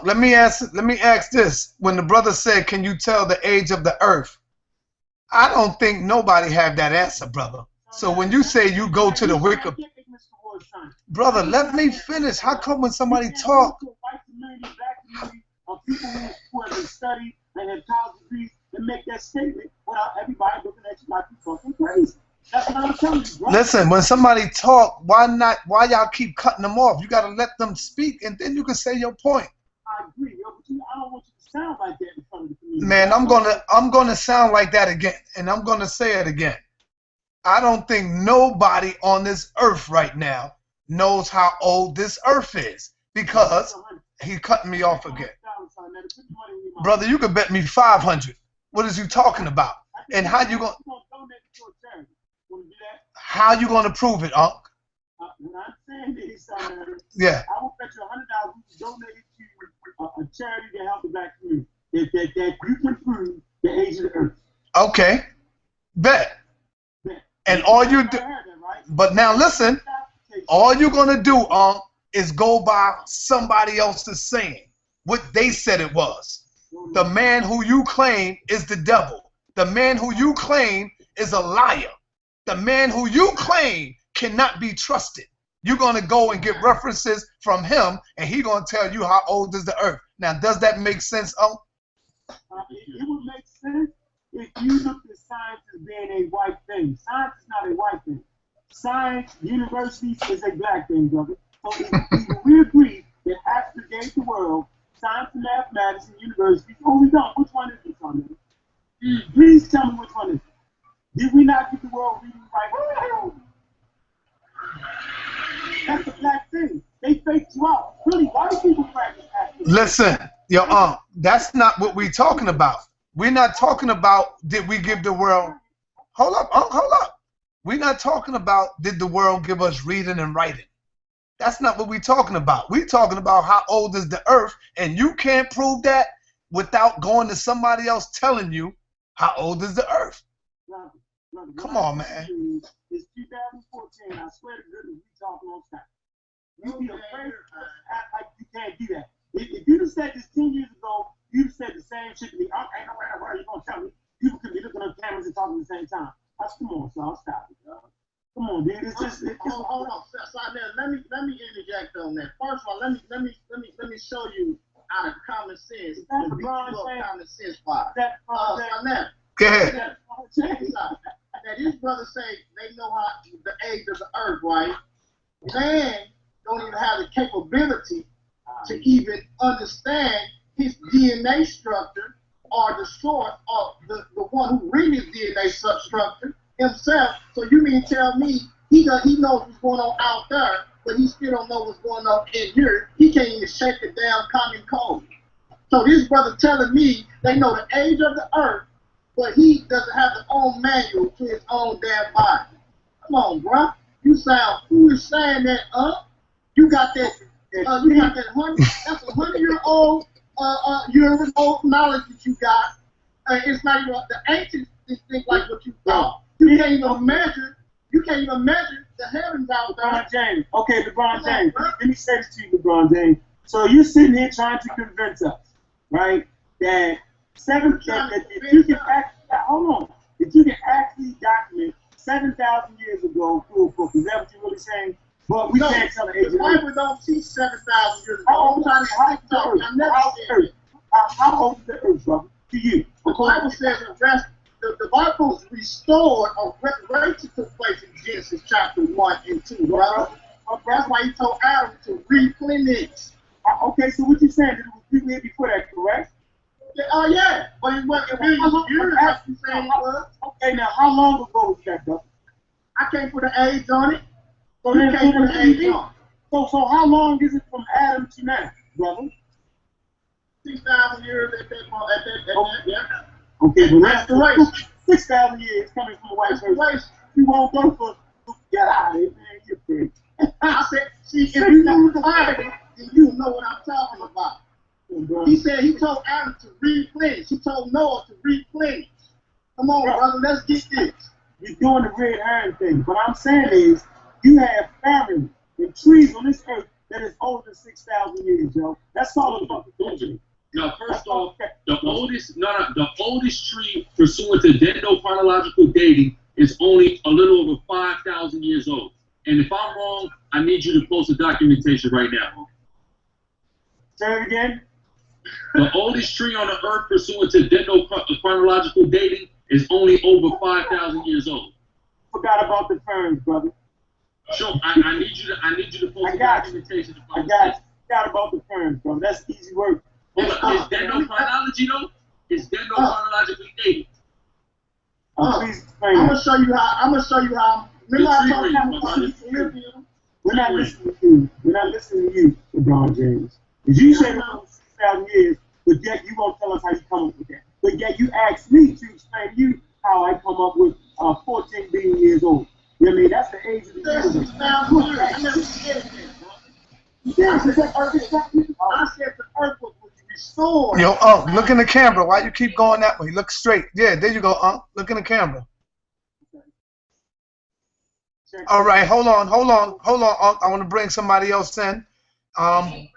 Speaker 1: let me ask this. When the brother said, can you tell the age of the earth? I don't think nobody have that answer, brother. So when you say you go to the Wikipedia, brother, let me finish. How come when somebody talk?
Speaker 5: People who have been studied and have college degrees and make that statement without everybody looking at you like you're fucking crazy. That's what I'm telling you, bro.
Speaker 1: Listen, when somebody talk, why y'all keep cutting them off? You got to let them speak, and then you can say your point.
Speaker 5: I agree, but I don't want you to sound like that in front of the community.
Speaker 1: Man, I'm gonna sound like that again, and I'm gonna say it again. I don't think nobody on this earth right now knows how old this earth is, because he cutting me off again. Brother, you could bet me 500. What is you talking about? And how you going? How you going to prove it, Unc?
Speaker 5: When I'm saying this,
Speaker 1: yeah.
Speaker 5: I will bet you $100 we can donate it to a charity to help the black community. That you can prove the age of the earth.
Speaker 1: Okay, bet. And all you do, but now listen, all you're gonna do, is go by somebody else's saying what they said it was. The man who you claim is the devil. The man who you claim is a liar. The man who you claim cannot be trusted. You're gonna go and get references from him, and he's gonna tell you how old is the earth. Now, does that make sense,
Speaker 5: It would make sense if you look at science as being a white thing. Science is not a white thing. Science, universities is a black thing, brother. So if we agree that Africa gave the world science and mathematics and universities, we don't. Which one is this on there? Please tell me which one is it. Did we not get the world reading right? That's a black thing. They faked you out. Really, white people practice Africa.
Speaker 1: Listen, that's not what we're talking about. We're not talking about did we give the world. Hold up. We're not talking about did the world give us reading and writing. That's not what we're talking about. We're talking about how old is the earth, and you can't prove that without going to somebody else telling you how old is the earth.
Speaker 5: Brother,
Speaker 1: come on, man.
Speaker 5: It's 2014. I swear to goodness, we talking on time. You be afraid to act like you can't do that. If you'd have said this 10 years ago, you'd have said the same shit to me. I ain't nowhere where you gonna tell me. People could be looking on cameras and talking at the same time. Come on, son, stop it, dog. Come on, dude. It's just
Speaker 9: hold on. Let me interject on that. First of all, let me show you out of common sense. The common sense part.
Speaker 1: Go ahead.
Speaker 9: Now these brothers say they know how the age of the earth, right? Man don't even have the capability to even understand his DNA structure or the source of the one who read his DNA structure himself. So you mean tell me he knows what's going on out there, but he still don't know what's going on in here. He can't even shake the damn common code. So this brother telling me they know the age of the earth, but he doesn't have his own manual to his own damn body. Come on, bro. You sound foolish saying that, You got that, that's 100-year-old knowledge that you got. It's not even the ancients think like what you thought. You can't even measure the heavens out there.
Speaker 5: LeBron James. Okay, LeBron James. Let me say this to you, LeBron James. So you're sitting here trying to convince us, right, that if you can actually document 7,000 years ago through a book, is that what you're really saying? But we can't tell the age of the earth.
Speaker 9: The Bible don't teach 7,000 years ago.
Speaker 5: How old is the earth, brother, to you?
Speaker 9: The Bible says the Bible restored or restoration took place in Genesis chapter 1 and 2, brother. That's why he told Adam to replenish.
Speaker 5: Okay, so what you saying? It was people here before that, correct?
Speaker 9: Yeah. But it wasn't years like you saying it was.
Speaker 5: Okay, now how long ago was that, brother?
Speaker 9: I can't put an age on it. So you can't put an age on it.
Speaker 5: So how long is it from Adam to now, brother?
Speaker 9: 6,000 years at that, yeah.
Speaker 5: Okay, but that's
Speaker 9: restoration.
Speaker 5: 6,000 years coming from a white person. You won't go for get out of here, man. You're free.
Speaker 9: I said, see, if you know the Bible, then you know what I'm talking about. He said he told Adam to replenish. He told Noah to replenish. Come on, brother, let's get this.
Speaker 5: You're doing the red herring thing. What I'm saying is, you have family and trees on this earth that is older than 6,000 years, yo. That's all about the culture.
Speaker 8: Now, first off, the oldest tree pursuant to dendrochronological dating is only a little over 5,000 years old. And if I'm wrong, I need you to post the documentation right now.
Speaker 5: Say it again.
Speaker 8: The oldest tree on the earth pursuant to dendrochronological dating is only over 5,000 years old.
Speaker 5: Forgot about the ferns, brother.
Speaker 8: Sure, I need you to post the documentation.
Speaker 5: I forgot about the ferns, brother. That's easy work.
Speaker 8: Is dendrochronology though? Is dendrochronologically dated?
Speaker 5: Please explain.
Speaker 9: I'm gonna show you how. Remember I told you
Speaker 5: We're not listening to you. We're not listening to you, LeBron James. Because you said it was 6,000 years, but yet you won't tell us how you come up with that. But yet you asked me to explain to you how I come up with 14 billion years old. You know what I mean? That's the age of the universe.
Speaker 9: I never said it, bro. I said the earth was restored.
Speaker 1: Yo, look in the camera. Why you keep going that way? Look straight. Yeah, there you go, Look in the camera. All right, hold on. I want to bring somebody else in.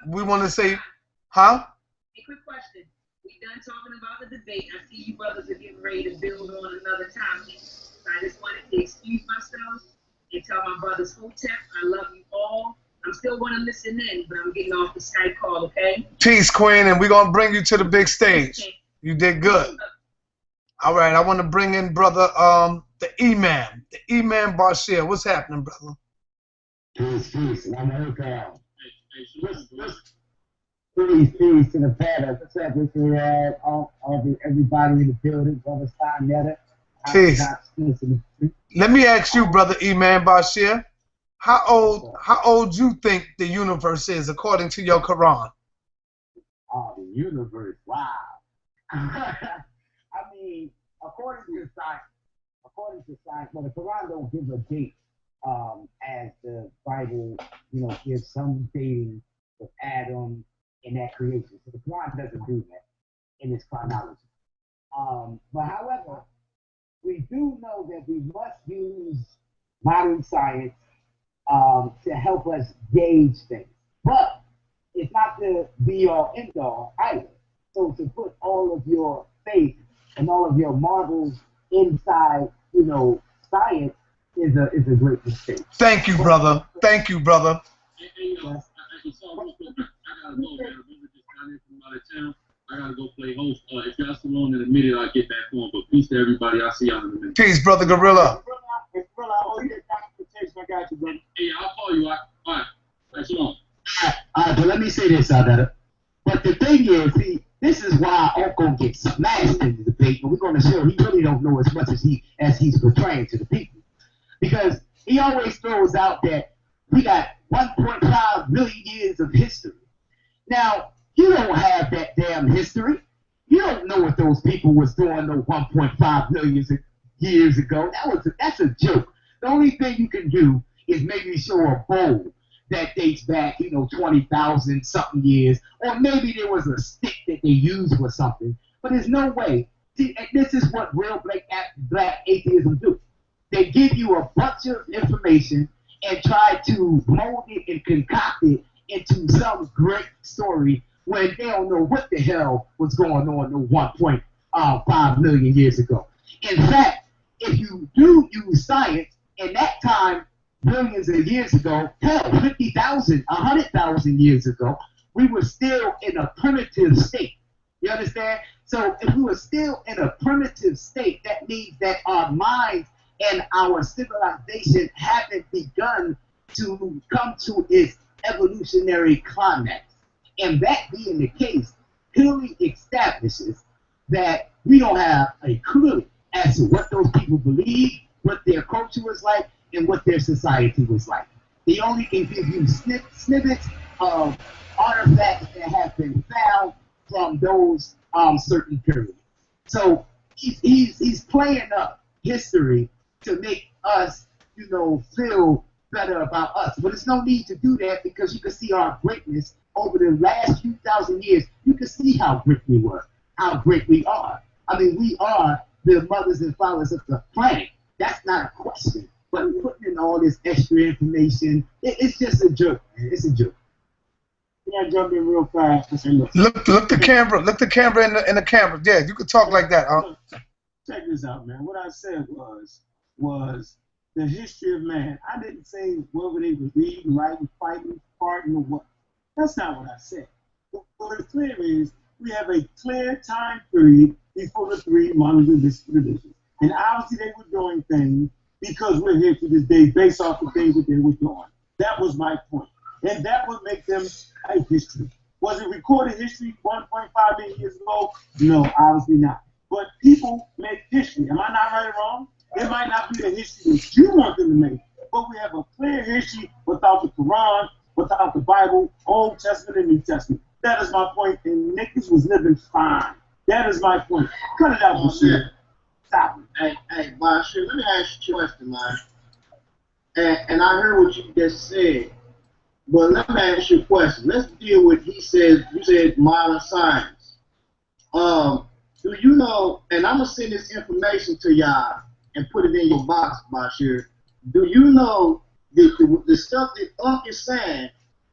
Speaker 1: We want to say, huh?
Speaker 2: A quick question. We done talking about the debate. I see you brothers are getting ready to build on another topic. So I just wanted to excuse myself and tell my brothers Hotep, I love you all. I'm still going to listen in, but I'm getting off the Skype call, okay?
Speaker 1: Peace, Queen, and we're going to bring you to the big stage. Okay. You did good. All right, I want to bring in brother, the E-Man Bashir. What's happening, brother?
Speaker 10: Peace. I'm Ankh. Peace to the panel. What's up with everybody in the building, brother Stein.
Speaker 1: Peace. Let me ask you, brother E-Man Bashir, how old you think the universe is according to your Quran?
Speaker 10: Oh, the universe! Wow. I mean, according to science, well, the Quran don't give a date, as the Bible, gives some dating of Adam in that creation. So the Quran doesn't do that in its chronology. But however, we do know that we must use modern science to help us gauge things. But it's not the be-all, end-all either. So to put all of your faith and all of your marbles inside, science is a great mistake.
Speaker 1: Thank you, brother. Thank you, brother.
Speaker 8: Hey, yo, I gotta go, man. We just got in from out of town. I gotta go play host. If y'all still on in a minute, I'll get back on. But peace to everybody. I'll see y'all in a minute.
Speaker 1: Peace, brother Guerrilla.
Speaker 5: Brother, I owe you documentation. I got you, brother.
Speaker 8: Hey, I'll call you. All right. Thanks so long.
Speaker 10: All right, but let me say this, Adetta. But the thing is, see, this is why Uncle gets smashed in the debate, and we're going to show he really don't know as much as he's portraying to the people. Because he always throws out that we got 1.5 million years of history. Now, you don't have that damn history. You don't know what those people was doing no 1.5 million years ago. That's a joke. The only thing you can do is maybe show a bowl that dates back, 20,000 something years, or maybe there was a stick that they used for something. But there's no way. See, and this is what real black atheism do. They give you a bunch of information and try to mold it and concoct it into some great story when they don't know what the hell was going on no 1.5 million years ago. In fact, if you do use science, in that time, millions of years ago, hell, 50,000, 100,000 years ago, we were still in a primitive state. You understand? So if we were still in a primitive state, that means that our minds and our civilization haven't begun to come to its evolutionary climax. And that being the case, clearly establishes that we don't have a clue as to what those people believe, what their culture was like, and what their society was like. They only can give you snippets of artifacts that have been found from those certain periods. So he's playing up history to make us, feel better about us. But there's no need to do that because you can see our greatness over the last few thousand years. You can see how great we were, how great we are. I mean, we are the mothers and fathers of the planet. That's not a question. But putting in all this extra information, it's just a joke, man. It's a joke.
Speaker 5: Yeah, jump in real fast.
Speaker 1: Look the camera. Look the camera in the camera. Yeah, you can talk like that, huh?
Speaker 5: Check this out, man. What I said was the history of man. I didn't say whether they was reading, writing, fighting, farting, or what. That's not what I said. What it's clear is we have a clear time period before the three monotheistic religions. And obviously they were doing things because we're here to this day based off the things that they were doing. That was my point. And that would make them a history. Was it recorded history 1.5 million years ago? No, obviously not. But people make history. Am I not right or wrong? It might not be the history that you want them to make, but we have a clear history without the Quran, without the Bible, Old Testament and New Testament. That is my point, and niggas was living fine. That is my point. Cut it out, Bashir. Stop it.
Speaker 9: Hey, Bashir, let me ask you a question, man. And I heard what you just said, but let me ask you a question. Let's deal with, you said modern science. Do you know, and I'm going to send this information to y'all and put it in your box, Bashir. Do you know that the stuff that Ankh is saying,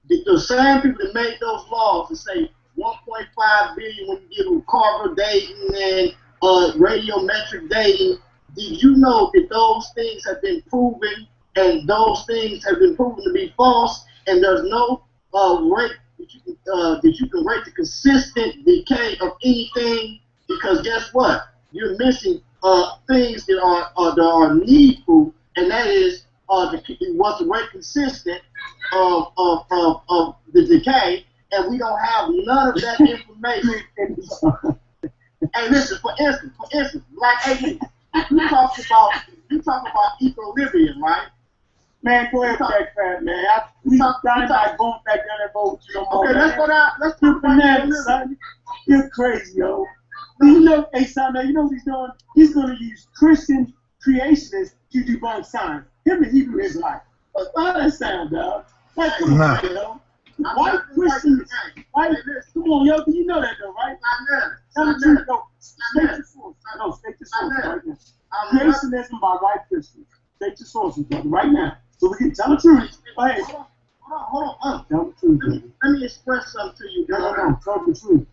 Speaker 9: that the same people that made those laws to say 1.5 billion when you give them Carver dating and radiometric dating, did you know that those things have been proven and those things have been proven to be false, and there's no rate that you can rate the consistent decay of anything? Because guess what? You're missing things that are needful, and that is what's the rate consistent of the decay, and we don't have none of that information. And listen, for instance, Black atheists, you talk about equilibrium, right?
Speaker 5: Man, go ahead, Jack Fat, man. We talk going back down that road.
Speaker 9: Okay, let's go down. Let's talk about that.
Speaker 5: You're crazy, yo. You know, hey, son, man, you know what he's doing? He's going to use Christian creationists to debunk science. Him and Hebrew Israelite. How that sound, dog? Like, come on, yo. White Christians, come on, yo, you know that though, right? Tell the truth, no. State your source. No, state your source right now. Creationism by white Christians. State your sources, brother, right now. So we can tell the truth. Go ahead.
Speaker 9: Hold on.
Speaker 5: Tell the truth,
Speaker 9: let me express something to you.
Speaker 5: No, tell the truth.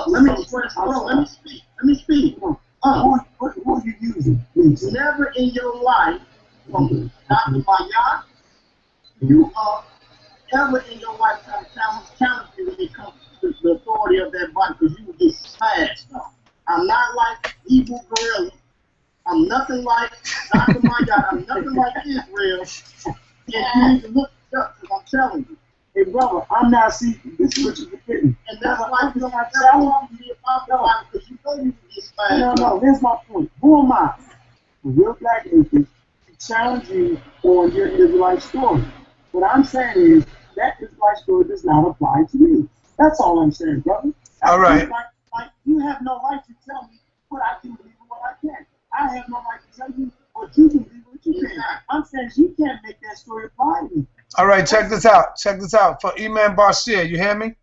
Speaker 9: Let me express. Hold on, let me speak.
Speaker 5: Who are you using? Please.
Speaker 9: Never in your life So, Dr. Maat, you are ever in your lifetime challenge me when it comes to the authority of that body, because you will get smashed. I'm not like evil Guerrilla. I'm nothing like Dr. Maat. I'm nothing like Israel. And you need to look it up, because I'm telling you.
Speaker 5: Hey, brother, I'm not seeking. This is what you're forgetting.
Speaker 9: And that's why you don't have to challenge me about the body, because you know you can get smashed.
Speaker 5: No, here's my point. Who am I, the real black atheist, to challenge you on your Israelite story? What I'm saying is that Israelite story does not apply to me. That's all I'm saying, brother.
Speaker 1: All right.
Speaker 5: Like, you have no right to tell me what I can believe and what I can't. I have no right to tell you what you can believe and what you can't. I'm saying you can't make that story apply to me.
Speaker 1: All right, check this out. Check this out. For Imam Bashir, you hear me?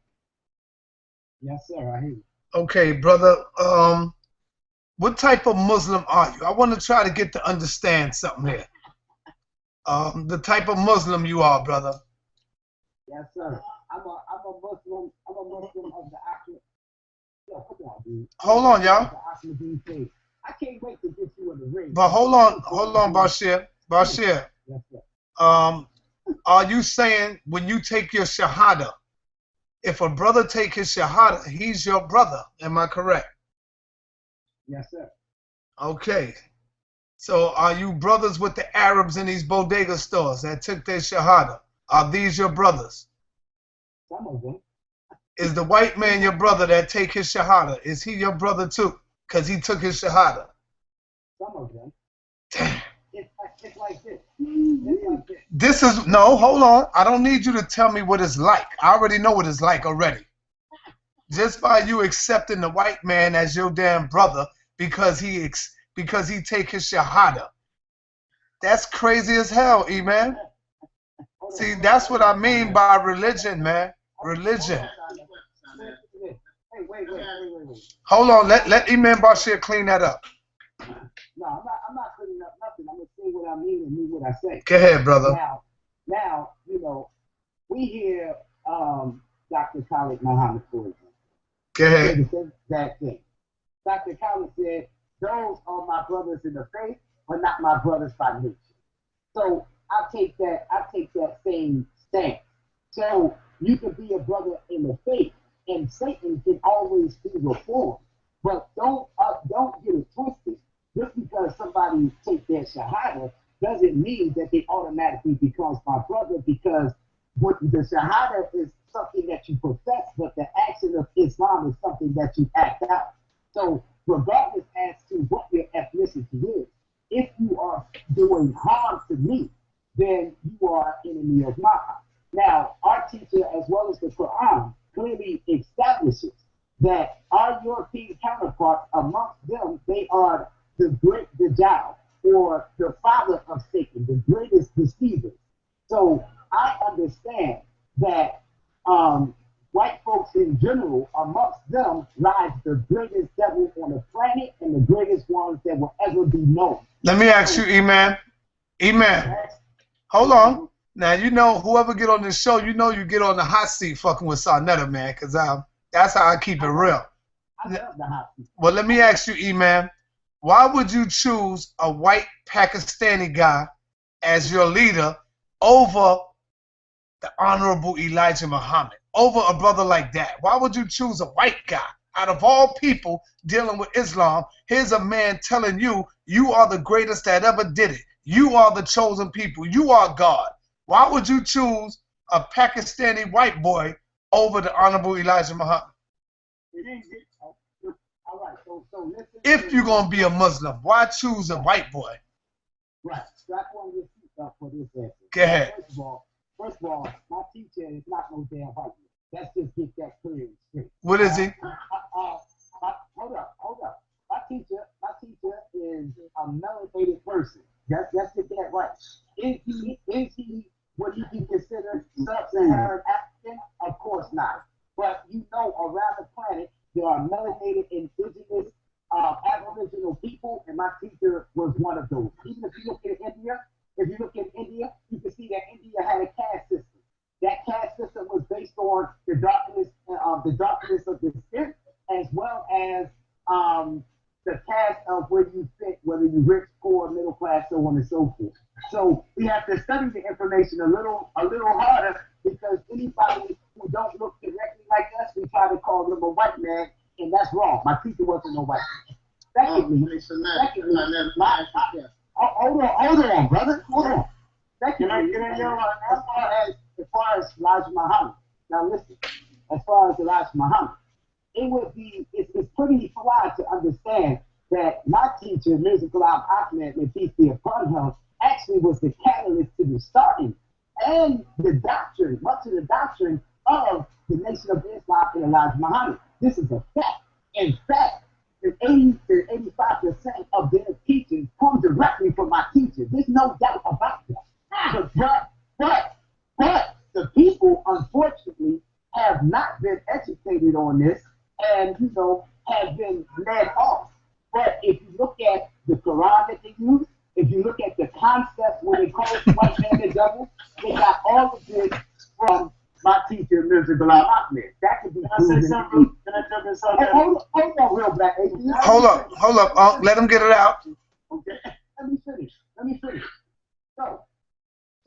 Speaker 10: Yes, sir. I hear you.
Speaker 1: Okay, brother. What type of Muslim are you? I want to try to get to understand something here. The type of Muslim you are, brother.
Speaker 10: Yes, sir. I'm a Muslim. I'm a Muslim of the Ankh. Yo, come on, dude.
Speaker 1: Hold on, y'all.
Speaker 10: I can't wait to get you in the ring.
Speaker 1: But hold on, Bashir. Bashir.
Speaker 10: Yes, sir.
Speaker 1: Are you saying when you take your shahada, if a brother take his shahada, he's your brother? Am I correct?
Speaker 10: Yes, sir.
Speaker 1: Okay. So are you brothers with the Arabs in these bodega stores that took their shahada? Are these your brothers?
Speaker 10: Some of them.
Speaker 1: Is the white man your brother that take his shahada? Is he your brother too? Because he took his shahada.
Speaker 10: Some of them.
Speaker 1: Damn.
Speaker 10: It's like this. It's like this.
Speaker 1: This is, no, hold on. I don't need you to tell me what it's like. I already know what it's like already. Just by you accepting the white man as your damn brother because he take his shahada. That's crazy as hell, man. See, that's what I mean by religion, man. Religion.
Speaker 10: Hey, wait.
Speaker 1: Hold on, let Imam Bashir clean that up.
Speaker 10: No, I'm not cleaning up nothing. I'm gonna say what I mean and mean what I say.
Speaker 1: Go ahead, brother.
Speaker 10: Now, you know, we hear Dr. Khalid Muhammad, for example.
Speaker 1: Go ahead.
Speaker 10: Say the same exact thing. Dr. Khalid said, "Those are my brothers in the faith, but not my brothers by nature." So I take that same stance. So you can be a brother in the faith, and Satan can always be reformed. But don't get it twisted. Just because somebody take their shahada doesn't mean that they automatically becomes my brother, because what the shahada is something that you profess, but the action of Islam is something that you act out. So regardless as to what your ethnicity is, if you are doing harm to me, then you are an enemy of mine. Now, our teacher, as well as the Quran, clearly establishes that our European counterparts, amongst them, they are the great Dajjal, or the father of Satan, the greatest deceiver. So I understand that white folks in general, amongst them lies the greatest devil on the planet and the greatest ones that will ever be known.
Speaker 1: Let me ask you, Imam. Hold on. Now, you know, whoever get on this show, you know you get on the hot seat fucking with Sarnetta, man, because that's how I keep it real.
Speaker 10: I love the hot seat.
Speaker 1: Well, let me ask you, Imam. Why would you choose a white Pakistani guy as your leader over the Honorable Elijah Muhammad, over a brother like that? Why would you choose a white guy? Out of all people dealing with Islam, here's a man telling you, you are the greatest that ever did it. You are the chosen people. You are God. Why would you choose a Pakistani white boy over the Honorable Elijah Muhammad?
Speaker 10: All right, so listen.
Speaker 1: If you're going to be a Muslim, why choose a white boy?
Speaker 10: Right, strap on your seatbelt for this answer.
Speaker 1: Go ahead.
Speaker 10: First of all, my teacher is not no damn white man. Let's just get that clear and straight.
Speaker 1: What is he?
Speaker 10: Hold up. My teacher is a melanated person. Let's get that right. Is he what you can consider sub-Saharan African? Of course not. But you know, around the planet, there are melanated indigenous aboriginal people, and my teacher was one of those. Even if you look at India, you can see that India had a caste system. That caste system was based on the darkness of the skin, as well as the caste of where you fit, whether you're rich, poor, middle class, so on and so forth. So we have to study the information a little harder, because anybody who don't look directly like us, we try to call them a white man, and that's wrong. My teacher wasn't no white man. Secondly, hold on, brother. Hold on. Secondly, as far as Elijah Muhammad. Now listen, as far as Elijah Muhammad, it's pretty fly to understand that my teacher, Mirza Ghulam Ahmed, may peace be upon him, actually was the catalyst to the starting and the doctrine, much of the doctrine of the Nation of Islam and Elijah Muhammad. This is a fact. In fact, 80 to 85% of their teachings come directly from my teacher. There's no doubt about that. But the people, unfortunately, have not been educated on this and, have been led off. But if you look at the Quran that they use, if you look at the concepts when they call the white man the devil, they got all of this from my teacher, Mirza Ghulam Ahmed. That could be proven. Can I jump in something? Hold on, real black atheist.
Speaker 1: Hold up. Let him get it out.
Speaker 10: Okay. Let me finish.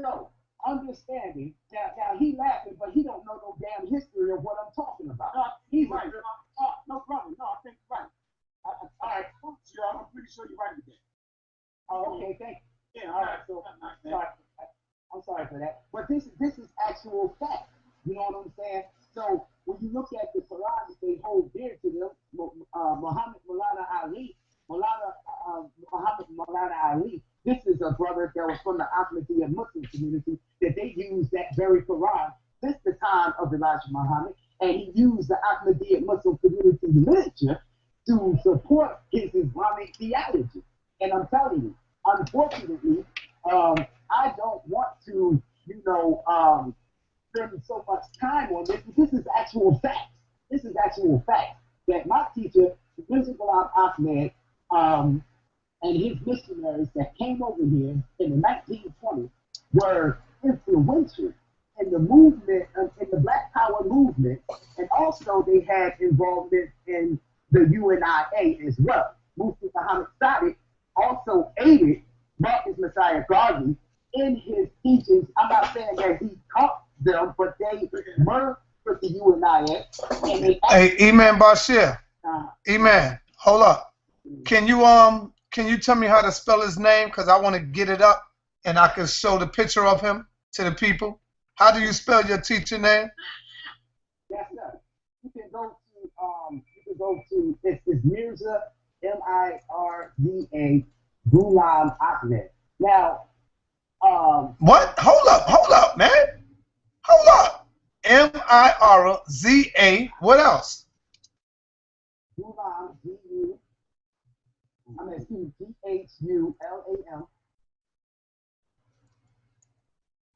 Speaker 10: So understanding now he laughing, but he don't know no damn history of what I'm talking about. He's right. No problem. No, I think you're right. All right. I'm pretty sure you're right with that. Oh, okay. Thank you. Yeah. All right. So I'm sorry for that. But this is actual fact. You know what I'm saying? So when you look at the Quran, they hold dear to them. Muhammad Maulana Ali. This is a brother that was from the Ahmadiyya Muslim community that they used that very Quran since the time of Elijah Muhammad, and he used the Ahmadiyya Muslim community literature to support his Islamic theology. And I'm telling you, unfortunately, I don't want to, spend so much time on this, but this is actual fact. This is actual fact that my teacher, Mirza Ghulam Ahmed, and his missionaries that came over here in the 1920s were influential in the movement, in the Black Power movement, and also they had involvement in the UNIA as well. Mufti Muhammad Sadiq also aided Marcus Messiah Garvey in his teachings. I'm not saying that he taught them, but they were with the UNIA. And they
Speaker 1: hey, Imam Bashir. Imam, hold up. Can you tell me how to spell his name? Because I want to get it up and I can show the picture of him to the people. How do you spell your teacher name?
Speaker 10: Yes, sir. You can go to it's Mirza, Mirza Ghulam Ahmed. Now,
Speaker 1: what? Hold up, man. Hold up. Mirza. What else?
Speaker 10: Ghulam, Ghulam.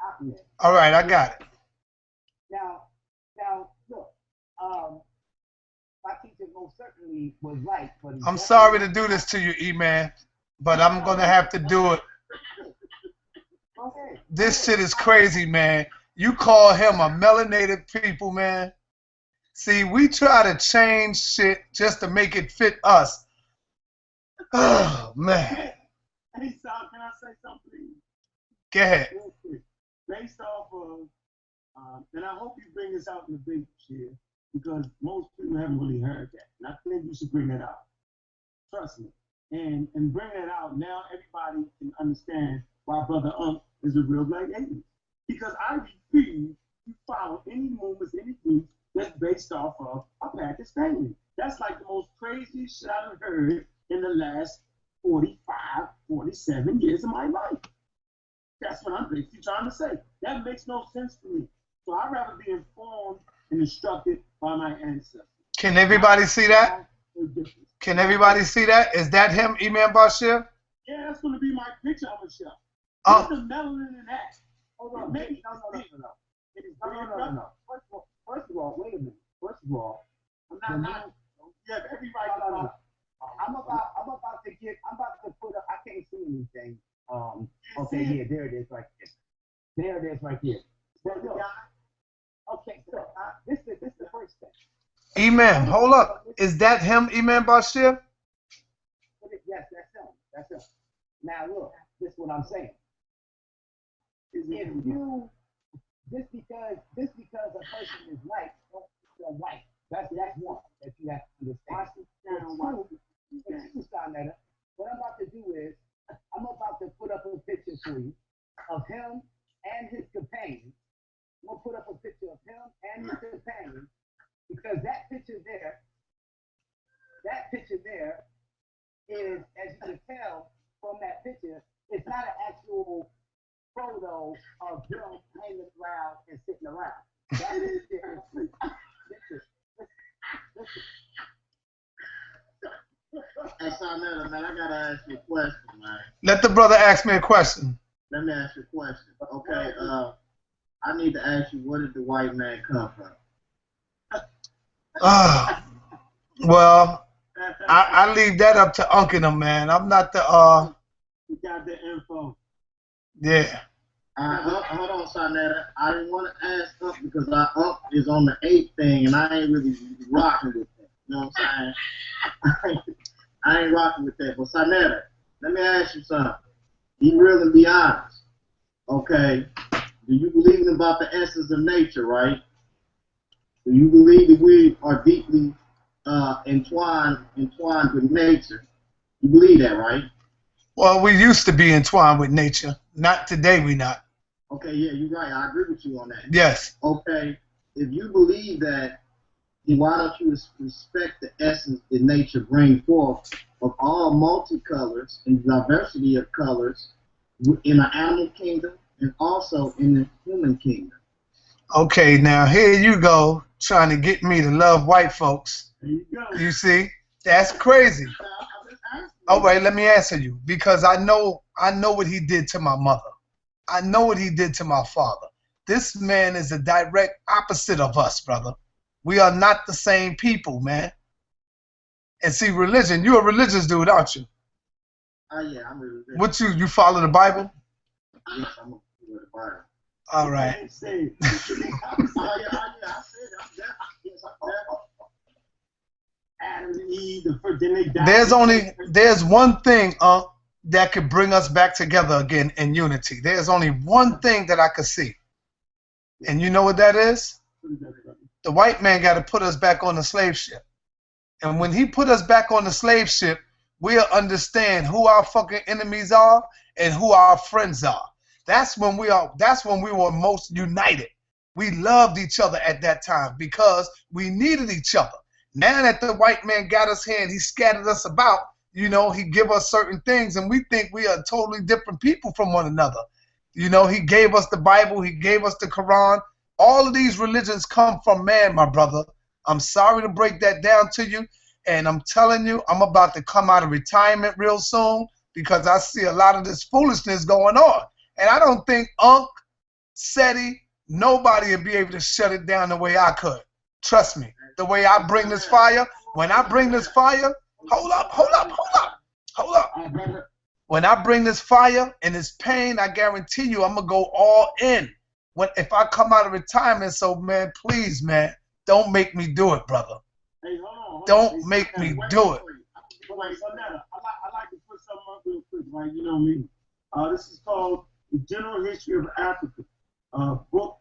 Speaker 10: Ahmed.
Speaker 1: All right, I got it.
Speaker 10: Now, look. My teacher most certainly was right, but
Speaker 1: I'm sorry to do this to you, E-Man, but I'm gonna have to do it.
Speaker 10: Okay.
Speaker 1: This shit is crazy, man. You call him a melanated people, man. See, we try to change shit just to make it fit us. Oh, man.
Speaker 5: Hey, Sal, can I say something?
Speaker 1: Go ahead.
Speaker 5: Real quick. Based off of, and I hope you bring this out in the big shit, because most people haven't really heard that. And I think you should bring that out. Trust me. And bring that out. Now everybody can understand why Brother Ankh is a real black atheist. Because I refuse to follow any movements, any groups that's based off of a Pakistani. That's like the most craziest shit I've heard in the last 45, 47 years of my life. That's what I'm basically trying to say. That makes no sense to me. So I'd rather be informed and instructed by my ancestors.
Speaker 1: Can everybody see that? Can everybody see that? Is that him, Imam Bashir?
Speaker 5: Yeah, that's going to be my picture on the shelf. What's the melanin in that?
Speaker 10: Hold on. Maybe, no. No. First of all, wait a minute. First of all,
Speaker 5: I'm not. You have every right to know.
Speaker 10: I'm about to put up, I can't see anything. Okay, yeah, there it is right there. There it is right there. Okay, so this is the first thing.
Speaker 1: Imam, hold up. Is that him, Imam Bashir?
Speaker 10: Yes, that's him. Now look, this is what I'm saying. If you just because a person is white, don't think they're white. That's one that you have to understand. What I'm about to do is I'm about to put up a picture for you of him and his companion. I'm gonna put up a picture of him and his companion because that picture there is, as you can tell from that picture, it's not an actual photo of them hanging around and sitting around. That is listen.
Speaker 9: Hey, Sarnetta, man, I gotta ask you a question, man.
Speaker 1: Let the brother ask me a question.
Speaker 9: Let me ask you a question. Okay, I need to ask you, where did the white man come from?
Speaker 1: Well, I leave that up to Ankh and them, man. I'm not the
Speaker 5: You got the info.
Speaker 1: Yeah.
Speaker 9: Hold on, Sarnetta. I didn't want to ask Unc because Unc is on the 8th thing, and I ain't really rocking with that. You know what I'm saying? I ain't rocking with that. But Sarnetta, let me ask you something. Be real and be honest. Okay? Do you believe about the essence of nature, right? Do you believe that we are deeply entwined with nature? You believe that, right?
Speaker 1: Well, we used to be entwined with nature. Not today, we not.
Speaker 9: Okay, yeah, you're right. I agree with you on that.
Speaker 1: Yes.
Speaker 9: Okay, if you believe that, then why don't you respect the essence that nature brings forth of all multicolors and diversity of colors in the animal kingdom and also in the human kingdom?
Speaker 1: Okay, now here you go, trying to get me to love white folks.
Speaker 5: There you go.
Speaker 1: You see? That's crazy. All right, let me answer you, because I know what he did to my mother. I know what he did to my father. This man is a direct opposite of us, brother. We are not the same people, man. And see, religion, you're a religious dude, aren't you?
Speaker 9: Yeah, I'm religious.
Speaker 1: What you follow the Bible?
Speaker 9: Yes, I'm a the Bible.
Speaker 1: All right.
Speaker 5: Adam and Eve, then they died.
Speaker 1: There's one thing that could bring us back together again in unity. There's only one thing that I could see. And you know what that is? The white man got to put us back on the slave ship. And when he put us back on the slave ship, we'll understand who our fucking enemies are and who our friends are. That's when we were most united. We loved each other at that time because we needed each other. Now that the white man got us here and he scattered us about, you know, he give us certain things and we think we are totally different people from one another. You know, he gave us the Bible, he gave us the Quran. All of these religions come from man, my brother. I'm sorry to break that down to you. And I'm telling you, I'm about to come out of retirement real soon because I see a lot of this foolishness going on. And I don't think Ankh, Seti, nobody would be able to shut it down the way I could. Trust me. The way I bring this fire, when I bring this fire, hold up. When I bring this fire and this pain, I guarantee you I'm going to go all in. If I come out of retirement, so man, please, man, don't make me do it, brother.
Speaker 5: Hey, hold on.
Speaker 1: Don't make me do it.
Speaker 5: Wait, I like to put something up real quick, right? You know me. This is called The General History of Africa. Book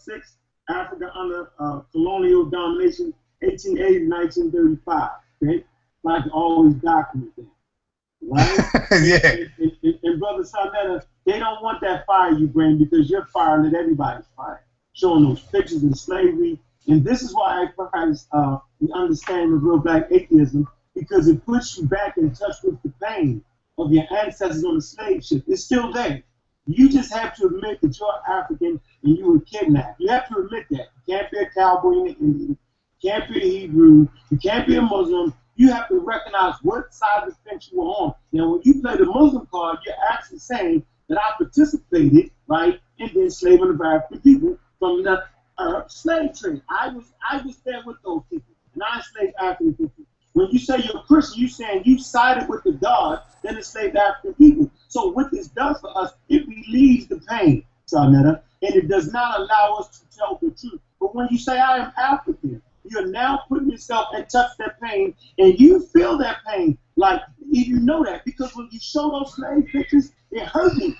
Speaker 5: 6, Africa under Colonial Domination, 1880 to 1935. Okay? Like to always document that. Right?
Speaker 1: Yeah.
Speaker 5: And Brother Sarnetta, they don't want that fire you bring because your fire lit everybody's fire. Showing those pictures of slavery. And this is why I practice the understanding of real black atheism, because it puts you back in touch with the pain of your ancestors on the slave ship. It's still there. You just have to admit that you're African and you were kidnapped. You have to admit that. You can't be a cowboy in the Indian. You can't be a Hebrew. You can't be a Muslim. You have to recognize what side of the fence you were on. Now, when you play the Muslim card, you're actually saying that I participated, right, in the enslavement of African people from the slave trade. I was there with those people, and I enslaved African people. When you say you're a Christian, you're saying you sided with the God that enslaved African people. So what this does for us, it relieves the pain, Sarnetta, and it does not allow us to tell the truth. But when you say I am African, you're now putting yourself in touch with that pain, and you feel that pain. Like, you know that, because when you show those slave pictures, It hurt me.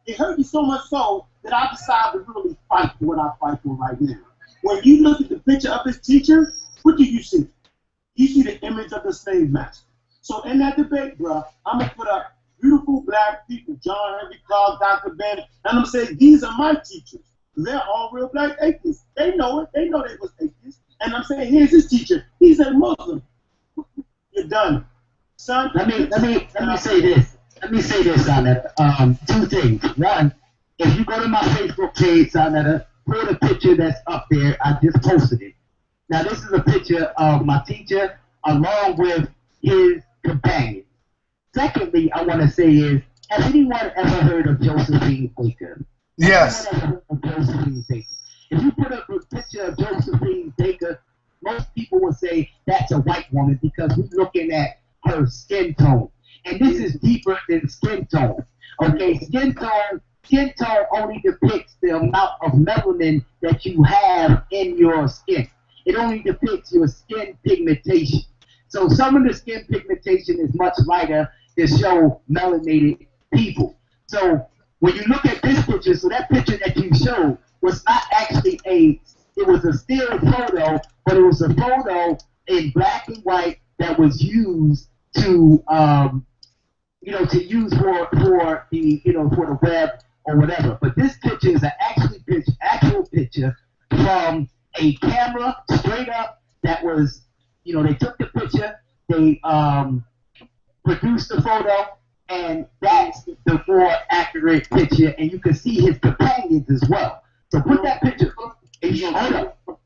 Speaker 5: It hurt me so much so that I decided to really fight for what I fight for right now. When you look at the picture of his teacher, what do you see? You see the image of the slave master. So in that debate, bro, I'm going to put up beautiful black people, John Henry Clark, Dr. Bennett, and I'm going to say, these are my teachers. They're all real black atheists. They know it. They know they was atheists. And I'm saying, here's his teacher. He's a Muslim. You're done. Son,
Speaker 10: let me say this. Let me say this, Sonetta. Two things. One, if you go to my Facebook page, Sonetta, pull the picture that's up there. I just posted it. Now, this is a picture of my teacher along with his companion. Secondly, I want to say is, has anyone ever heard of Josephine Baker?
Speaker 1: Yes.
Speaker 10: Josephine Baker. If you put up a picture of Josephine Baker, most people will say that's a white woman because we're looking at her skin tone. And this is deeper than skin tone. Okay, skin tone only depicts the amount of melanin that you have in your skin. It only depicts your skin pigmentation. So some of the skin pigmentation is much lighter to show melanated people. So when you look at this picture, so that picture that you showed was not actually it was a still photo, but it was a photo in black and white that was used to, to use for the web or whatever. But this picture is an actual picture from a camera straight up that was, they took the picture, they produced the photo, and that's the more accurate picture, and you can see his companions as well. So put that picture up. Hold up.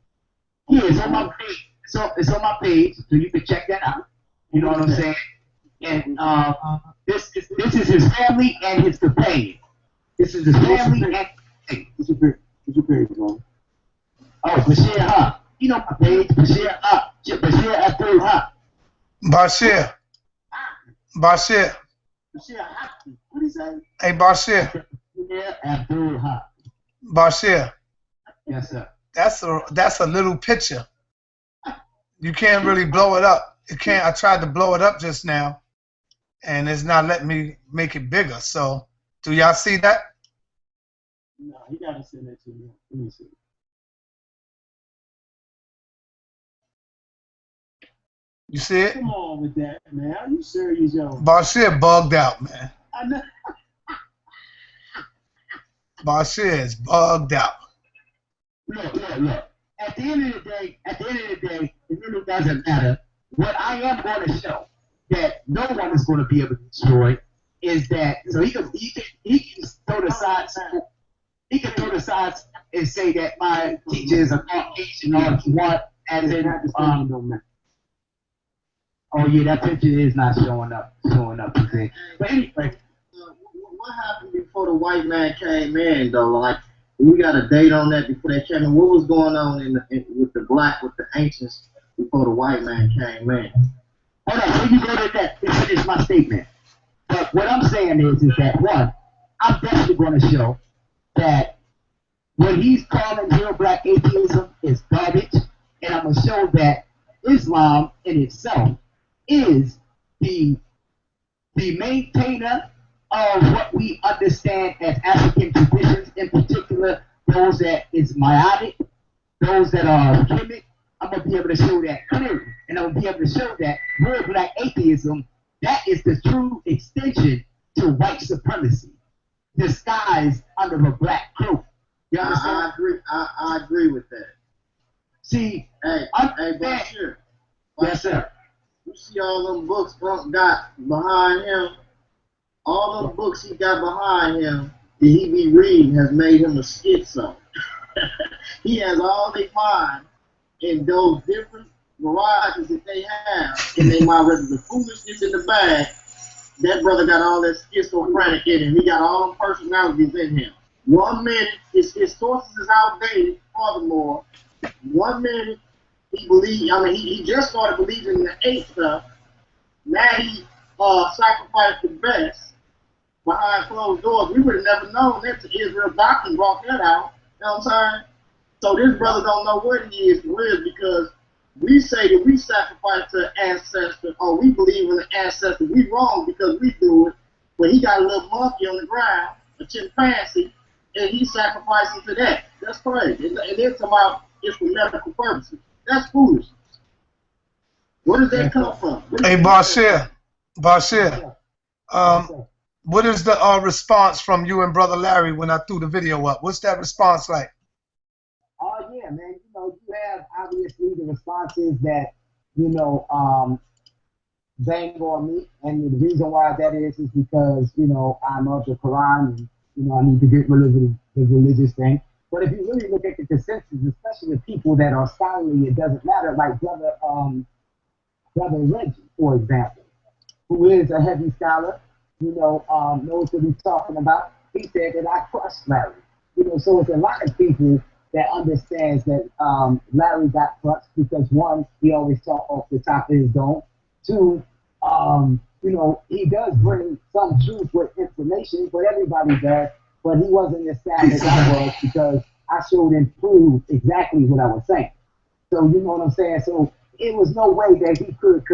Speaker 10: Yeah, it's on my page. So it's on my page, so you can check that out. You know what I'm saying? And this is his family and his companion. This is his family and his companion. What's your page, bro? Oh, Bashir Ha. You know my page, Bashir Ha. Bashir Abdul Ha.
Speaker 1: Bashir. Bashir.
Speaker 5: Bashir Ha. What do you say?
Speaker 1: Hey, Bashir.
Speaker 10: Bashir Abdul Ha.
Speaker 1: Bashir.
Speaker 10: Yes, sir.
Speaker 1: That's a little picture. You can't really blow it up. I tried to blow it up just now, and it's not letting me make it bigger. So, do y'all see that?
Speaker 5: No, he gotta send that to me. Let me see.
Speaker 1: You see it?
Speaker 5: Come on with that, man. Are you serious, yo?
Speaker 1: Bashir bugged out, man.
Speaker 5: I know.
Speaker 1: Bashir is bugged out.
Speaker 10: Look. At the end of the day, it really doesn't matter. What I am going to show that no one is going to be able to destroy is that, so he can throw the sides. He can throw the sides and say that my teacher is a Caucasian all if you want, as in oh yeah, that picture is not showing up. But anyway,
Speaker 9: what happened before the white man came in though? Like, we got a date on that before they came in. What was going on with the ancients before the white man came in?
Speaker 10: Hold on, when you go to that, this is my statement. But what I'm saying is that one, I'm definitely going to show that what he's calling real black atheism is garbage, and I'm going to show that Islam in itself is the maintainer of what we understand as African traditions, in particular those that is meiotic, those that are chemic. I'm going to be able to show that clearly, and I'm going to be able to show that real black atheism, that is the true extension to white supremacy, disguised under a black cloak. You understand?
Speaker 9: I agree with that.
Speaker 10: See,
Speaker 9: Bashir.
Speaker 10: Yes, sir.
Speaker 9: You see all them books Trump got behind him? All them books he got behind him that he be reading has made him a schizo. He has all they mind in those different varieties that they have, and they might rather the foolishness in the bag. That brother got all that schizophrenic in him. He got all the personalities in him. 1 minute, his sources is outdated. Furthermore, 1 minute he just started believing in the 8 stuff. Now he sacrificed the best behind closed doors. We would have never known that to Israel. Doctrine brought that out. You know what I'm saying? So this brother don't know what he is for real, because we say that we sacrifice to an ancestor, or we believe in an ancestor. We wrong because we do it. where he got a little monkey on the ground, a chimpanzee, and he's sacrificing to that. That's crazy. And they're talking about it's for medical purposes. That's foolish. Where does that come from?
Speaker 1: Hey, Bashir, what is the response from you and Brother Larry when I threw the video up? What's that response like?
Speaker 10: Oh yeah, man. You know, you have obviously the responses that, you know, bang on me, and the reason why that is because, you know, I'm of the Quran, and, you know, I need to get rid of the religious thing. But if you really look at the consensus, especially with people that are scholarly, it doesn't matter. Like Brother Reggie, for example, who is a heavy scholar, you know, knows what he's talking about. He said that I crushed Larry. You know, so it's a lot of people that understands that Larry got crushed because, one, he always talk off the top of his dome. Two, you know, he does bring some truth with information, but everybody does. But he wasn't as sad as I was because I showed and proved exactly what I was saying. So you know what I'm saying? So it was no way that he could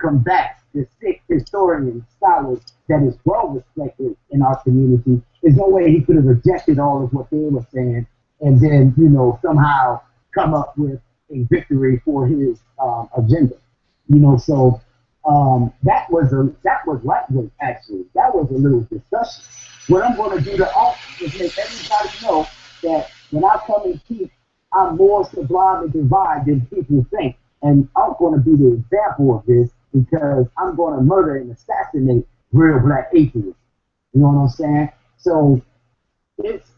Speaker 10: combat the sick historian scholars that is well respected in our community. There's no way he could have rejected all of what they were saying and then, you know, somehow come up with a victory for his agenda. You know, so that was lightweight, actually. That was a little discussion. What I'm going to do to all is make everybody know that when I come and teach, I'm more sublime and divine than people think. And I'm going to be the example of this because I'm going to murder and assassinate real black atheists. You know what I'm saying? So it's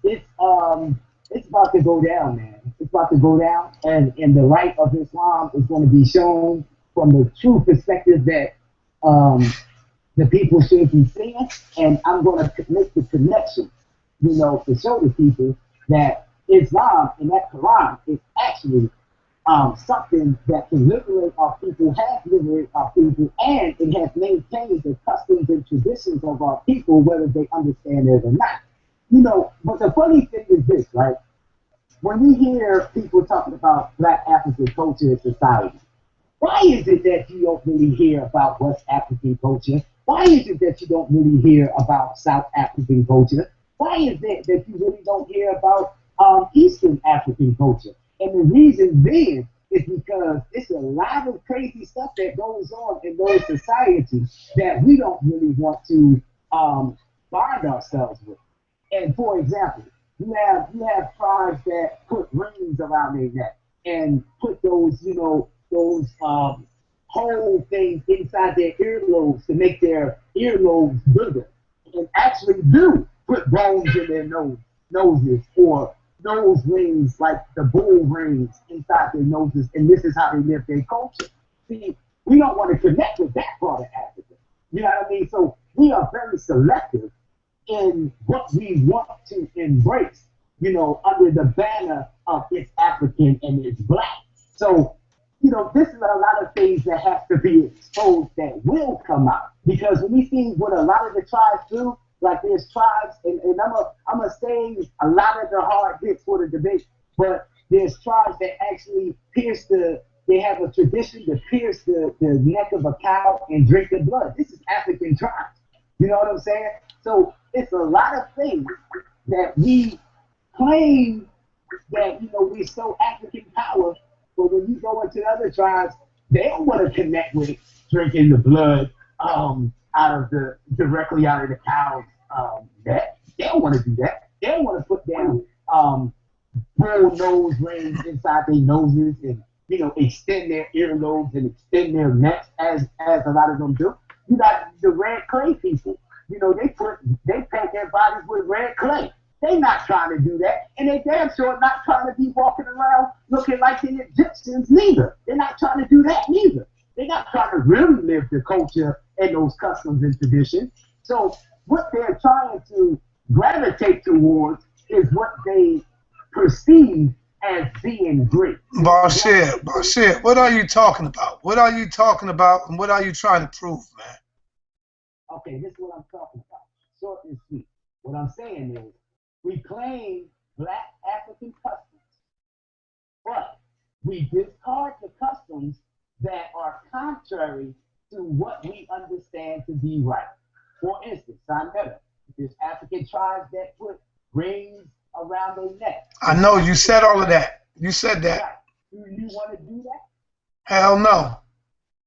Speaker 10: about to go down, man. It's about to go down, and the light of Islam is going to be shown from the true perspective that the people should be seeing, and I'm going to make the connection, you know, to show the people that Islam and that Quran is actually something that can liberate our people, has liberated our people, and it has maintained the customs and traditions of our people, whether they understand it or not. You know, but the funny thing is this, right? When you hear people talking about Black African culture and society, why is it that you don't really hear about West African culture? Why is it that you don't really hear about South African culture? Why is it that you really don't hear about Eastern African culture? And the reason being is because it's a lot of crazy stuff that goes on in those societies that we don't really want to bind ourselves with. And for example, you have tribes that put rings around their neck and put those, you know, those whole things inside their earlobes to make their earlobes bigger, and actually do put bones in their noses or nose rings like the bull rings inside their noses, and this is how they live their culture. See, we don't want to connect with that part of Africa. You know what I mean? So we are very selective in what we want to embrace, you know, under the banner of it's African and it's black. So, you know, this is a lot of things that have to be exposed that will come out. Because when we see what a lot of the tribes do, like there's tribes, and I'm gonna say a lot of the hard hits for the debate, but there's tribes that actually they have a tradition to pierce the neck of a cow and drink the blood. This is African tribes. You know what I'm saying? So it's a lot of things that we claim that, you know, we're so African power, but when you go into other tribes, they don't want to connect with drinking the blood directly out of the cow's neck. They don't want to do that. They don't want to put down bull nose rings inside their noses and, you know, extend their earlobes and extend their necks as a lot of them do. You got the red clay people. You know, they paint their bodies with red clay. They're not trying to do that. And they damn sure not trying to be walking around looking like the Egyptians neither. They're not trying to do that neither. They're not trying to really live the culture and those customs and traditions. So what they're trying to gravitate towards is what they perceive as being great.
Speaker 1: Bashir, what are you talking about? What are you talking about, and what are you trying to prove, man?
Speaker 10: Okay, this is what I'm talking about. Short and sweet. What I'm saying is, we claim Black African customs, but we discard the customs that are contrary to what we understand to be right. For instance, Sanetta, there's African tribes that put rings around their neck.
Speaker 1: I know you said all of that. You said that.
Speaker 10: Right. Do you want to do that?
Speaker 1: Hell no.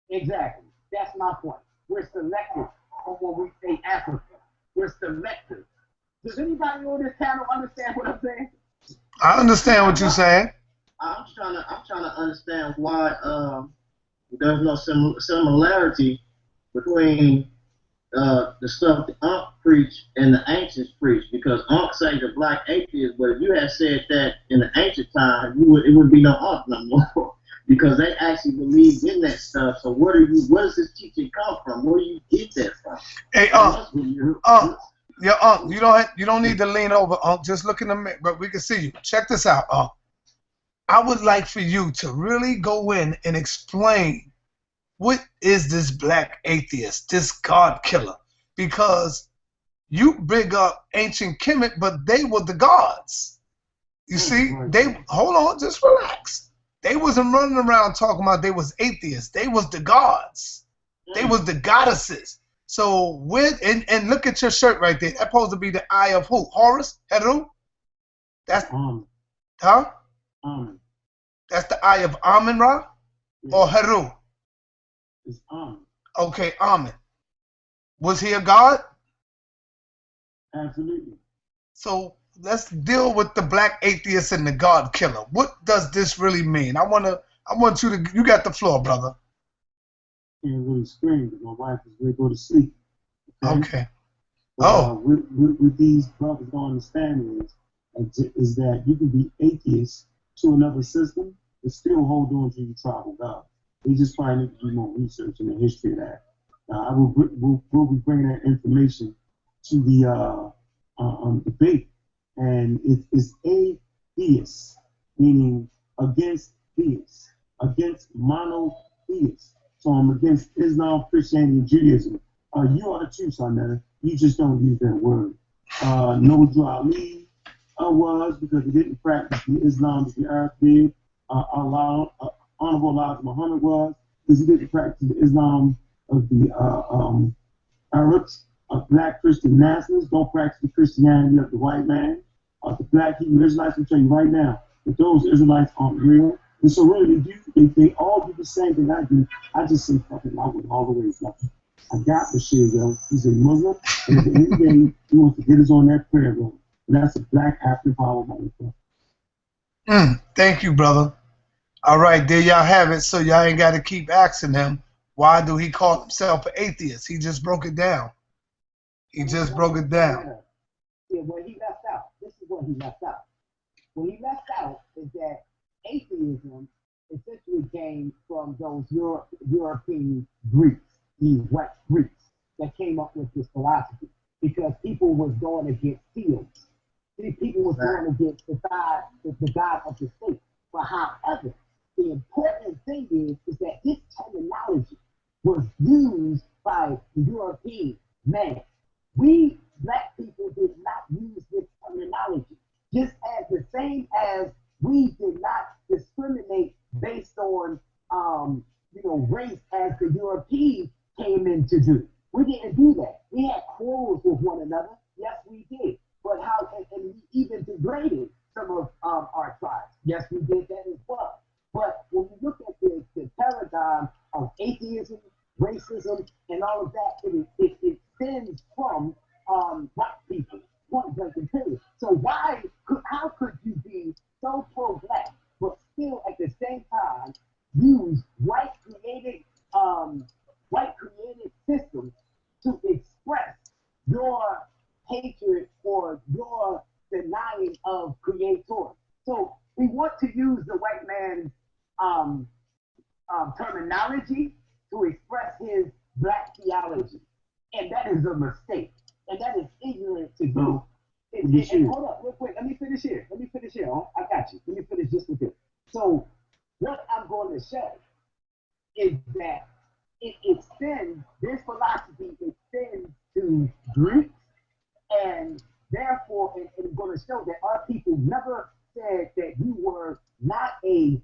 Speaker 10: Exactly. That's my point. We're selective on when we say Africa. We're selective. Does anybody on this panel understand what I'm saying?
Speaker 1: I understand what you're saying.
Speaker 7: I'm trying to understand why there's no similarity between the stuff the Ankh preach and the ancients preach, because Ankh say the black atheist, but if you had said that in the ancient time, it wouldn't be no Ankh no more, because they actually believed in that stuff. So where does this teaching come from? Where do you get that from?
Speaker 1: Hey, you don't need to lean over, just look in the mirror, but we can see you. Check this out, I would like for you to really go in and explain what is this black atheist, this God killer, because you bring up ancient Kemet, but they were the gods. You see, hold on, just relax. They wasn't running around talking about they was atheists. They was the gods. They was the goddesses. So and look at your shirt right there. That's supposed to be the eye of who? Horus? Heru? That's huh? That's the eye of Amun-Ra? Yeah. Or Heru?
Speaker 5: It's Amun.
Speaker 1: Okay, Amun. Was he a god?
Speaker 5: Absolutely.
Speaker 1: So let's deal with the black atheist and the God killer. What does this really mean? I want you to, you got the floor, brother.
Speaker 5: Can't really scream because my wife is ready to go to sleep.
Speaker 1: Okay.
Speaker 5: But, what these brothers don't understand is that you can be atheist to another system and still hold on to your tribal God. They just probably need to do more research in the history of that. We'll be bringing that information to the debate, and it's atheist, meaning against theists, against monotheists. So I'm against Islam, Christianity, and Judaism. You are the truth, Sanetta. You just don't use that word. Noble Ali was, because he didn't practice the Islam that the Arabs did. Honorable Elijah Muhammad was, because he didn't practice the Islam of the Arabs. Black Christian nationalists don't practice the Christianity of the white man. The black Hebrew Israelites, will tell you right now that those Israelites aren't real. And so really, they all do the same thing I do. I just say fucking out with all the ways. Like, I got Bashir, yo. He's a Muslim, and at the end of the day, he wants to get us on that prayer room. And that's a black African power motherfucker.
Speaker 1: Thank you, brother. All right, there y'all have it. So y'all ain't got to keep asking him, why do he call himself an atheist? He just broke it down. He just broke it down.
Speaker 10: Yeah, what he left out. This is what he left out. What he left out is that atheism essentially came from those European Greeks, these white Greeks, that came up with this philosophy, because people was going against fields. People was going against the God of the state. But however, the important thing is that this terminology was used by the European man. We black people did not use this terminology, just as the same as we did not discriminate based on race as the Europeans came in to do. We didn't do that. We had quarrels with one another. Yes, we did. But and we even degraded some of our tribes. Yes, we did that as well. But when we look at the paradigm of atheism, racism, and all of that, it stems from white people, point blank and period. So how could you be so pro-black, but still at the same time use white created systems to express your hatred or your denying of creator? So we want to use the white man's terminology to express his black theology, and that is a mistake, and that is ignorant to do. And hold up, real quick. Let me finish here. I got you. Let me finish just with this. So what I'm going to show is that it extends, this philosophy extends to Greeks, and therefore it's going to show that our people never said that you were not a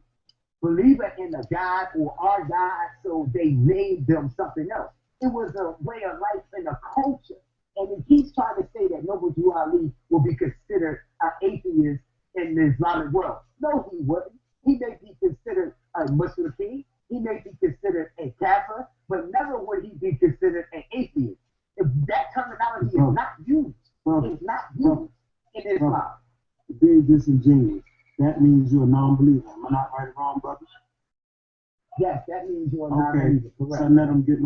Speaker 10: believer in a God or our God, so they named them something else. It was a way of life and a culture. And if he's trying to say that Noble Drew Ali will be considered an atheist in the Islamic world, no, he wouldn't. He may be considered a Muslim king. He may be considered a kafir, but never would he be considered an atheist. If that terminology is not used, it's not used in Islam.
Speaker 5: Being disingenuous, that means you're a non-believer. Am I not right or wrong, brothers?
Speaker 10: Yes, that means you're a non-believer. Correct.
Speaker 5: So now I'm getting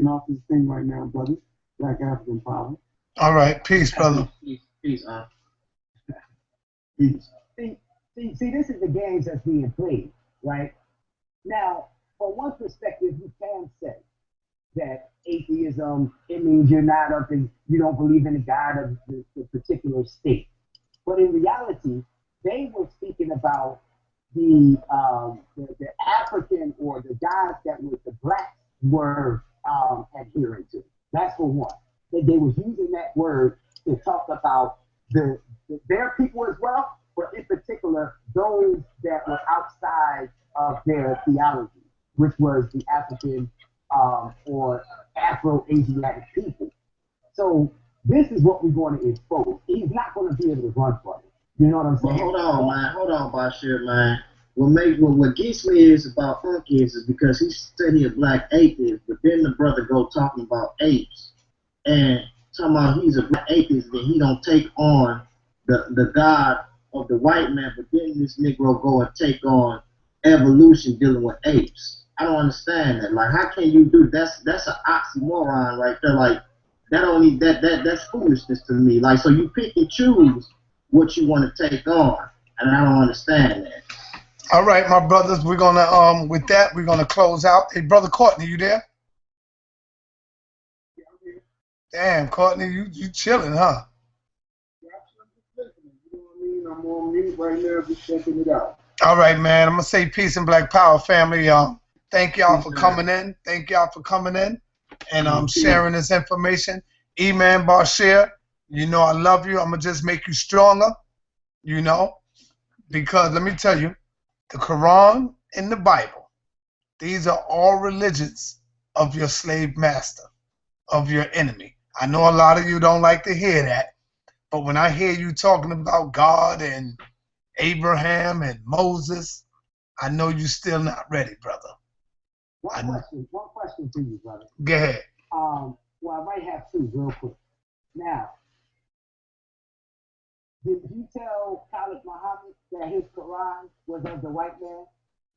Speaker 5: off this thing right now, brothers. Black African power.
Speaker 1: All right, peace, brother.
Speaker 9: Peace,
Speaker 5: Peace.
Speaker 10: See, this is the games that's being played, right? Now, from one perspective, you can say that atheism, it means you're not up and you don't believe in the God of the particular state. But in reality, they were speaking about the African or the gods that the blacks were adhering to. That's for one. They was using that word to talk about their people as well, but in particular, those that were outside of their theology, which was the African or Afro-Asiatic people. So this is what we're going to expose. He's not going to be able to run from it. You know what I'm saying?
Speaker 9: Well, hold on, Bashir, man. What gets me is about Ankh is because he said he a black atheist, but then the brother go talking about apes and talking about he's a black atheist, then he don't take on the God of the white man, but then this Negro go and take on evolution dealing with apes. I don't understand that. Like, how can you do that's an oxymoron right there. Like, that's foolishness to me. Like, so you pick and choose what you want to take on, and I don't understand that.
Speaker 1: All right, my brothers, we're gonna with that we're gonna close out. Hey, brother Courtney, you there? Damn, Courtney, you chilling, huh?
Speaker 3: I'm on mute right now, just checking it out.
Speaker 1: All right, man. I'm gonna say peace and Black Power, family. Thank y'all for coming in. Thank y'all for coming in and sharing this information. E-Man Bashir, you know I love you. I'm gonna just make you stronger, you know, because let me tell you, the Quran and the Bible, these are all religions of your slave master, of your enemy. I know a lot of you don't like to hear that, but when I hear you talking about God and Abraham and Moses, I know you're still not ready, brother.
Speaker 10: One question to you, brother.
Speaker 1: Go ahead.
Speaker 10: Well, I might have two real quick. Now, did you tell Khalid Muhammad that his Quran was of the white man?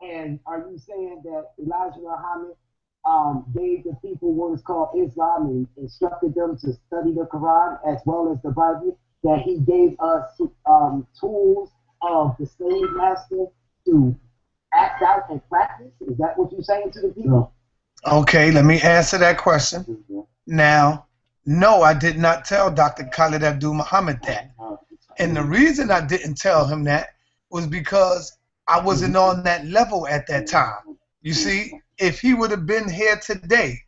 Speaker 10: And are you saying that Elijah Muhammad gave the people what is called Islam and instructed them to study the Quran as well as the Bible? That he gave us tools of the slave master to act out and practice? Is that what you're saying to the people?
Speaker 5: No.
Speaker 1: Okay, let me answer that question. Now, no, I did not tell Dr. Khalid Abdul Muhammad that. And the reason I didn't tell him that was because I wasn't on that level at that time. You see, if he would have been here today,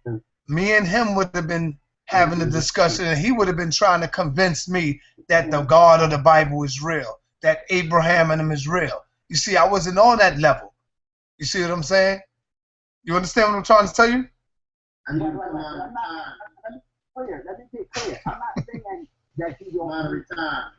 Speaker 1: me and him would have been having a discussion, and he would have been trying to convince me that the God of the Bible is real, that Abraham and him is real. You see, I wasn't on that level. You see what I'm saying? You understand what I'm trying to tell you?
Speaker 10: Let me get clear. I'm not saying that you don't retire.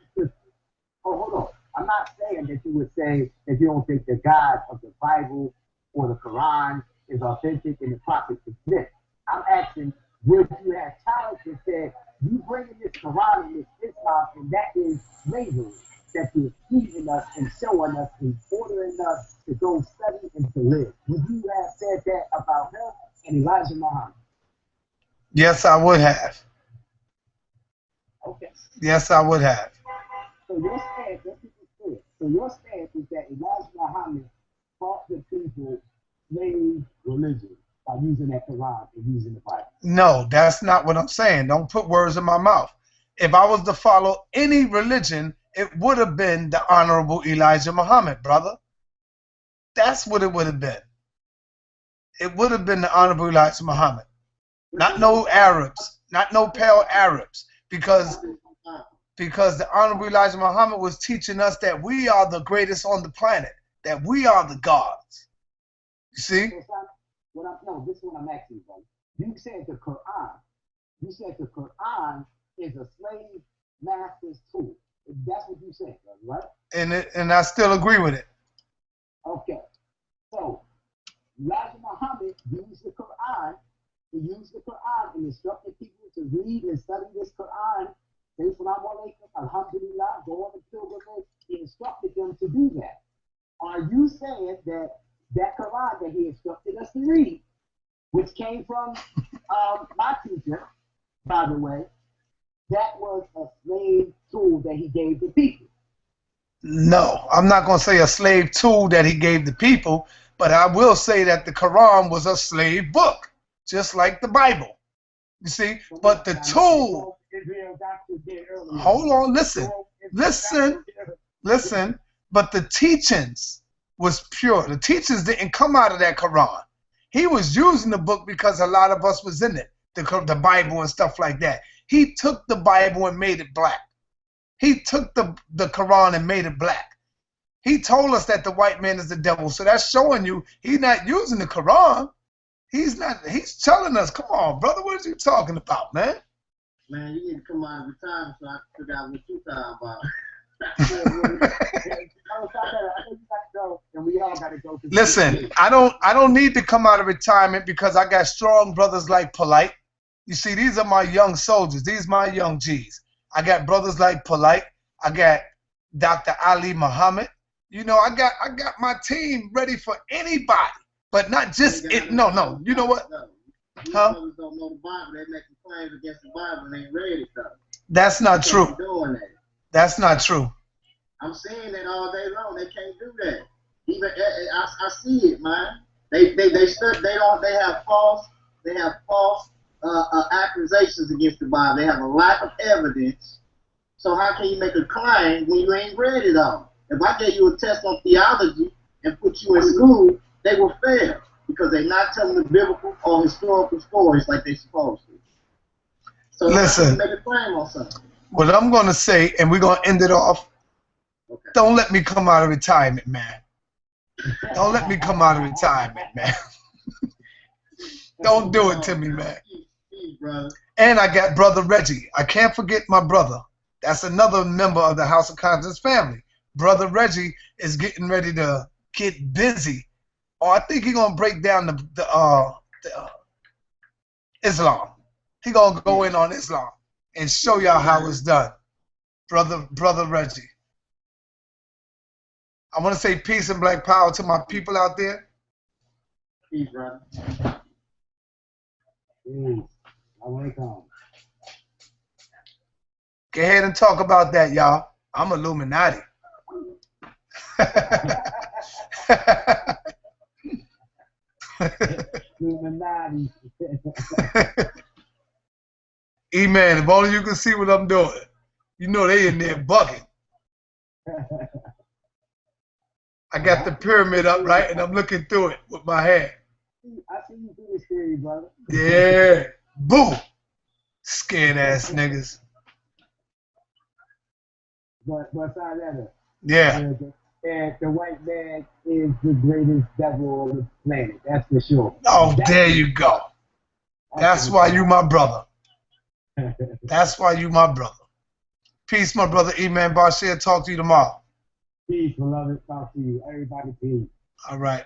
Speaker 10: Oh, hold on. I'm not saying that you would say that you don't think the God of the Bible or the Quran is authentic and the prophets exist. I'm asking, would you have challenged and said, you bringing this Quran and this Islam, and that is slavery, that you're teaching us and showing us and ordering us to go study and to live? Would you have said that about him and Elijah Muhammad?
Speaker 1: Yes, I would have.
Speaker 10: Okay.
Speaker 1: Yes, I would have.
Speaker 10: So your stance, let's get this clear. So your stance is that Elijah Muhammad taught the people slave religion by using that Quran and using the Bible.
Speaker 1: No, that's not what I'm saying. Don't put words in my mouth. If I was to follow any religion, it would have been the Honorable Elijah Muhammad, brother. That's what it would have been. It would have been the Honorable Elijah Muhammad. Not no Arabs, not no pale Arabs, because the Honorable Elijah Muhammad was teaching us that we are the greatest on the planet, that we are the gods. You see?
Speaker 10: No, this is what I'm asking you, brother. You said the Quran. You said the Quran is a slave master's tool. That's what you said, right?
Speaker 1: And I still agree with it.
Speaker 10: Okay. So, Elijah Muhammad used the Quran. He used the Quran and instructed people to read and study this Quran. Say Salaam Alaikum, Alhamdulillah, go on the pilgrimage. He instructed them to do that. Are you saying that Quran that he instructed us to read, which came from my teacher, by the way, that was a slave tool that he gave the people?
Speaker 1: No, I'm not going to say a slave tool that he gave the people, but I will say that the Quran was a slave book, just like the Bible. You see, but the tool, hold on, listen, but the teachings was pure. The teachings didn't come out of that Quran. He was using the book because a lot of us was in it, the Bible and stuff like that. He took the Bible and made it black. He took the Quran and made it black. He told us that the white man is the devil. So that's showing you he's not using the Quran. He's telling us, come on, brother, what are you talking about, man?
Speaker 9: Man, you need to come out of retirement so I can figure out what you're talking about.
Speaker 1: Listen, I don't need to come out of retirement because I got strong brothers like Polite. You see, these are my young soldiers. These are my young G's. I got brothers like Polite. I got Dr. Ali Muhammad. You know, I got my team ready for anybody, but not just it. No. You know what? Huh?
Speaker 9: Brothers don't know the Bible. They making claims against the Bible and ain't read it though.
Speaker 1: That's not true.
Speaker 9: Doing that.
Speaker 1: That's not true.
Speaker 9: I'm saying that all day long. They can't do that. Even I see it, man. They have false accusations against the Bible. They have a lack of evidence. So how can you make a claim when you ain't read it all? If I gave you a test on theology and put you in school, they will fail because they're not telling the biblical or historical stories like they're supposed to. So
Speaker 1: listen,
Speaker 9: make a claim on something.
Speaker 1: What I'm going to say, and we're going to end it off, okay. Don't let me come out of retirement, man. Don't let me come out of retirement, man. Don't do it to me, man. And I got Brother Reggie. I can't forget my brother. That's another member of the House of Conscience family. Brother Reggie is getting ready to get busy. Or I think he's going to break down the Islam. He's going to go in on Islam and show y'all how it's done. Brother Reggie. I want to say peace and black power to my people out there.
Speaker 9: Peace, brother.
Speaker 10: Peace. Welcome.
Speaker 1: Go ahead and talk about that, y'all. I'm Illuminati.
Speaker 10: Illuminati.
Speaker 1: E-man, if only you can see what I'm doing. You know they in there bugging. I got the pyramid up, right, and I'm looking through it with my hand.
Speaker 10: I see you through the series, brother.
Speaker 1: Yeah. Boo. Scared ass niggas.
Speaker 10: But Sarnetta.
Speaker 1: Yeah.
Speaker 10: And the white man is the greatest devil on the planet. That's for sure.
Speaker 1: Oh, there you go. That's why you my brother. That's why you my brother. Peace, my brother E-Man Bashir. Talk to you tomorrow.
Speaker 10: Peace, beloved. Talk to you. Everybody peace.
Speaker 1: All right.